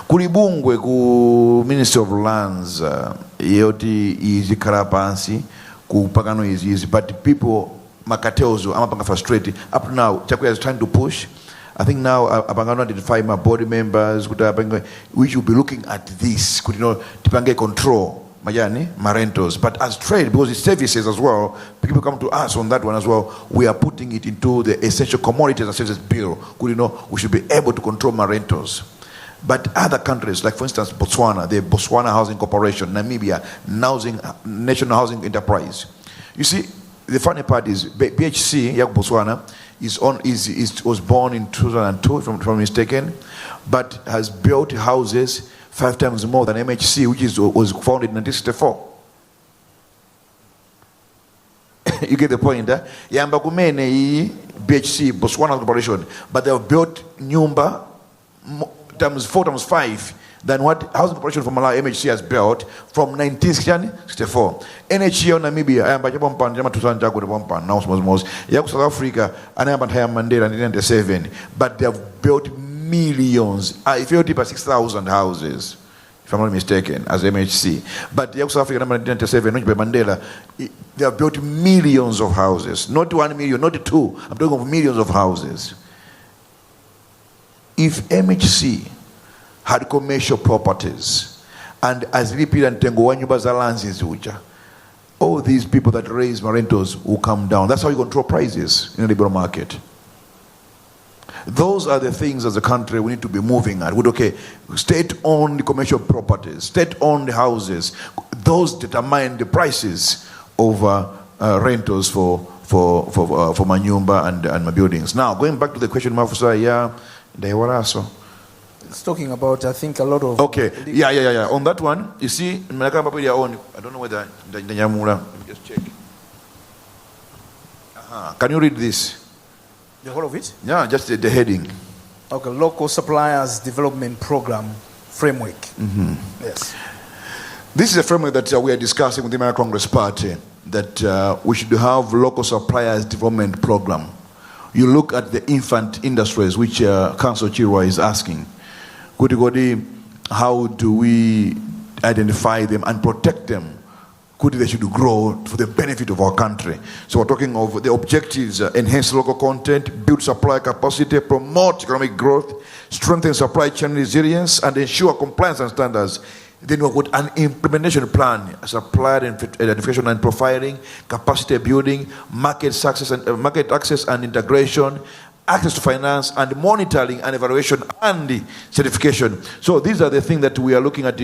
Kulibungwe ku Ministry of Lands yoti is karapansi ku pagano is easy, but people makateozo amapanga frustrated up to now. Chakwe is trying to push. I think now Abangano identify my board members we should be looking at this, could tipange control my rentals, but as trade, because it's services as well, people come to us on that one as well. We are putting it into the essential commodities and services bill. We should be able to control my rentals. But other countries, like for instance Botswana, the Botswana Housing Corporation, Namibia, National Housing Enterprise. You see, the funny part is BHC, Botswana, was born in 2002, if I'm not mistaken, but has built houses 5 times more than MHC, which was founded in 1964. You get the point, huh? Yamba kumene BHC, Botswana Corporation, but they have built nyumba 4 times 5 than what Housing Corporation for Malawi MHC has built from 1964. NHC on Namibia, Yamba Japompan, Yama Tusan Jago, Pompan, now South Africa, and Yamba Mandela in 1997, but they have built millions, if you're deeper 6,000 houses, if I'm not mistaken, as MHC. But South Africa, 1997, Mandela, they have built millions of houses, not 1 million, not 2. I'm talking of millions of houses. If MHC had commercial properties, and as VP and Tengo Wanyuba all these people that raise my rentals will come down. That's how you control prices in the liberal market. Those are the things as a country we need to be moving at. Okay, state-owned commercial properties, state-owned houses, those determine the prices of rentals for my nyumba and my buildings. Now, going back to the question, Mafusa, it's talking about, I think, a lot of... Okay, yeah. On that one, you see, I don't know whether... Let me just check. Can you read this? The whole of it? Yeah, just the heading. Okay, Local Suppliers Development Program Framework. Mm-hmm. Yes. This is a framework that we are discussing with the American Congress Party, that we should have Local Suppliers Development Program. You look at the infant industries, which Councillor Chirwa is asking. How do we identify them and protect them? They should grow for the benefit of our country. So we're talking of the objectives: enhance local content, build supply capacity, promote economic growth, strengthen supply chain resilience, and ensure compliance and standards. Then we've got an implementation plan: supply identification and profiling, capacity building, market access and integration, access to finance, and monitoring and evaluation and certification. So these are the things that we are looking at.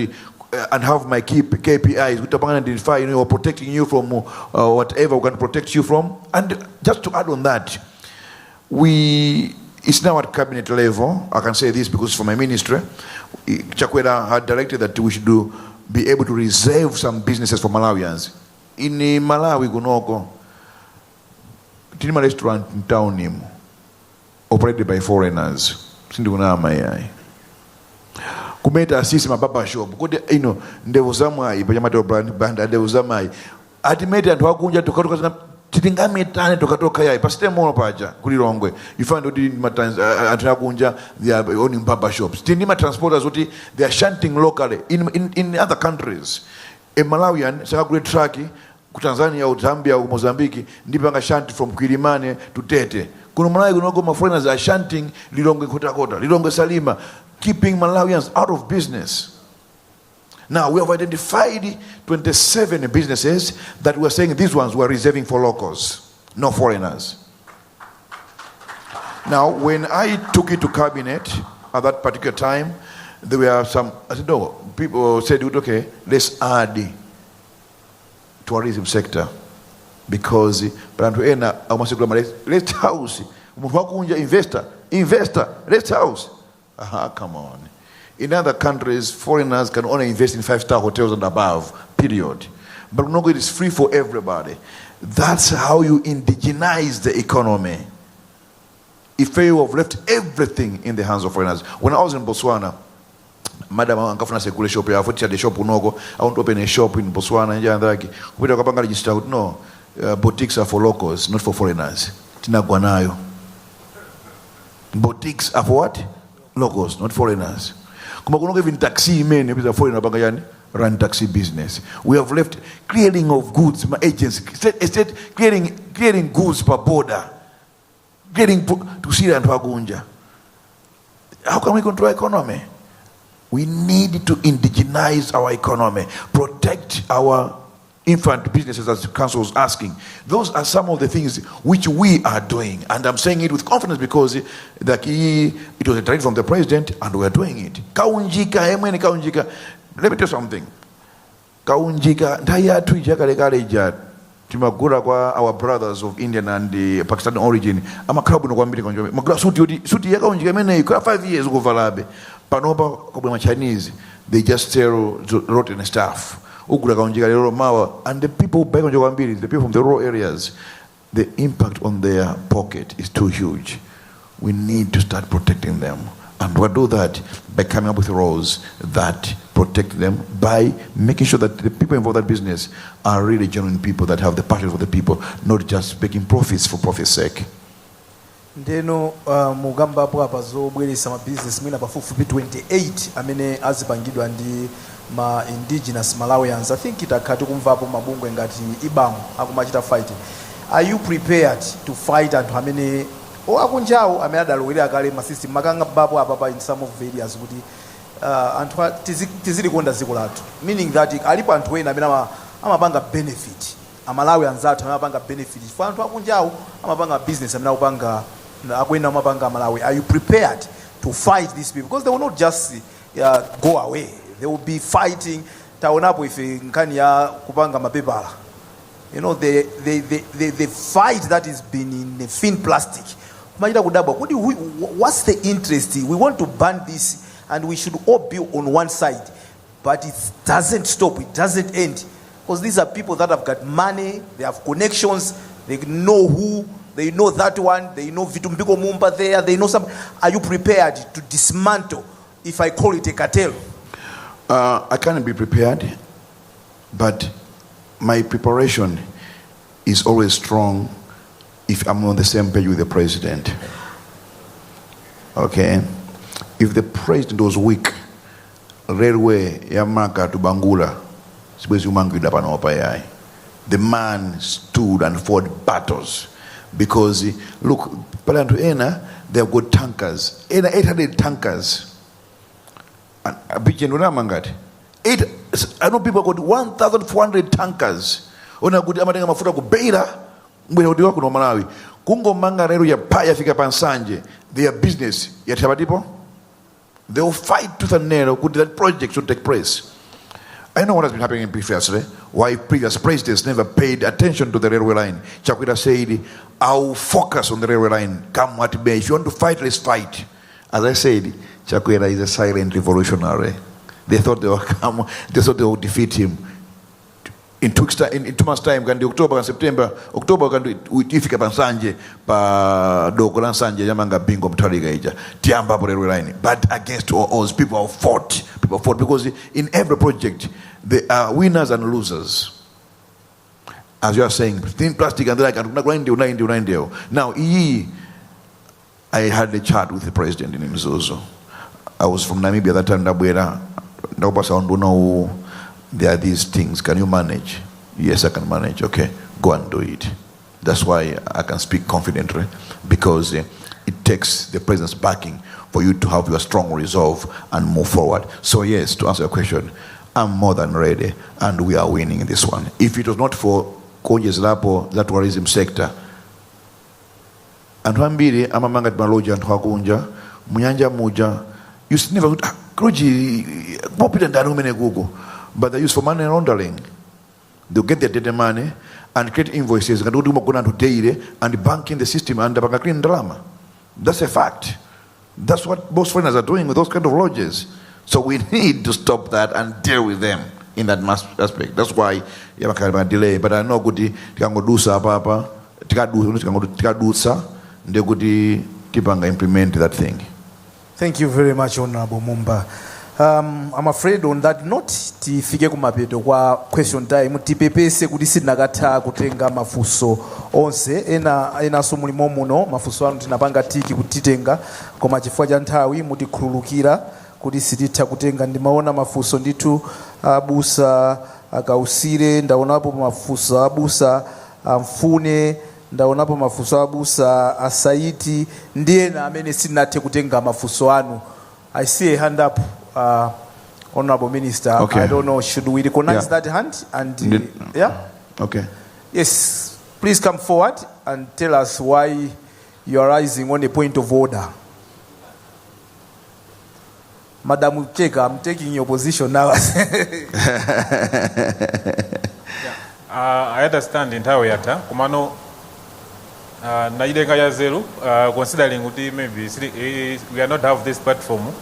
and have my key KPIs, which are identify, or protecting you from whatever we can protect you from. And just to add on that, it's now at cabinet level. I can say this because for my ministry, Chakwera had directed that we should be able to reserve some businesses for Malawians. In Malawi, Gunoko, Tinima restaurant in town, operated by foreigners. Kumeta sisi mababa shop kodi ndevu zamai panyamato banda ndevu zamai atimete anthu akunja tukatoka titingametane tukatoka yai pasite mono paja kulilongwe you find oti anthu akunja they are owning baba shops tinima transporters oti they are shunting locally in other countries. A Malawian sakagule truck ku Tanzania au Zambia au Mozambique ndipo anga shunt from Kilimane to Tete. Kuna Malawi kunoko foreigners are shunting Lilongwe Kota Lilongwe Salima, keeping Malawians out of business. Now we have identified 27 businesses that we are saying these ones we are reserving for locals, no foreigners. Now when I took it to cabinet at that particular time, there were some, I said, no, people said, okay, let's add tourism sector because let's house investor let's house. Come on. In other countries, foreigners can only invest in 5-star hotels and above, period. But no, it is free for everybody. That's how you indigenize the economy. If you have left everything in the hands of foreigners. When I was in Botswana, Madam Ankafuna Sekule shop, I want to the shop unogo. I want to open a shop in Botswana. No, boutiques are for locals, not for foreigners. Boutiques are for what? Locals, not foreigners. Even taxi men, if it's a foreigner, run taxi business. We have left clearing of goods, my agents, clearing goods per border, getting to Syria and Pagunja. How can we control economy? We need to indigenize our economy, protect our infant businesses, as the council was asking. Those are some of the things which we are doing, and I'm saying it with confidence because it was a directive from the president, and we are doing it. Kaunjika, let me tell you something. Kaunjika, Timagura kwa our brothers of Indian and the Pakistani origin. I'm a crowd no kwambiri konjo. Magura suti yaka unjika mene kwa 5 years uko valabe. Panoba kwa Chinese, they just sell rotten stuff. Ugura kaunjika lero mawa, and the people back on Jogambiri, the people from the rural areas, the impact on their pocket is too huge. We need to start protecting them. And we'll do that by coming up with laws that protect them, by making sure that the people involved in that business are really genuine people that have the passion for the people, not just making profits for profit's sake. Ndeno mugamba hapo hapa zobweresa ma business mina pafupi 28 amene azipangidwa ndi ma indigenous Malawians. I think itakati kumva hapo mabungwe ngati ibamu akumachita fight. Are you prepared to fight and amene akunjawo amene adalowera akale ma system makanga bapo apa in some of areas kuti anthu tizili konda dziko lathu, meaning that alipo anthu ena amene amapanga benefit amalawi anzathu amapanga benefit for anthu akunjawo amapanga business amene akupanga akwenda amapanga Malawi. Are you prepared to fight these people? Because they will not just go away, they will be fighting. Taonapo if nkani ya kupanga mapepala, you know, the fight that is been in the thin plastic. What's the interest? We want to ban this and we should all be on one side, but it doesn't stop, it doesn't end, because these are people that have got money, they have connections, they know who, they know that one, they know V.A.Z Mumba there, they know some. Are you prepared to dismantle, if I call it a cartel? I can't be prepared, but my preparation is always strong if I'm on the same page with the president. Okay? If the president was weak, railway Yamaka to Bangula, the man stood and fought battles. Because, look, they have got tankers. 800 tankers. And I know people got 1,400 tankers. Ona good amatenga mafuta ku Beira mbwe odiwa kuno Malawi. Kungo manga rero ya paya fika pansanje. Their business ya tabatipo. They will fight tooth and nail good that project should take place. I know what has been happening previously. Why previous presidents never paid attention to the railway line. Chakwera said, I'll focus on the railway line. Come what may. If you want to fight, let's fight. As I said, Chakwera is a silent revolutionary. They thought they would defeat him. In 2 months' time, October and September, October ifika pansanje pa doko la nsanje yamanga bingo mtaliga ija tiamba railway line. But against all odds, people fought because in every project there are winners and losers. As you are saying, thin plastic and like now I had a chat with the president in Mzozo. I was from Namibia that time. There are these things. Can you manage? Yes, I can manage. Okay, go and do it. That's why I can speak confidently, because it takes the president's backing for you to have your strong resolve and move forward. So yes, to answer your question, I'm more than ready, and we are winning this one. If it was not for Konjes Lapo, that tourism sector, and Hambiri, Amamanga Maloja and Hakunja, Munyanja Muja, you never would Kroji popular than Google. But they use for money laundering. They'll get their data money and create invoices and bank in the system and the clean drama. That's a fact. That's what most foreigners are doing with those kind of lodges. So we need to stop that and deal with them in that aspect. That's why you have a delay. But I know good they could implement that thing. Thank you very much, Honorable Mumba. I'm afraid on that note tifike kumapeto kwa question time tipepese kuti sitinakatha kutenga mafunso onse ena so mulimo muno mafunso anu tinapanga tiki kutitenga koma chifukwa cha nthawi mutikhululukira kuti sititha kutenga. Ndimaona mafunso ndithu abusa akausire, ndaonapo mafunso abusa amfune, ndaonapo mafunso abusa asaiti, ndiyena amene sitinathe kutenga mafunso anu. I see a hand up. Honorable Minister, okay. I don't know, should we recognize that hand? And yeah? Okay. Yes, please come forward and tell us why you are rising on a point of order. Madam Ucheka, I'm taking your position now. I understand entirely yata. Kumano na idenga ya zero, considering uti maybe we are not have this platform.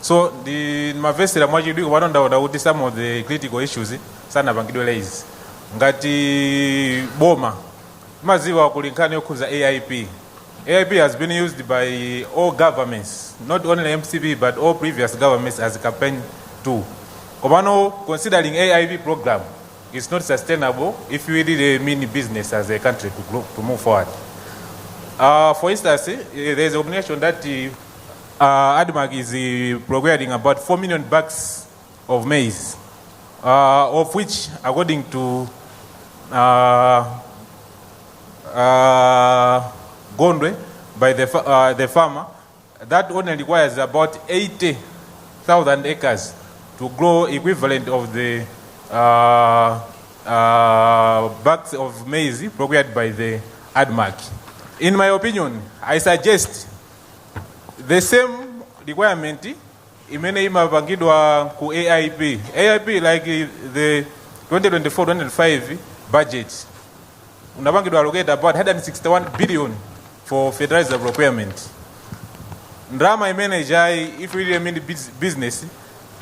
So the mavesera mwachidwi kupanonda kuti some of the critical issues sana pangidwele izi ngati boma maziwa kulinkana yokuza AIP has been used by all governments, not only MCP but all previous governments as a campaign tool. Komano, considering AIP program is not sustainable if we really mean business as a country to move forward. For instance, there is a organization that ADMAG is providing about 4 million bags of maize, of which, according to Gondwe, by the farmer, that only requires about 80,000 acres to grow equivalent of the bags of maize procured by the ADMAG. In my opinion, I suggest the same requirement imene imapangidwa ku AIP. AIP, like the 2024-2025 budget, unapangidwa allocate about 161 billion for fertilizer procurement. Ndrama imene jai, if we really mean business,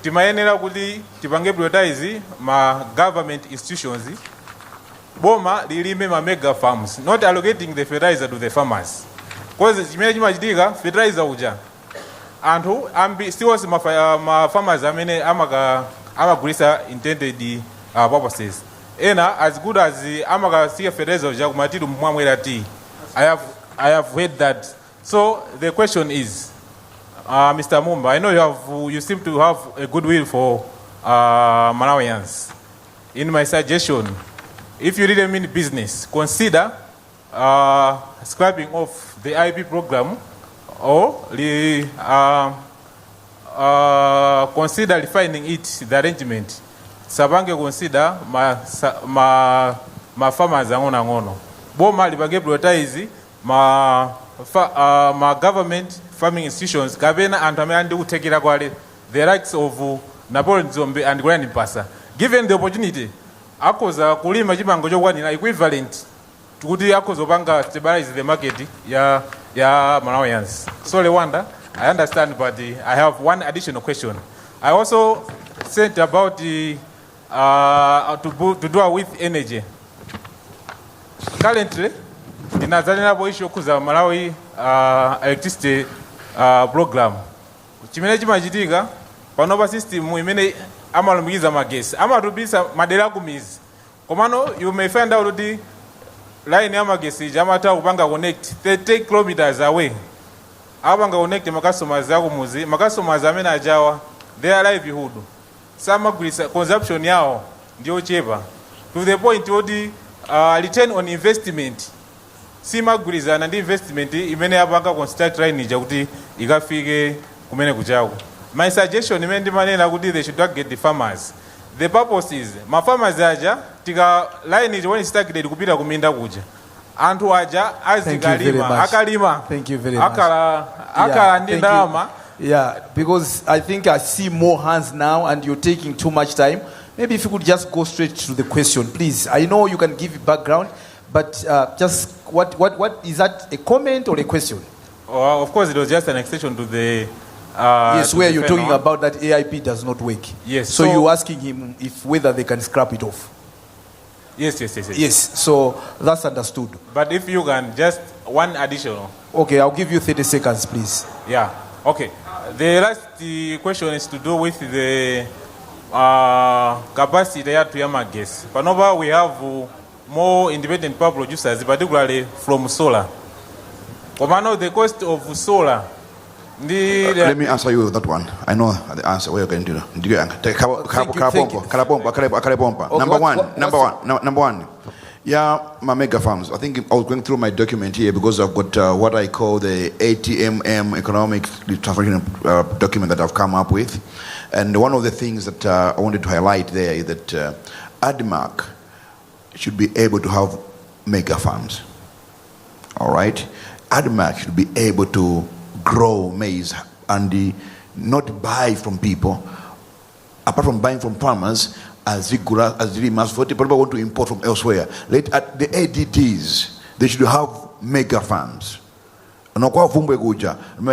timayenera kuti tipange prioritize ma government institutions. Boma lilime ma mega farms, not allocating the fertilizer to the farmers. Because chimene chimachitika fertilizer uja anthu still ma farmers amene amagulisa intended purposes. Ena as good as amagasiya fertilizer uja kumatiru mwamwera ti. I have heard that. So the question is, Mr. Mumba, I know you seem to have a good will for Malawians. In my suggestion, if you really mean business, consider scrapping off the IP program or consider refining it, the arrangement. Sabange consider ma farmers ngono. Boma libage prioritize ma government farming institutions kabena antu amene utekera kwale the likes of Napoleon Zombe and Grand Impasa. Given the opportunity, akoza kulima chimango chokwanira equivalent kuti akoza opanga stabilize the market ya Malawians. Sorry, Wanda, I understand, but I have one additional question. I also said about to do with energy. Currently, in Azalina issue kuza Malawi electricity program. Chimene chimachitika panopa system imene amalumikiza magesi amatubisa madera kumizi. Komano you may find out kuti line ya magesi jamata kupanga connect 30 kilometers away. Abanga connect makastomers ako muzi, makastomers amene ajawa their livelihood. Some consumption yao ndio chepa. To the point wodi return on investment. Simaguriza na investment imene abanga construct line ija kuti ikafike kumene kuchako. My suggestion imene manena kuti they should target the farmers. The purpose is farmers aja tika line ija when started kupita kuminda kuja. Antu aja azikalima akalima. Thank you very much. Akala ndi ndalama. Yeah, because I think I see more hands now and you're taking too much time. Maybe if you could just go straight to the question, please. I know you can give background, but just what is that, a comment or a question? Of course, it was just an extension to the... yes, where you're talking about that AIP does not work. Yes. So you're asking him whether they can scrap it off. Yes. Yes, so that's understood. But if you can, just one additional. Okay, I'll give you 30 seconds, please. Yeah, okay. The last question is to do with the capacity to Yama gas. Panova, we have more independent power producers, particularly from solar. Komano, the cost of solar. Let me answer you that one. I know the answer. Where you're going to do. Number one. Yeah, my mega farms. I think I was going through my document here because I've got what I call the ATMM economic transformation document that I've come up with. And one of the things that I wanted to highlight there is that ADMAC should be able to have mega farms. All right? ADMAC should be able to grow maize and not buy from people. Apart from buying from farmers, as really mass 40 people want to import from elsewhere. The ADDs, they should have mega farms.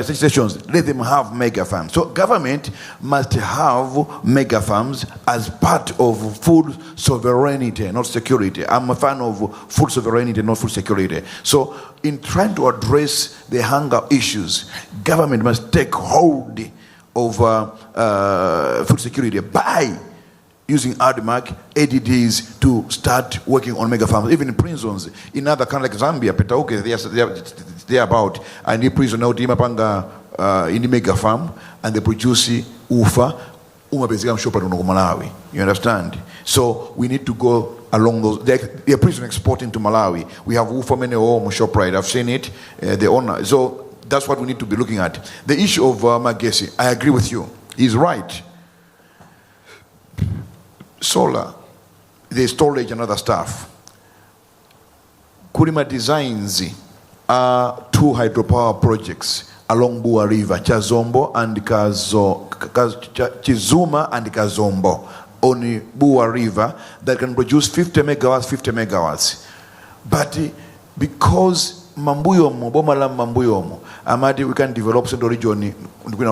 Stations, let them have mega farms. So government must have mega farms as part of food sovereignty, not security. I'm a fan of food sovereignty, not food security. So in trying to address the hunger issues, government must take hold of food security by using ADMAC, ADDs to start working on mega farms, even in prisons. In other countries like Zambia, Petauke, they are about, and they prison out in the mega farm, and they produce ufa, Malawi. You understand? So we need to go along those. They're prison exporting to Malawi. We have ufa many ShopRite. I've seen it. The owner. So that's what we need to be looking at. The issue of Magesi, I agree with you. He's right. Solar, the storage and other stuff. Kurima Designs are 2 hydropower projects along Bua River, Chazombo and Chizuma and Kazombo on Bua River that can produce 50 megawatts. But because Mambuyomo, Bomalam Mambuyomo, Amadi, we can develop Central region. They were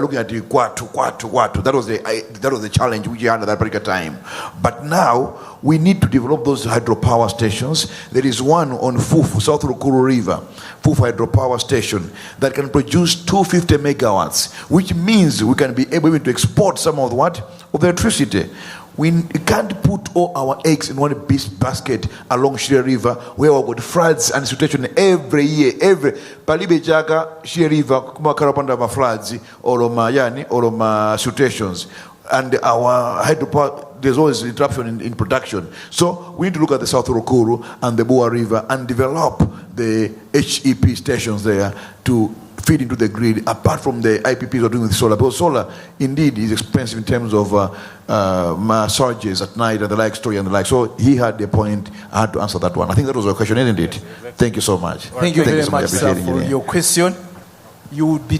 looking at Kwatu. That was the challenge we had at that particular time. But now we need to develop those hydropower stations. There is one on Fufu, South Rukuru River, Fufu hydropower station that can produce 250 megawatts, which means we can be able to export some of the electricity. We can't put all our eggs in one big basket along Shire River where we've got floods and situation every year. Palibe Jaga, Shire River, Kumakarapanda floods, or situations. And our hydropower, there's always interruption in production. So we need to look at the South Rukuru and the Bua River and develop the HEP stations there to feed into the grid, apart from the IPPs are doing with solar. Because solar, indeed, is expensive in terms of surges at night and the like, story and the like. So he had the point. I had to answer that one. I think that was your question, isn't it? Thank you so much. Thank you very much, sir, for your question. you would be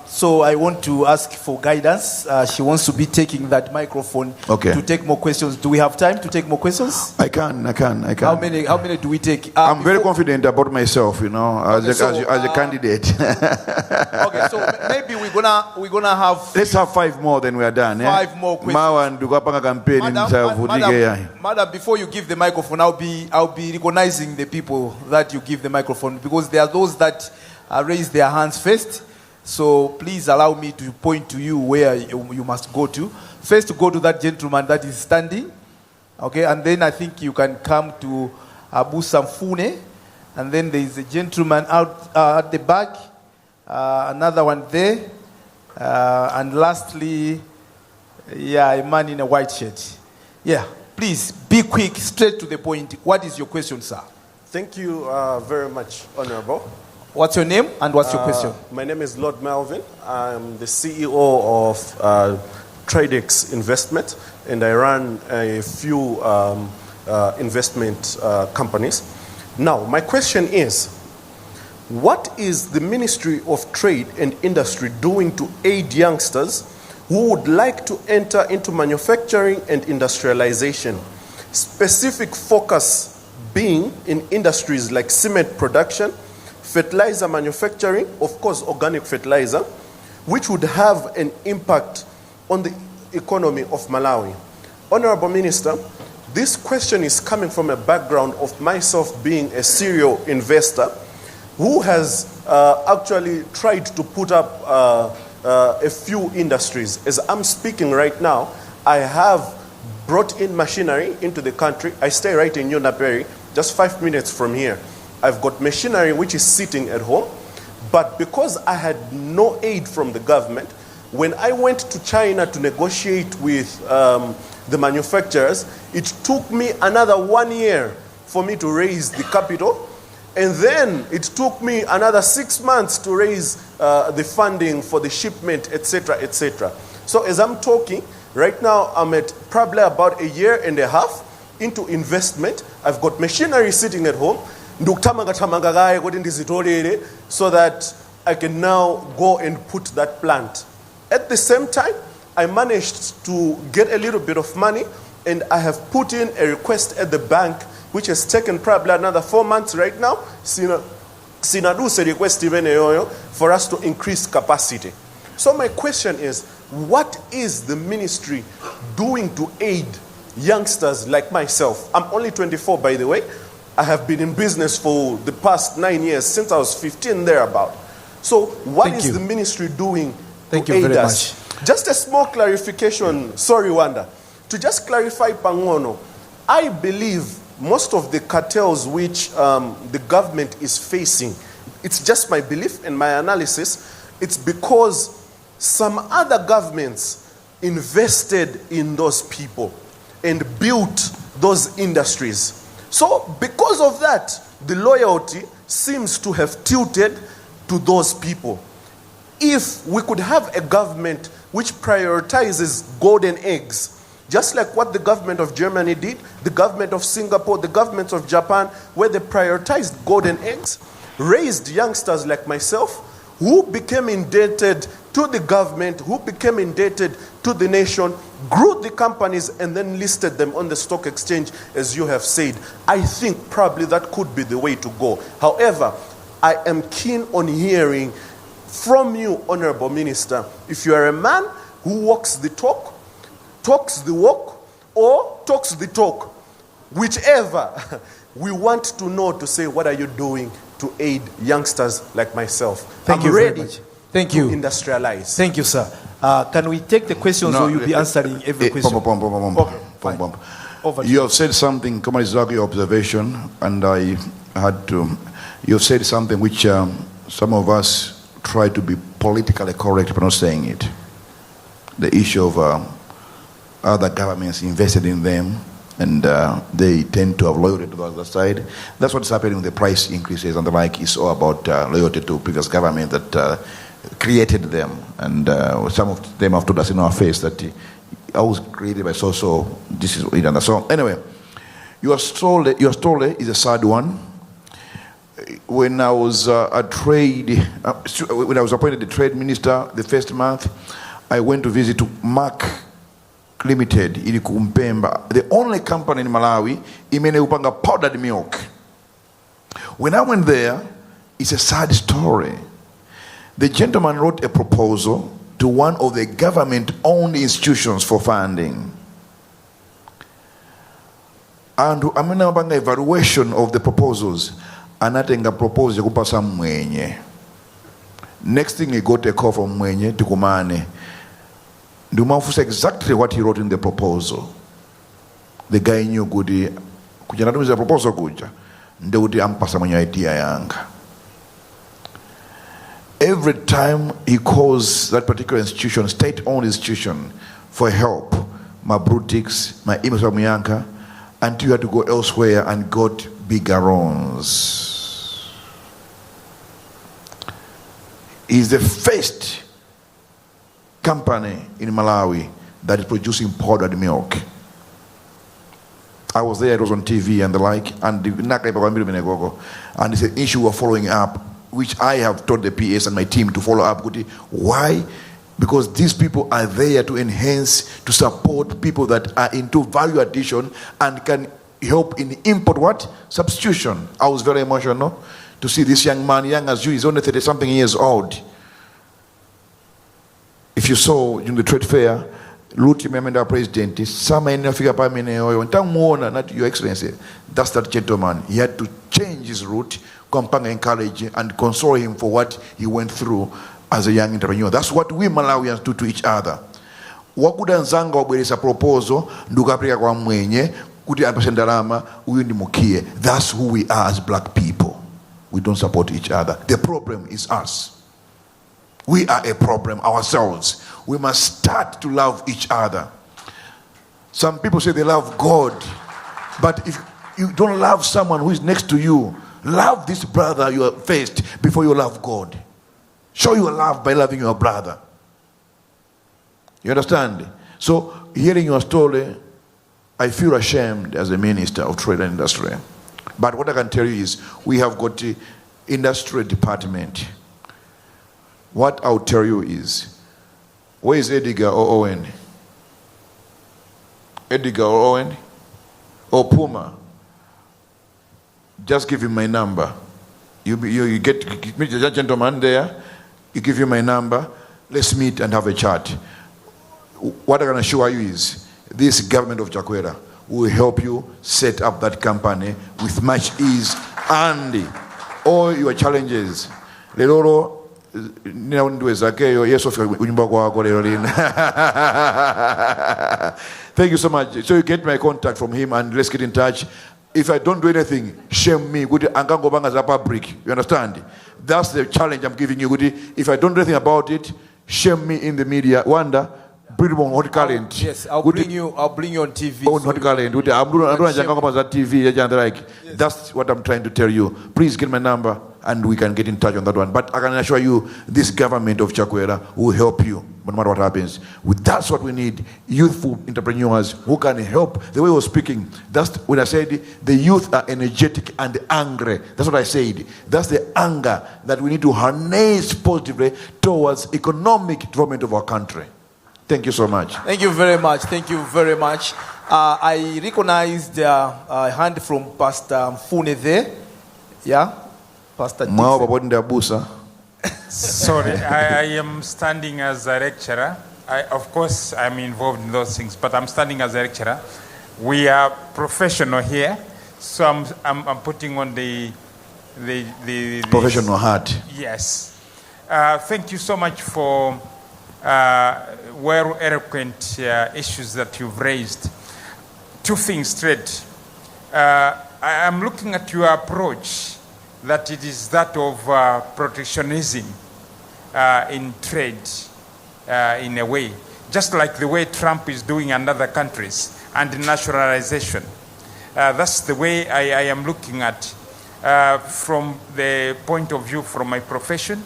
so I want to ask for guidance. She wants to be taking that microphone to take more questions. Do we have time to take more questions? I can. How many do we take? I'm very confident about myself, as a candidate. Okay, so maybe we're gonna have. Let's have 5 more, then we are done. 5 more questions. Madam, before you give the microphone, I'll be recognizing the people that you give the microphone, because there are those that raise their hands first. So please allow me to point to you where you must go to. First, go to that gentleman that is standing. Okay, and then I think you can come to Abu Samfune. And then there is a gentleman out at the back. Another one there. And lastly, a man in a white shirt. Yeah, please be quick, straight to the point. What is your question, sir? Thank you very much, Honorable. What's your name and what's your question? My name is Lord Melvin. I'm the CEO of Tradex Investment, and I run a few investment companies. Now, my question is, what is the Ministry of Trade and Industry doing to aid youngsters who would like to enter into manufacturing and industrialization? Specific focus being in industries like cement production, fertilizer manufacturing, of course organic fertilizer, which would have an impact on the economy of Malawi. Honorable Minister, this question is coming from a background of myself being a serial investor who has actually tried to put up a few industries. As I'm speaking right now, I have brought in machinery into the country. I stay right in Yonaperi, just 5 minutes from here. I've got machinery which is sitting at home, but because I had no aid from the government, when I went to China to negotiate with the manufacturers, it took me another 1 year for me to raise the capital, and then it took me another 6 months to raise the funding for the shipment, etc., etc. So as I'm talking, right now I'm at probably about 1.5 years into investment. I've got machinery sitting at home, so that I can now go and put that plant. At the same time, I managed to get a little bit of money, and I have put in a request at the bank, which has taken probably another 4 months right now. Sinaduse request for us to increase capacity. So my question is, what is the ministry doing to aid youngsters like myself? I'm only 24, by the way. I have been in business for the past 9 years, since I was 15 thereabout. So what is the ministry doing to aid us? Just a small clarification, sorry Wanda. To just clarify Pangono, I believe most of the cartels which the government is facing, it's just my belief and my analysis, it's because some other governments invested in those people and built those industries. So because of that, the loyalty seems to have tilted to those people. If we could have a government which prioritizes golden eggs, just like what the government of Germany did, the government of Singapore, the government of Japan, where they prioritized golden eggs, raised youngsters like myself, who became indebted to the government, who became indebted to the nation, grew the companies, and then listed them on the stock exchange, as you have said. I think probably that could be the way to go. However, I am keen on hearing from you, Honorable Minister, if you are a man who walks the talk, talks the walk, or talks the talk, whichever, we want to know, to say, what are you doing to aid youngsters like myself? Thank you very much. Thank you. Industrialize. Thank you, sir. Can we take the questions, or you'll be answering every question? You have said something, come on, exactly your observation, and I had to. You have said something which some of us try to be politically correct, but not saying it. The issue of other governments invested in them, and they tend to have loyalty to the other side. That's what's happening with the price increases and the like. It's all about loyalty to previous government that created them, and some of them have told us in our face that I was created by so this is what it is. So anyway, your story is a sad one. when I was when I was appointed the trade minister the first month, I went to visit Mark Limited in Kumpemba, the only company in Malawi imene upanga powdered milk. When I went there, it's a sad story. The gentleman wrote a proposal to one of the government-owned institutions for funding. And I'm going to evaluation of the proposals. Anatenga proposal kupasa mwenye. Next thing he got a call from mwenye to kumane. Ndumafusa exactly what he wrote in the proposal. The guy knew good. Kuja natumiza proposal kuja. Ndeuti ampasa mwenye idea yanga. Every time he calls that particular institution, state-owned institution, for help, my brutics, my image of Muyanka, until you had to go elsewhere and got bigger wrongs. He's the first company in Malawi that is producing powdered milk. I was there, it was on TV and the like, and it's an issue we're following up, which I have told the PS and my team to follow up. Why? Because these people are there to enhance, to support people that are into value addition and can help in import what? Substitution. I was very emotional to see this young man, young as you, he's only 30-something years old. If you saw in the trade fair, Luti Memenda President, some in Africa, not your excellency, that's that gentleman. He had to change his route, company encourage and console him for what he went through as a young entrepreneur. That's what we Malawians do to each other. Wakuda nzanga wabweleza proposal, ndukapeleka kwa mwenye, kuti apashe ndalama, uyu ndi mukie. That's who we are as black people. We don't support each other. The problem is us. We are a problem ourselves. We must start to love each other. Some people say they love God, but if you don't love someone who is next to you, love this brother you are faced before you love God. Show your love by loving your brother. You understand? So, hearing your story, I feel ashamed as a minister of trade and industry. But what I can tell you is, we have got the industry department. What I'll tell you is, where is Edgar or Owen? Edgar or Owen? Or Puma? Just give him my number. You get meet the gentleman there. You give him my number. Let's meet and have a chat. What I can assure you is, this government of Chakwera will help you set up that company with much ease and all your challenges. Leloro thank you so much. So you get my contact from him and let's get in touch. If I don't do anything, shame me. You understand? That's the challenge I'm giving you. If I don't do anything about it, shame me in the media. Wanda, bring on hot current. Yes, I'll bring you on TV. On hot current. That's what I'm trying to tell you. Please get my number and we can get in touch on that one. But I can assure you, this government of Chakwera will help you no matter what happens. That's what we need. Youthful entrepreneurs who can help. The way I was speaking, that's when I said the youth are energetic and angry. That's what I said. That's the anger that we need to harness positively towards economic development of our country. Thank you so much. Thank you very much. Thank you very much. I recognized a hand from Pastor Mfune there. Yeah? Pastor Sorry, I am standing as a lecturer. Of course, I'm involved in those things, but I'm standing as a lecturer. We are professional here, so I'm putting on the professional hat. Yes. Thank you so much for well eloquent issues that you've raised. Two things straight. I'm looking at your approach, that it is that of protectionism in trade in a way, just like the way Trump is doing in other countries, and nationalization. That's the way I am looking at from the point of view from my profession,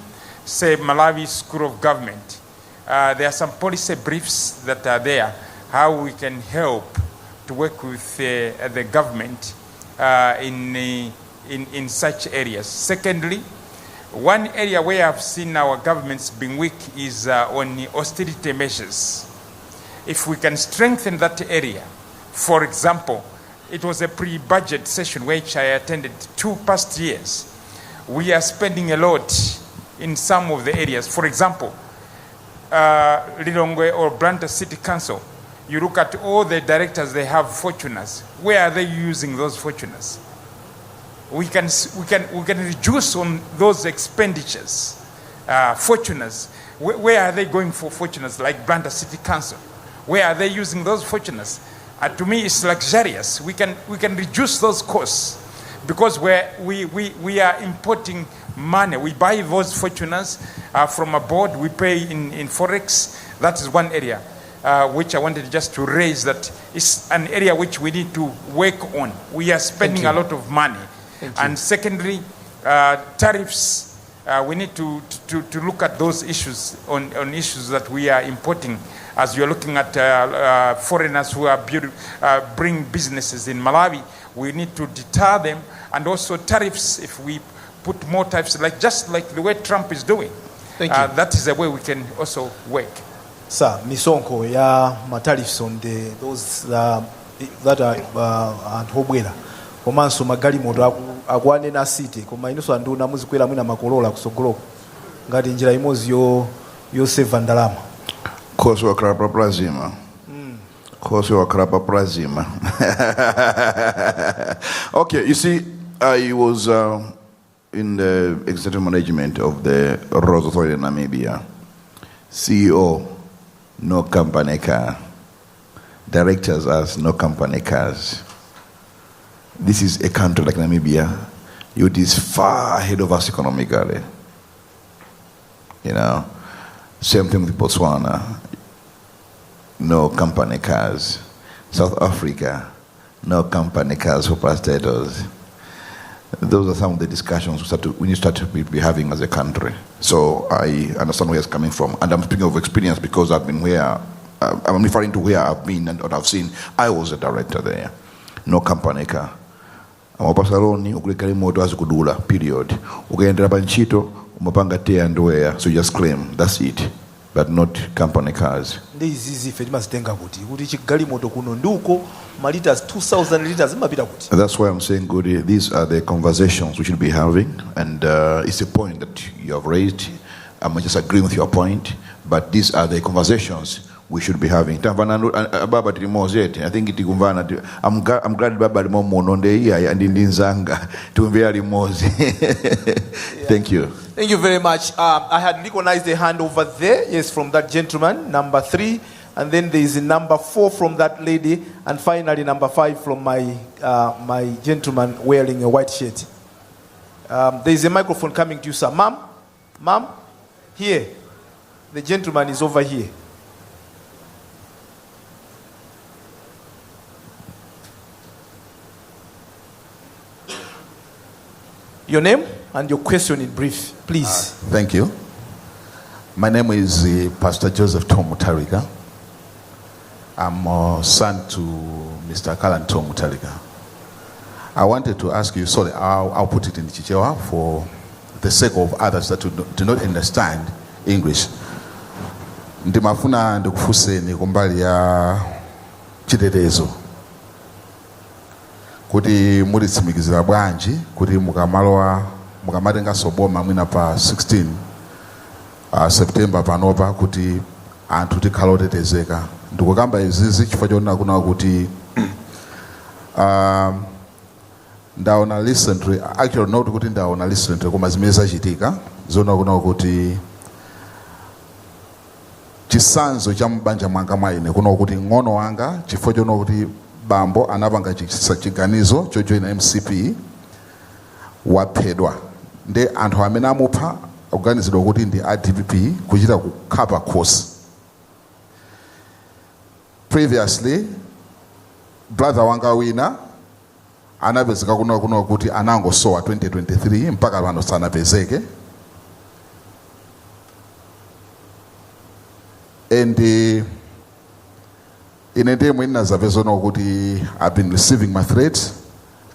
say Malawi School of Government. There are some policy briefs that are there, how we can help to work with the government in in such areas. Secondly, one area where I've seen our governments being weak is on the austerity measures. If we can strengthen that area, for example, it was a pre-budget session which I attended 2 past years. We are spending a lot in some of the areas. For example, Lilongwe or Blantyre City Council, you look at all the directors, they have fortuners. Where are they using those fortuners? We can reduce on those expenditures. Fortuners, where are they going for fortuners? Like Blantyre City Council, where are they using those fortuners? To me, it's luxurious. We can reduce those costs because we are importing money. We buy those fortuners from abroad. We pay in forex. That is one area which I wanted just to raise. That is an area which we need to work on. We are spending a lot of money. And secondly, tariffs. We need to look at those issues on issues that we are importing. As you're looking at foreigners who are bring businesses in Malawi, we need to deter them. And also tariffs, if we put more tariffs, just like the way Trump is doing. Thank you. That is a way we can also work. Sir, misonko ya tariffs on those that are antobwera. Komanso magali moto akwane na city koma inso anduna muzikwera mwina makolola kusogoloko ngati njira imozi yo save ndalama. Kosi wa krapa plazima. Kosi wa krapa plazima. Okay, you see, I was in the executive management of the Roads Authority in Namibia. CEO, no company car. Directors as no company cars. This is a country like Namibia. It is far ahead of us economically. You know, same thing with Botswana. No company cars. South Africa, no company cars for parastatals. Those are some of the discussions we need to start to be having as a country. So I understand where it's coming from. And I'm speaking of experience because I've been where, I'm referring to where I've been and what I've seen. I was a director there. No company car. Amapasaloni ukulikali moto azikudula period. Ukaendera panchito umapanga tea and wear, so you just claim that's it, but not company cars. Ndizizi fe mazitenga kuti chigali moto kuno nduko malitas 2000 liters mapita kuti. That's why I'm saying good. These are the conversations we should be having, and it's a point that you have raised. I'm just agreeing with your point, but these are the conversations we should be having. Baba Timoset, I think it I'm glad Baba Mononde and in Zanga to very Mozi. Thank you. Thank you very much. I had recognized the hand over there, yes, from that gentleman, number 3, and then there is a number 4 from that lady, and finally number 5 from my gentleman wearing a white shirt. There is a microphone coming to you, sir. Ma'am, here. The gentleman is over here. Your name and your question in brief, please. Thank you. My name is Pastor Joseph Tom Mutariga. I'm a son to Mr. Kalan Tom Mutariga. I wanted to ask you, sorry, I'll put it in Chichewa for the sake of others that do not understand English. Ndimafuna ndikufuse ni kumbali ya chitetezo. Kuti mulitsimikizira bwanji kuti mukamatenga soboma mwina pa 16 September panopa kuti anthu tikhala otetezeka. Ndikukamba izizi chifukwa chonena kuna kuti ndaona recently, actually not kuti ndaona recently koma zimene zachitika zona kuna kuti chisanzo cha mbanja mwanga mwaine kuna kuti ng'ono wanga chifukwa chona kuti bambo anapanga chiganizo chojoina MCP waphedwa ndi anthu amene amupha akuganizidwa kuti ndi ADPP kuchita kukhapa khosi. Previously brother wanga wina anapezeka kuno kuti anangosowa 2023 mpaka pano sanapezeke. And ine ndemwe ndinazapezona kuti I've been receiving my threats,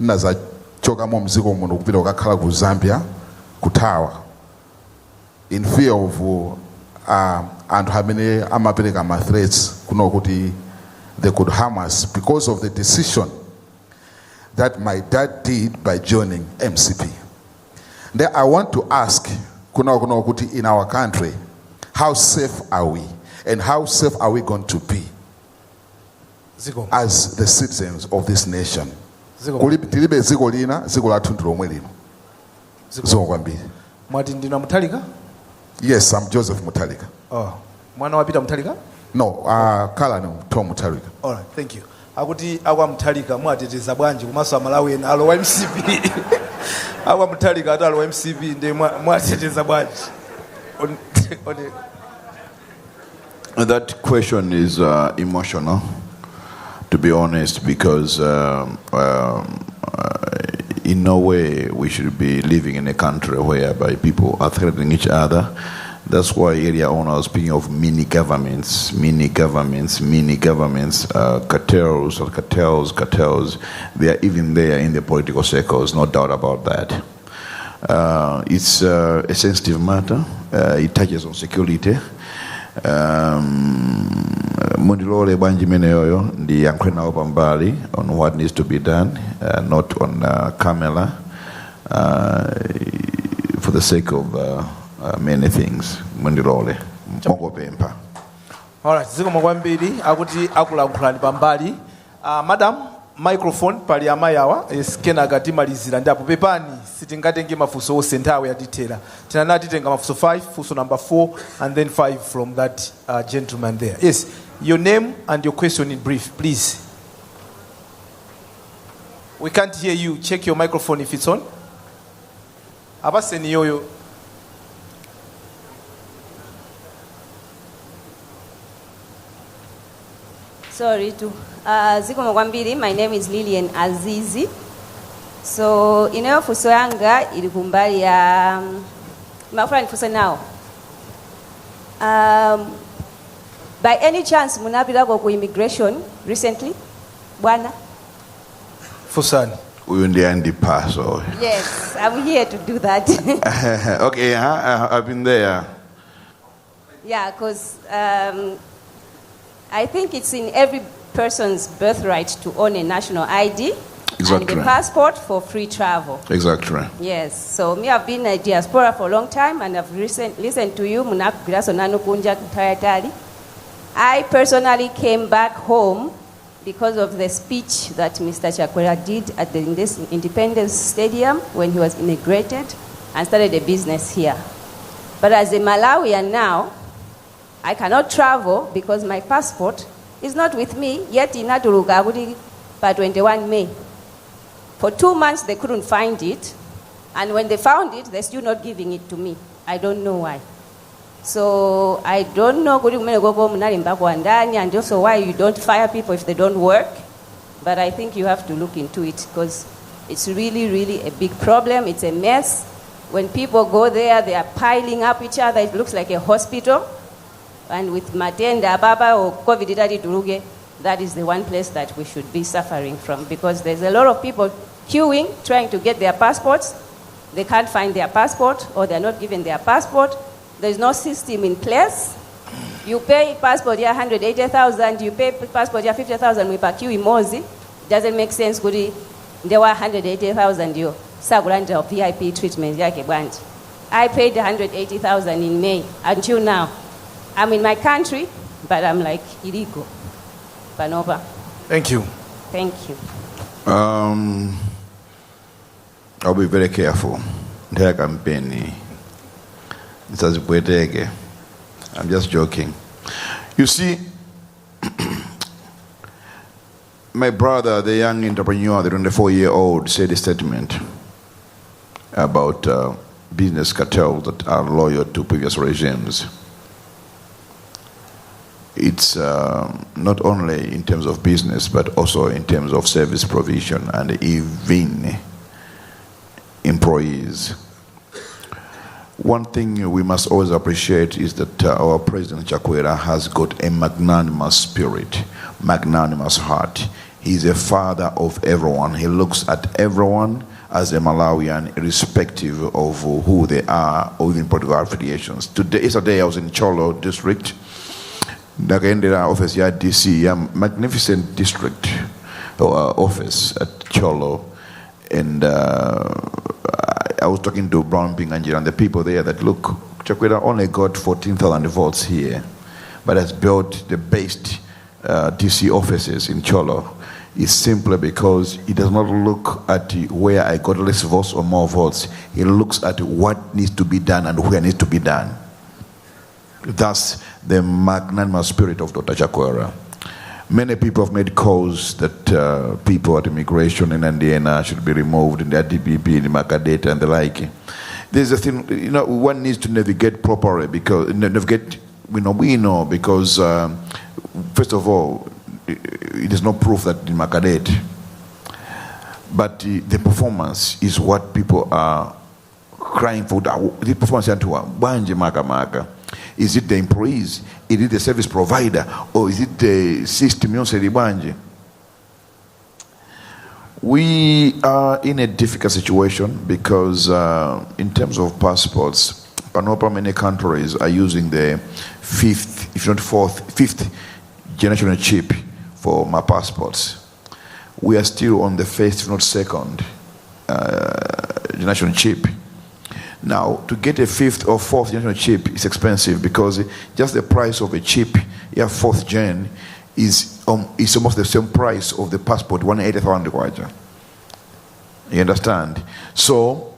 ndinaza chokamo mziko muno kupita kukakhala ku Zambia kuthawa in fear of anthu amene amapereka ma threats kuno kuti they could harm us because of the decision that my dad did by joining MCP. Then I want to ask kuno kuti in our country, how safe are we and how safe are we going to be as the citizens of this nation? Tilibe ziko lina, ziko la tundu lomwe lino. Ziko kwambiri. Mwati ndina Mutalika? Yes, I'm Joseph Mutalika. Oh, mwana wa Peter Mutalika? No, kala ni Tom Mutalika. All right, thank you. Akuti akwa Mutalika mwateteza bwanji kumaso Malawi na alo wa MCP. Akwa Mutalika ata alo wa MCP ndi mwateteza bwanji. That question is emotional, to be honest, because in no way we should be living in a country whereby people are threatening each other. That's why earlier on I was speaking of mini governments, cartels. They are even there in the political circles, no doubt about that. It's a sensitive matter. It touches on security. Mundilole banji mene yoyo ndi yankwena opa mbali on what needs to be done, not on camera, for the sake of many things. Mundilole mongo pempa. Alright, ziko mwambiri akuti akulankhulani pambali. Madam, microphone pali amayawa eskena kati malizira ndapo pepani sitingatenge mafuso ose nthawe yatithera tinanati tenga mafuso 5 fuso number 4 and then 5 from that gentleman there. Yes, your name and your question in brief, please. We can't hear you. Check your microphone if it's on. Abaseni yoyo. Sorry to ziko mwambiri. My name is Lillian Azizi. So inayo fuso yanga ilikumbali ya mafula nifuso now. By any chance munapita kwa immigration recently? Bwana? Fusani. Uyu ndi andi paso. Yes, I'm here to do that. Okay, I've been there. Yeah, because I think it's in every person's birthright to own a national ID. Exactly. And a passport for free travel. Exactly. Yes. So me, I've been a diaspora for a long time, and I've listened to you. I personally came back home because of the speech that Mr. Chakwera did at the Independence Stadium when he was inaugurated and started a business here. But as a Malawian now, I cannot travel because my passport is not with me, yet in Naturuka by 21 May. For 2 months, they couldn't find it. And when they found it, they're still not giving it to me. I don't know why. So I don't know and also why you don't fire people if they don't work. But I think you have to look into it because it's really, really a big problem. It's a mess. When people go there, they are piling up each other. It looks like a hospital. And with Matenda, Baba, or COVID, that is the one place that we should be suffering from because there's a lot of people queuing, trying to get their passports. They can't find their passport or they're not given their passport. There's no system in place. You pay passport, 180,000. You pay passport, 50,000. We queue in Mozi. Doesn't make sense. There were 180,000. You Saguranja VIP treatment. I paid 180,000 in May until now. I'm in my country, but I'm like illegal. Panova. Thank you. Thank you. I'll be very careful. I'm just joking. You see, my brother, the young entrepreneur, the 24-year-old, said a statement about business cartels that are loyal to previous regimes. It's not only in terms of business, but also in terms of service provision and even employees. One thing we must always appreciate is that our President Chakwera has got a magnanimous spirit, magnanimous heart. He's a father of everyone. He looks at everyone as a Malawian, irrespective of who they are or even political affiliations. Yesterday I was in Cholo district. Ndakaendera office ya DC, a magnificent district office at Cholo, and I was talking to Brown Pinganjira and the people there that, look, Chakwera only got 14,000 votes here, but has built the best DC offices in Cholo. Is simply because he does not look at where I got less votes or more votes. He looks at what needs to be done and where needs to be done. That's the magnanimous spirit of Dr. Chakwera. Many people have made calls that people at immigration in Indiana should be removed in the DPP, in the Makadata and the like. There's a thing, one needs to navigate properly because, we know because, first of all, it is no proof that in Makadate, but the performance is what people are crying for. The performance is it the employees? Is it the service provider? Or is it the system? We are in a difficult situation because in terms of passports, many countries are using the fifth, if not fifth generation chip for my passports. We are still on the first, if not second, generation chip. Now, to get a fifth or fourth generation chip is expensive because just the price of a chip, fourth gen, is almost the same price of the passport, 180,000 kwacha. You understand? So,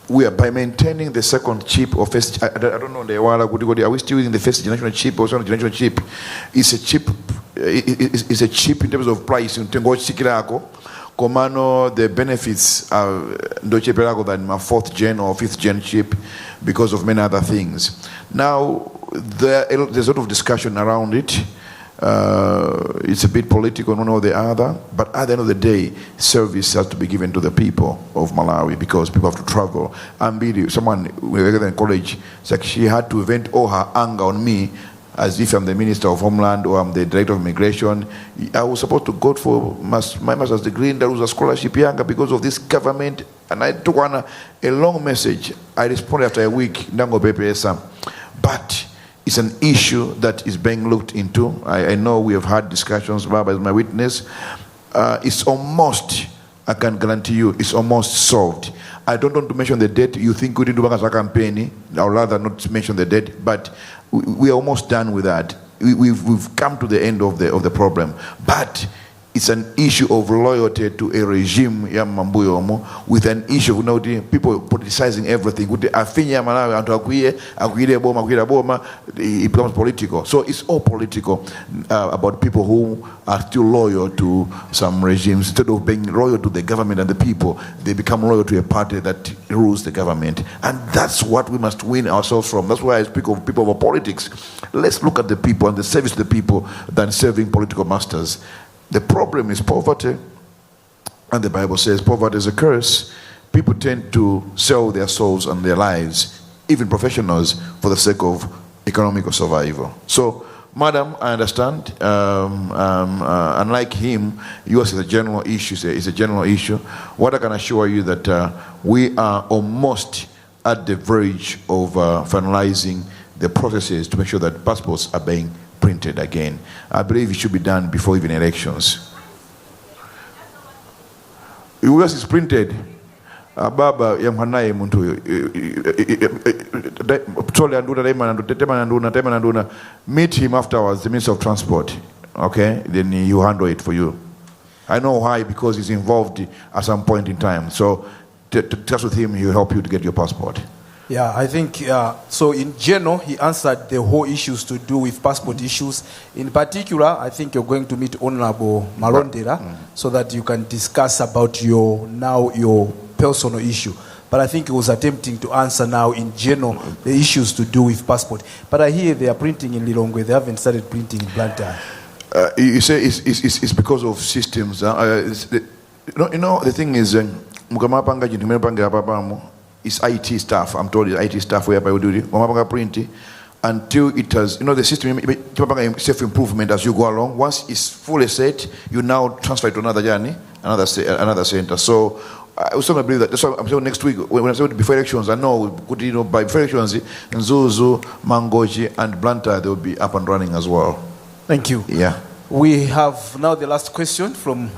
we are by maintaining the second chip or first. I don't know. Are we still using the first generation chip or second generation chip? It's a chip. It's a chip in terms of price. Komano, the benefits are than my fourth gen or fifth gen chip because of many other things. Now there's a lot of discussion around it. It's a bit political, one or the other, but at the end of the day, service has to be given to the people of Malawi because people have to travel. And someone in college, it's like she had to vent all her anger on me as if I'm the Minister of Homeland or I'm the Director of Immigration. I was supposed to go for my master's degree, and there was a scholarship younger because of this government, and I took on a long message. I responded after a week, but it's an issue that is being looked into. I know we have had discussions, Baba is my witness. It's almost, I can guarantee you, it's almost solved. I don't want to mention the date. You think we didn't do a campaign? I would rather not mention the date, but we are almost done with that. We've come to the end of the problem. But it's an issue of loyalty to a regime with an issue of people politicizing everything. It becomes political. So it's all political about people who are still loyal to some regimes. Instead of being loyal to the government and the people, they become loyal to a party that rules the government. And that's what we must win ourselves from. That's why I speak of people of politics. Let's look at the people and the service to the people than serving political masters. The problem is poverty, and the Bible says poverty is a curse. People tend to sell their souls and their lives, even professionals, for the sake of economic survival. So, madam, I understand. Unlike him, yours is a general issue. It's a general issue. What I can assure you that we are almost at the verge of finalizing the processes to make sure that passports are being printed again. I believe it should be done before even elections. Yours is printed. Baba yamhanaye muntu meet him afterwards, the Minister of Transport. Okay, then you handle it for you. I know why, because he's involved at some point in time. So discuss with him, he'll help you to get your passport. Yeah, I think, so in general, he answered the whole issues to do with passport issues. In particular, I think you're going to meet Honorable Marondera so that you can discuss about your personal issue. But I think he was attempting to answer now in general the issues to do with passport. But I hear they are printing in Lilongwe. They haven't started printing in Blantyre. You say it's because of systems. The thing is, it's IT staff. I'm told it's IT staff whereby we do it. Print, until it has, the system, self-improvement as you go along. Once it's fully set, you now transfer it to another journey, another center. So I still believe that. That's why I'm saying next week, when I say before elections, I know, by before elections, Nzuzu, Mangochi, and Blantyre, they will be up and running as well. Thank you. Yeah. We have now the last question from,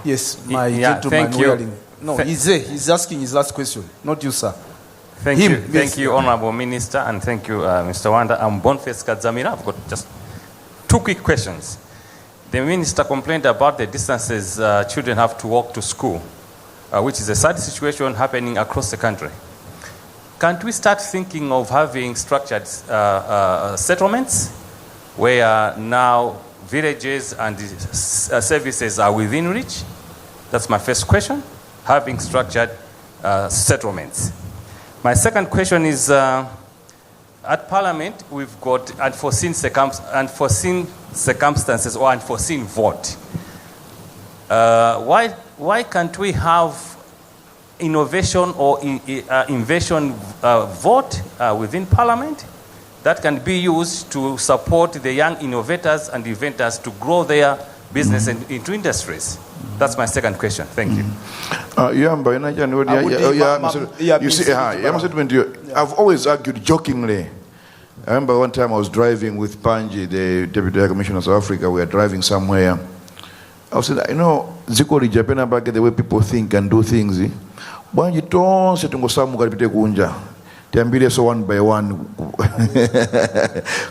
my gentleman. Thank you. No, he's asking his last question, not you, sir. Thank you, Honorable Minister, and thank you, Mr. Wanda. I'm Boniface Kadzamira. I've got just 2 quick questions. The Minister complained about the distances children have to walk to school, which is a sad situation happening across the country. Can't we start thinking of having structured settlements where now villages and services are within reach? That's my first question, having structured settlements. My second question is, at Parliament, we've got unforeseen circumstances or unforeseen vote. Why can't we have innovation or invention vote within Parliament that can be used to support the young innovators and inventors to grow their business into industries? That's my second question. Thank you. I've always argued jokingly. I remember one time I was driving with Panji, the Deputy High Commissioner of South Africa. We were driving somewhere. I said, Zikori Japan back the way people think and do things. Banji ton se tungo samu kalipite kunja. Tiambile so one by one.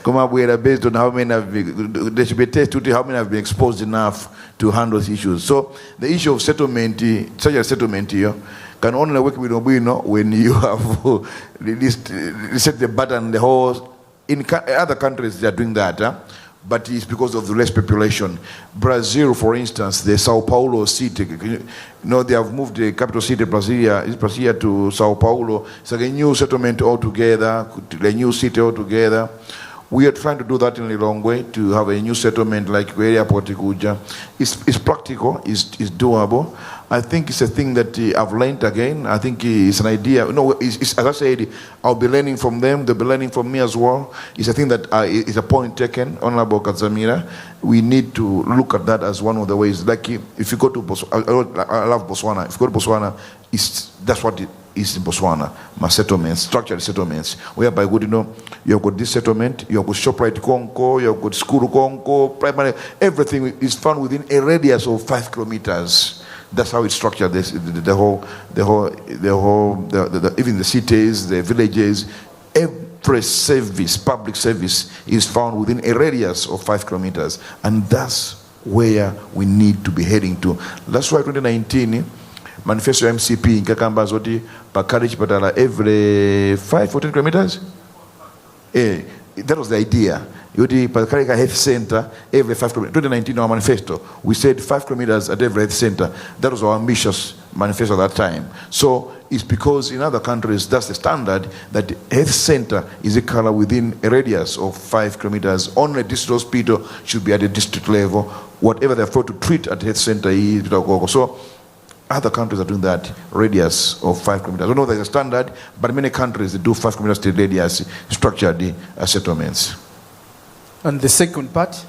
Come up with based on how many have been, there should be a test to how many have been exposed enough to handle these issues. So the issue of settlement, such a settlement here, can only work with Obino when you have reset the button. The whole in other countries they are doing that, but it's because of the less population. Brazil, for instance, the Sao Paulo city, they have moved the capital city, Brasilia to Sao Paulo. It's like a new settlement altogether, a new city altogether. We are trying to do that in Lilongwe, to have a new settlement like Gueria Portiguja. It's practical, it's doable. I think it's a thing that I've learned again. I think it's an idea. As I said, I'll be learning from them. They'll be learning from me as well. It's a thing that is a point taken, Honorable Kadzamira. We need to look at that as one of the ways. Like if you go to Botswana, I love Botswana. If you go to Botswana, that's what it is in Botswana. My settlements, structured settlements, whereby you've got this settlement, you've got ShopRite Conco, you've got School Conco, primary, everything is found within a radius of 5 kilometers. That's how it's structured. The whole, even the cities, the villages, every service, public service, is found within a radius of 5 kilometers, and that's where we need to be heading to. That's why 2019 manifesto MCP in Kakamba Zoti Pakarichi Patala every 5 or 10 kilometers. That was the idea. Yoti Pakarika Health Center every 5 kilometers. 2019 our manifesto, we said 5 kilometers at every health center. That was our ambitious manifesto at that time. So it's because in other countries that's the standard, that the health center is a color within a radius of 5 kilometers. Only district hospital should be at the district level. Whatever they afford to treat at health center is. So other countries are doing that radius of 5 kilometers. I don't know if there's a standard, but many countries they do 5 kilometers to radius structured settlements. And the second part?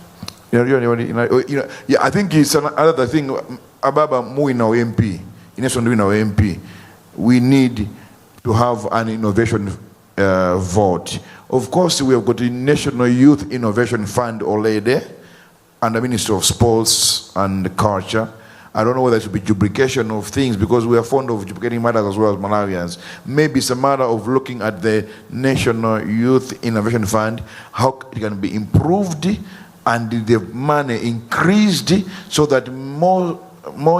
I think it's another thing. Ababa Muina MP, in MP, we need to have an innovation vote. Of course, we have got the National Youth Innovation Fund already, and the Ministry of Sports and Culture. I don't know whether it should be duplication of things, because we are fond of duplicating matters as well as Malawians. Maybe it's a matter of looking at the National Youth Innovation Fund, how it can be improved and the money increased so that more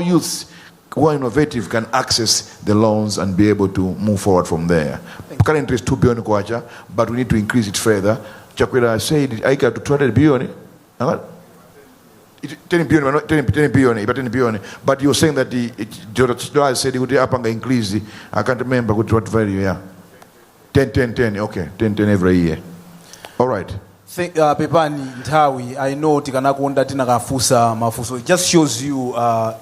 youths who are innovative can access the loans and be able to move forward from there. Currently it's 2 billion kwacha, but we need to increase it further. Chakwera said I got to 200 billion. 10 billion. But you're saying that George said he would up and increase. I can't remember what value. Yeah, 10. Okay, 10 every year. All right. Pepani Ntawi, I know tikanakonda tinakafusa mafuso. It just shows you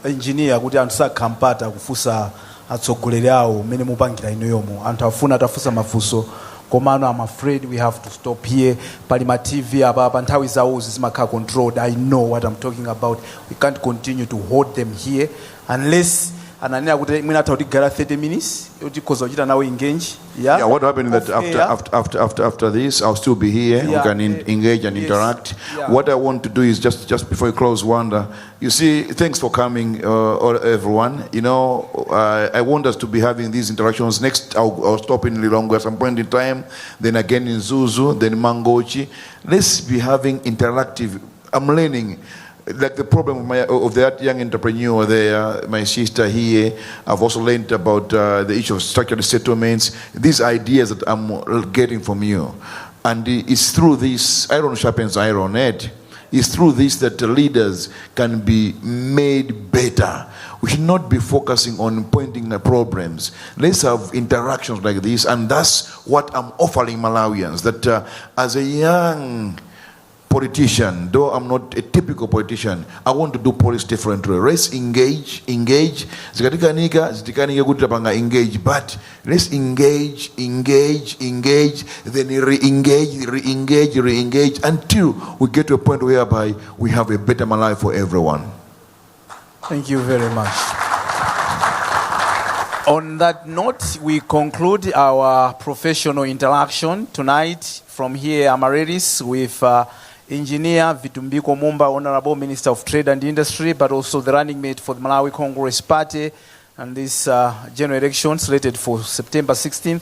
engineer kuti anthu kampata kufusa atsogoleri awo mene mupangira inoyomo. Anthu afuna atafusa mafuso Komano, I'm afraid we have to stop here. Palima TV, nthawi zawo zimakhala controlled. I know what I'm talking about. We can't continue to hold them here unless ananena kuti mwina tautigara 30 minutes yoti koza uchita nawo engage. Yeah, what happened that after this I'll still be here. Yeah, we can engage and interact. Yeah. What I want to do is just before you close, Wanda, you see, thanks for coming, everyone. You know, I want us to be having these interactions. Next, I'll stop in Lilongwe at some point in time, then again in Zuzu, then Mangochi. Let's be having interactive. I'm learning. Like the problem of that young entrepreneur there, my sister here, I've also learned about the issue of structured settlements, these ideas that I'm getting from you. And it's through this, iron sharpens iron, Ed. It's through this that the leaders can be made better. We should not be focusing on pointing at problems. Let's have interactions like this, and that's what I'm offering Malawians, that as a young politician, though I'm not a typical politician, I want to do politics differently. Let's engage. Zikanika gutapanga engage, but let's engage, then re-engage until we get to a point whereby we have a better Malawi for everyone. Thank you very much. On that note, we conclude our professional interaction tonight. From here, Amaryllis with Engineer V.A.Z MUMBA, Honorable Minister of Trade and Industry, but also the running mate for the Malawi Congress Party, and this general election slated for September 16th,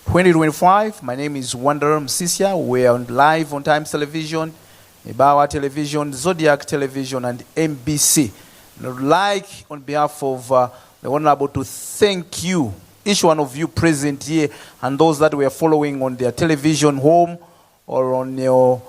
2025. My name is Wanderer Msisia. We are live on Times Television, Ibawa Television, Zodiak Television, and MBC. And I would like, on behalf of the Honorable, to thank you, each one of you present here, and those that were following on their television home or on your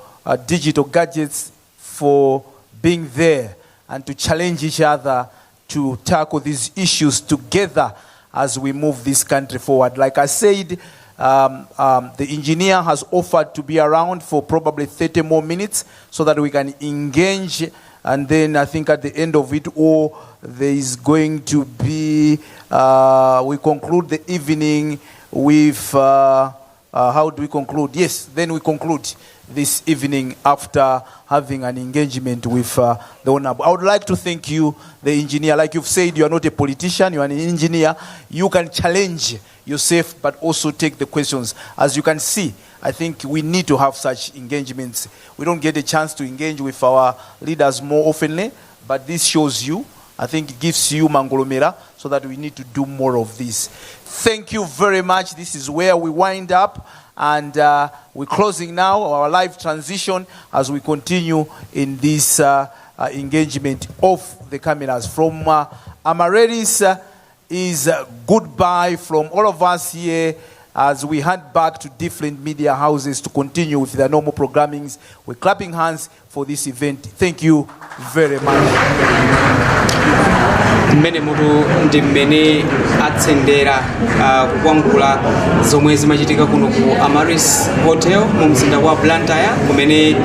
digital gadgets, for being there and to challenge each other to tackle these issues together as we move this country forward. Like I said, the engineer has offered to be around for probably 30 more minutes so that we can engage, and then I think at the end of it all, there is going to be, we conclude the evening with, how do we conclude? Yes, then we conclude this evening after having an engagement with the Honorable. I would like to thank you, the engineer. Like you've said, you are not a politician, you are an engineer. You can challenge yourself, but also take the questions. As you can see, I think we need to have such engagements. We don't get a chance to engage with our leaders more oftenly, but this shows you, I think it gives you Mangolomera, so that we need to do more of this. Thank you very much. This is where we wind up. And we're closing now our live transition as we continue in this engagement of the cameras. From Amaryllis is goodbye from all of us here as we head back to different media houses to continue with their normal programmings. We're clapping hands for this event. Thank you very much. Mmene mutu ndi mmene atsendera kukwangula zomwe zimachitika kuno ku Amaryllis Hotel mu mzinda wa Blantyre, kumene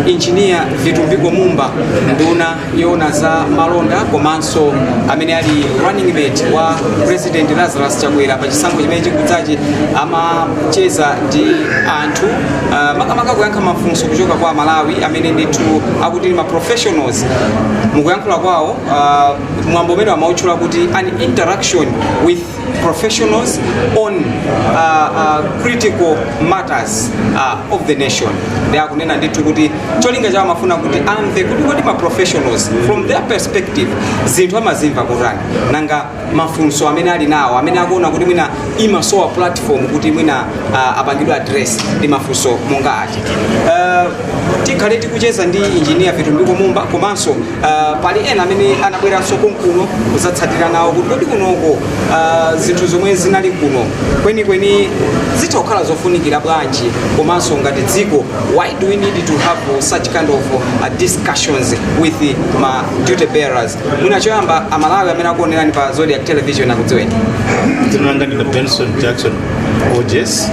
engineer V.A.Z MUMBA, nduna yona za malonda komanso amene ali running mate wa President Lazarus Chakwera pa chisankho chimene chikudzachi, amacheza ndi anthu makamaka kuyankha mafunso kuchoka kwa Malawi amene ndithu akuti ma professionals mukuyankhula kwawo. Mwambo umene amautchula kuti an interaction with professionals on critical matters of the nation. They are kunena ndithu kuti cholinga chawo amafuna kuti amve kuti kodi ma professionals from their perspective zinthu amazimva kutani, nanga mafunso amene ali nawo amene akuona kuti mwina imasowa platform kuti mwina apangidwe address ndi mafunso monga ati. Tikhale tikucheza ndi engineer V.A.Z MUMBA komanso pali ena amene anabweranso konkuno kuzatsatira nawo kuti kodi kunoko zinthu zomwe zinali kuno kwenikweni zitokhala zofunikira bwanji, komanso ngati dziko, why do we need to have such kind of discussions with ma duty bearers. Mwina choyamba Amalawi amene akuonerani pa Zodiak Television akudziweni. Ndinanga ndi Benson Jackson OJS.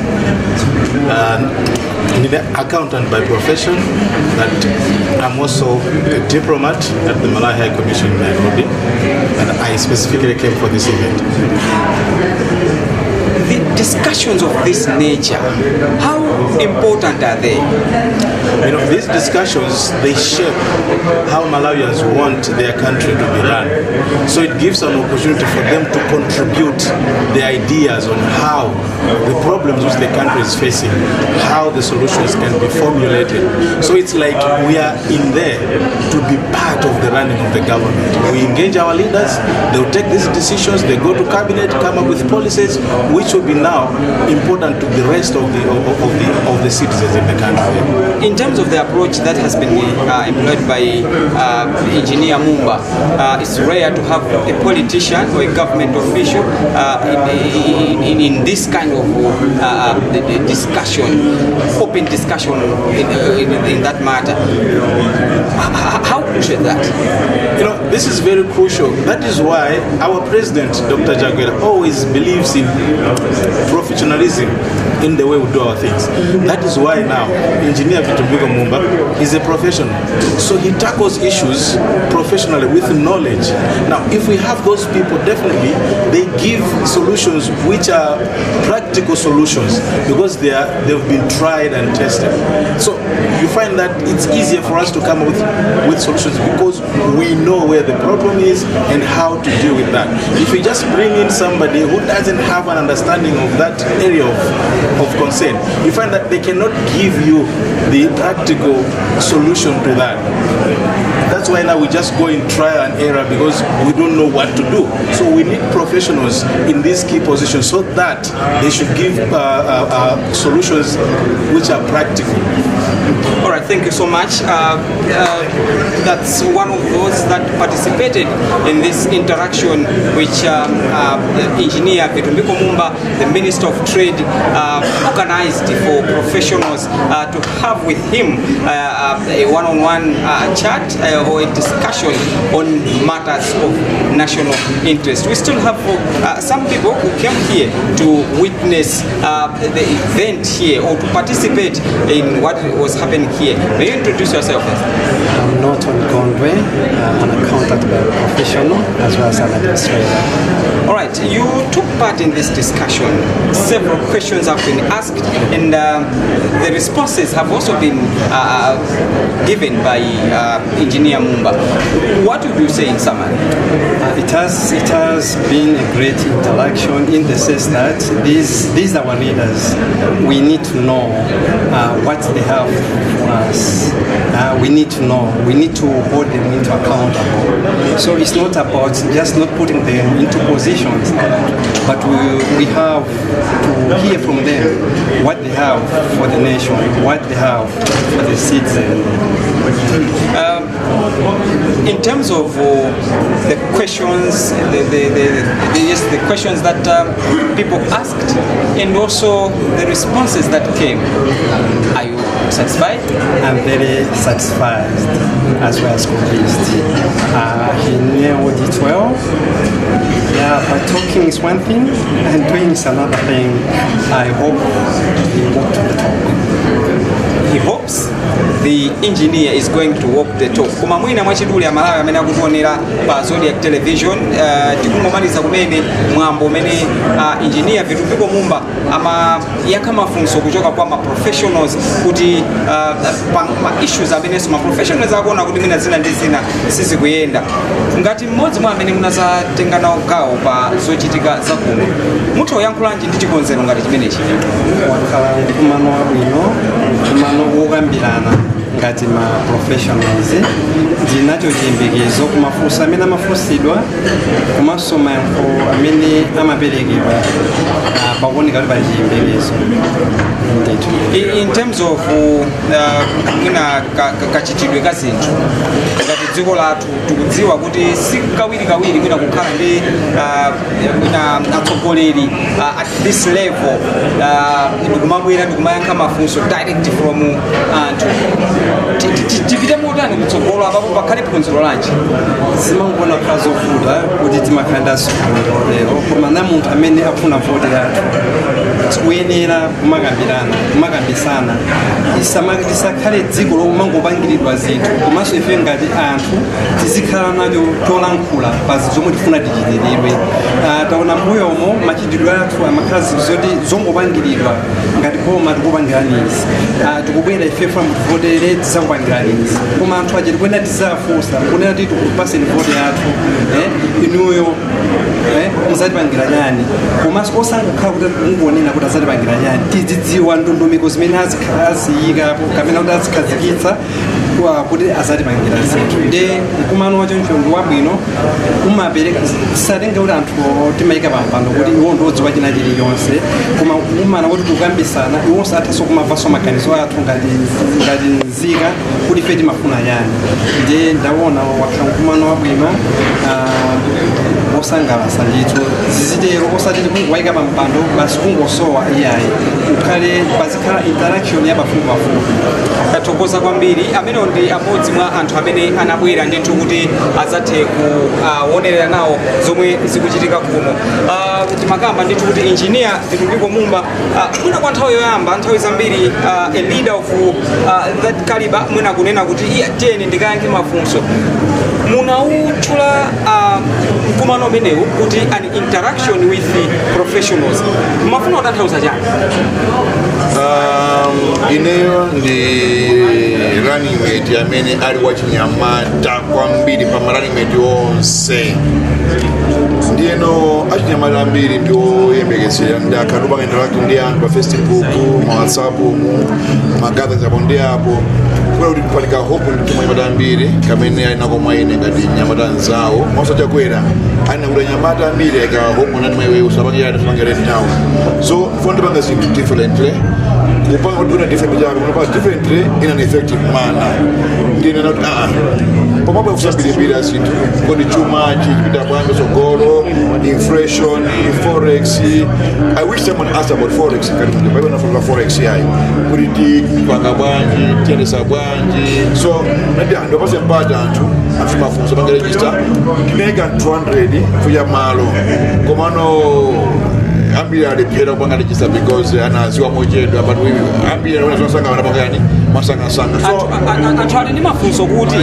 I'm an accountant by profession, but I'm also a diplomat at the Malawi High Commission in Nairobi, and I specifically came for this event. the discussions of this nature, how important are they? You know, these discussions, they shape how Malawians want their country to be run. So it gives an opportunity for them to contribute their ideas on how the problems which the country is facing, how the solutions can be formulated. So it's like we are in there to be part of the running of the government. We engage our leaders, they'll take these decisions, they go to cabinet, come up with policies which will be now important to the rest of the citizens in the country. In terms of the approach that has been employed by Engineer Mumba, it's rare to have a politician or a government official in this kind of discussion, open discussion in that matter. How crucial is that? You know, this is very crucial. That is why our president, Dr. Jaguar, always believes in professionalism in the way we do our things. That is why now Engineer V.A.Z MUMBA is a professional. So he tackles issues professionally with knowledge. Now, if we have those people, definitely they give solutions which are practical solutions because they've been tried and tested. So you find that it's easier for us to come up with solutions because we know where the problem is and how to deal with that. If we just bring in somebody who doesn't have an understanding of that area of concern, you find that they cannot give you the practical solution to that. That's why now we just go in trial and error because we don't know what to do. So we need professionals in these key positions so that they should give solutions which are practical. All right, thank you so much. That's one of those that participated in this interaction which Engineer V.A.Z MUMBA, the Minister of Trade, organized for professionals to have with him a one-on-one chat or a discussion on matters of national interest. We still have some people who came here to witness the event here or to participate in what was happening here. May you introduce yourself first? I'm not on Gondwe, an accountant professional as well as an administrator. All right, you took part in this discussion. Several questions have been asked and the responses have also been given by Engineer Mumba. What would you say in summary? It has been a great interaction in the sense that these are our leaders. We need to know what they have for us. We need to know. We need to hold them into accountable. So it's not about just not putting them into positions, but we have to hear from them what they have for the nation, what they have for the citizen. In terms of the questions, the questions that people asked, and also the responses that came, are you satisfied? I'm very satisfied as well as convinced. He nailed it well. Yeah, but talking is one thing and doing is another thing. I hope he walked the talk. He hopes the engineer is going to walk the talk. Kuma mwina mwachiduli ya Malawi amene akutuonera pa Zodiak television tikungomaliza kumene mwambo umene engineer V.A.Z MUMBA ama yakamafunso kuchoka kwa ma professionals kuti pa issues amene ma professionals akuona kuti mina zina ndi zina sizikuyenda. Ngati mmodzi mwa amene munazatenga nawo gawo pa zochitika zakuno mutha kuyankhulanji ndi chikonzero ngati chimenechi? Wakhala kumano wabwino, kumano wokambirana ngati ma professionals ndinacho chiyembekezo kumafunso amene amafunsidwa komanso mayankho amene amaperekedwa pakuoneka kuti pali chiyembekezo. In terms of mwina kachitidwe ka zinthu ngati dziko lathu tikudziwa kuti si kawiri mwina kukhala ndi mwina atsogoleri at this level ndikumabwera ndikumayankha mafunso direct from anthu tipite motani kutsogolo apapo pakhale phunziro lanji? Simangona kazovuta kuti timakhala ndi asogolero koma na munthu amene afuna voti yathu tikuyenera kumakambisana lisakhale dziko lomangopangiridwa zinthu komanso ife ngati anthu tizikhala nacho cholankhula pa zinthu zomwe tifuna tichitiridwe. Taona mbuyomo machitidwe athu amakhala zinthu zoti zongopangiridwa ngati boma tikupangiranizi, tikubwera ifefa mutivotere tizakupangiranizi, koma anthu aja tikuyenera tizafunsa kunena kuti tikupaseni vote yathu inuyo muzatipangira nyani, komanso osangokhala kuti mungonena kuti azatipangira nyani, tizidziwa ndondomeko zimene aziyikapo kapena kuti azikhazikitsa kuti azatipangira zinthu. Ndi mkumano wachoncho ndi wabwino, umapereka tisatenge kuti anthu timayika pampando kuti iwo ndodziwa china chiliyonse, koma kumana kuti tikukambisana iwonso athaso kumavaso maganizo athu ngati nzika kuti ife timafuna yani. Ndiye ndaona wakhala mkumano wabwino osangalatsa ndithu zizitero osati tikungowayika pampando basi kungosowa iyayi, ukhale pazikhala interaction yapafupipafupi. Tathokoza kwambiri. Amenewo ndi amodzi mwa anthu amene anabwera ndithu kuti adzathe kuonerera nawo zomwe zikuchitika kuno. Timakamba ndithu kuti engineer V.A.Z Mumba mwina kwa nthawi yoyamba, nthawi zambiri a leader of that caliber mwina kunena kuti tiyeni ndikayankhe mafunso. Munautchula mkumano umenewu kuti an interaction with the professionals. Mafuna kutanthauza chani? Ineyo ndi running mate amene ali wachinyamata kwambiri pa running mate onse. Ndiyeno achinyamata ambiri ndi oyembekezera ndi akhalupanga interact ndi anthu pa Facebook, ma WhatsApp, magatherings apo ndi apo. Kuti tipanika hope ndi anyamata ambiri kamene ali nako mwaine ngati nyamata nzawo mosachakwera ali nakuti anyamata ambiri aka hope nani maiwe usapangira tipangira town. So fondi panga zinthu differently, kupanga kuti different jako unapanga differently in an effective manner. Ndine not pomapa kusambiribira zinthu kodi chuma chipita bwanji sogolo, inflation, forex. I wish someone asked about forex kati ndipo na forex yayi kuti panga bwanji tiendesa bwanji. So ndo pase mpata anthu mafunso panga register tineka 200 fuya malo komano ambiri alipera kupanga register because anaziwa mojedwa, but we ambiri wanasanga wanapangani masanga. So anthu ali ndi mafunso kuti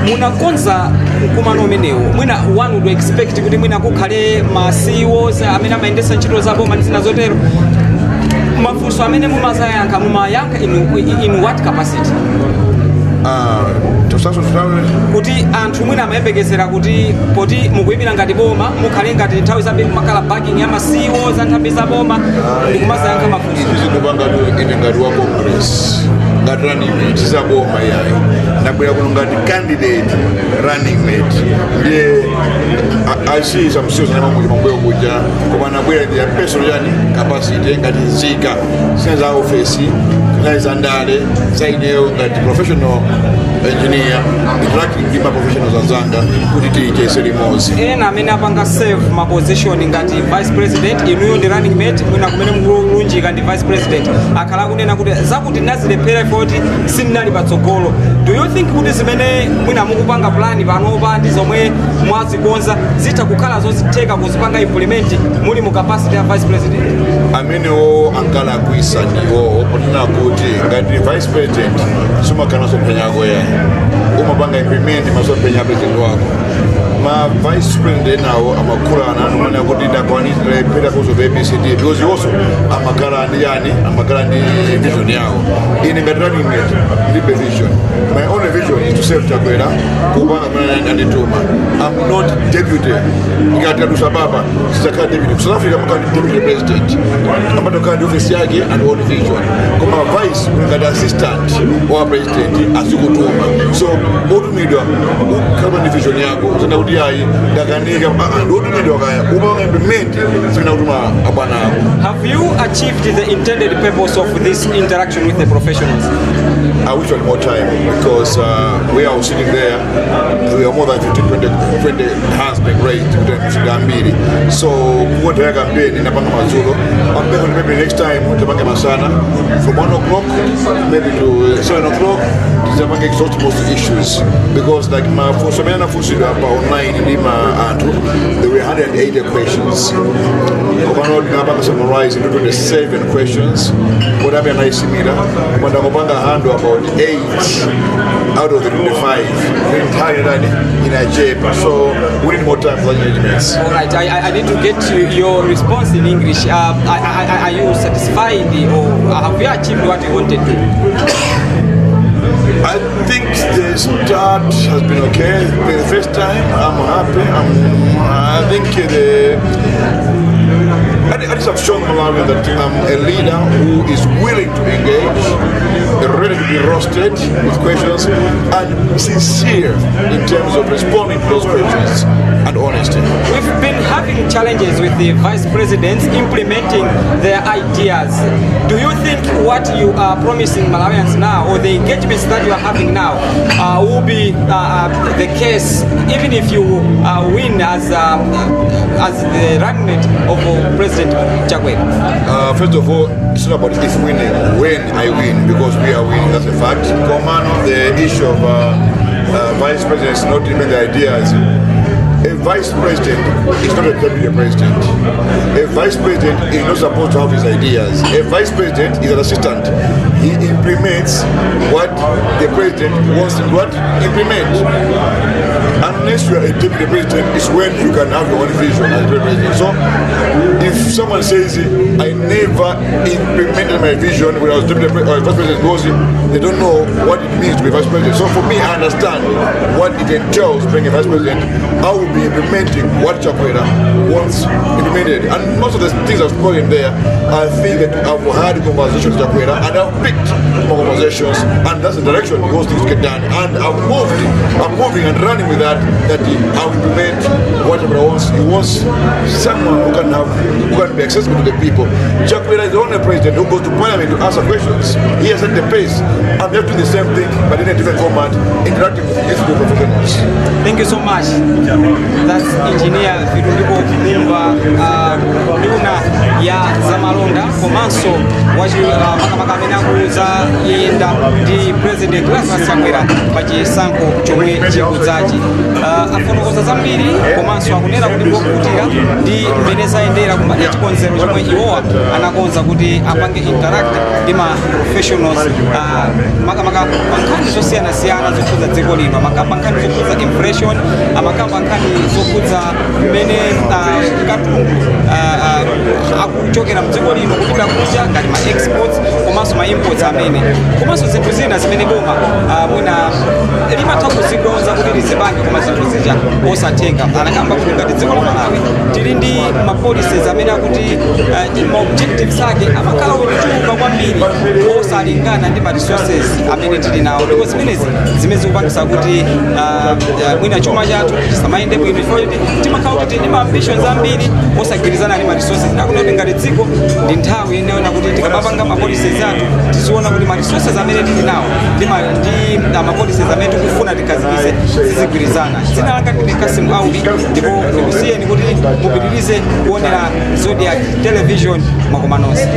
munakonza mkumano umenewu mwina one would expect kuti mwina kukhale ma CEOs amene amayendesa ntchito zapo manizina zotero. Mafunso amene mumazayankha in what capacity? Kuti anthu mwina amayembekezera kuti poti mukuyimira ngati boma mukhale ngati nthawi zambiri kumakhala backing ya ma CEOs anthambi za boma ndi kumazayankha mafunso. Ndipanga ine ngati wa Congress ngati running mate za boma yayi ndabwera kuno ngati candidate running mate. Ndiye I see some serious mambo kuja koma nabwera ndi personal yani capacity ngati nzika senza office kaiza ndale zaideo ngati professional engineer interacting with my professionals azanga kuti tiite ceremonies. Ena amene apanga serve ma position ngati vice president inuyo ndi running mate mwina kumene mulunjika ndi vice president akhala kunena kuti zakuti nazilephera kuti sininali patsogolo. Do you think kuti zimene mwina mukupanga plan panopa ndi zomwe mwazikonza zita kukhala zozitheka kuzipanga implement muli mu capacity ya vice president? Amenewo ankala kuisa ndiwo potina kuti ngati vice president sumakana sopenya goya umapanga implement masopenya president wako. Ma vice president nawo amakulana nomanya kuti ndakwanira pera kuzo ABCD because also amakala ndi yani amakala ndi vision yawo. Ine ngati running mate ndi vision. My only vision is to serve Chakwera kupanga mana ndituma. I'm not deputy. Ngati adusa baba sitaka deputy. South Africa mukandi deputy president. Amato kandi office yake and own vision. Koma vice ngati assistant wa president asikutuma. So otumidwa ukaba ndi vision yako. Zina kuti yayi ndakanika ndotumidwa kaya umanga implement zina kutuma abana. Have you achieved the intended purpose of this interaction with the professionals? I wish one more time because we are sitting there. We are more than 20 hands being raised to Gambiri. So what I campaign in Apanga Mazulo, I'm going maybe next time to Apanga Masana from 1 o'clock maybe to 7 o'clock. These are exhaust most issues because like my for some online in Lima there were 180 questions. I'm summarize into 27 questions. What I'm going to handle about 8 out of the 25 in a JEP. So we need more time for arrangements. All right, I need to get your response in English. Are you satisfied, or have you achieved what you wanted to? I think the start has been okay. The first time, I'm happy. I think I just have shown Malawi that I'm a leader who is willing to engage, ready to be roasted with questions, and sincere in terms of responding to those questions and honesty. We've been having challenges with the vice presidents implementing their ideas. Do you think what you are promising Malawians now, or the engagements that you are having now, will be the case even if you win as the running mate of President Chakwera? First of all, it's not about if winning, when I win, because we are winning, that's a fact. The issue of vice president is not even the ideas. A vice president is not a deputy president. A vice president is not supposed to have his ideas. A vice president is an assistant. He implements what the president wants to implement. Unless you are a deputy president, is when you can have your own vision as president. So, if someone says, I never implemented my vision when I was deputy or vice president, because they don't know what it means to be vice president. So for me, I understand what it entails being a vice president. I will be implementing what Chakwera wants implemented. And most of the things I've put in there, I think that I've had conversations with Chakwera, and I've picked more conversations, and that's the direction those things get done. And I'm moving and running with that I'll implement what Chakwera wants. He wants someone who can be accessible to the people. Chakwera is the only president who goes to parliament to answer questions. He has set the pace, and they're doing the same thing, but in a different format, interacting with institute professionals. Thank you so much. That's engineer V.A.Z Nduna ya Zamalonda komanso makamena kuuza yenda ndi president Lazarus Chakwera pachisankho chomwe chikudzachi. Afotokoza zambiri komanso akunena kuti ngokutira ndi mmene zayendera kumadya chikonzero chomwe iwowa anakonza kuti apange interact ndi ma professionals makamaka pankhani zosiyanasiyana zokhudza dziko lino, pankhani zokhudza impression, pankhani zokhudza mmene katundu akuchokera mdziko lino kupita kunja ngati ma exports komanso ma imports amene komanso zinthu zina zimene boma mwina limatha kuzikonza kuti lizipange koma zinthu zija osatenga. Anakamba kuti ngati dziko la Malawi tili ndi ma policies amene akuti ma objectives ake amakhala ochuluka kwambiri osalingana ndi ma resources amene tili nawo, ndipo zimenezi zimene zikupangisa kuti mwina chuma chathu chisamayende bwino chifukwa kuti timakhala kuti ndi ma ambitions ambiri osagwirizana ndi ma resources. Nakuti ngati dziko ndi nthawi inaona kuti tikamapanga ma policies athu tiziona kuti ma resources amene tili nawo ndi ma policies amene tikufuna tikhazikitse zizigwirizana. Dzina langa ndi Kasim Audi, ndipo ndikusiyeni kuti mupitirize kuonera Zodiak television makomanonse.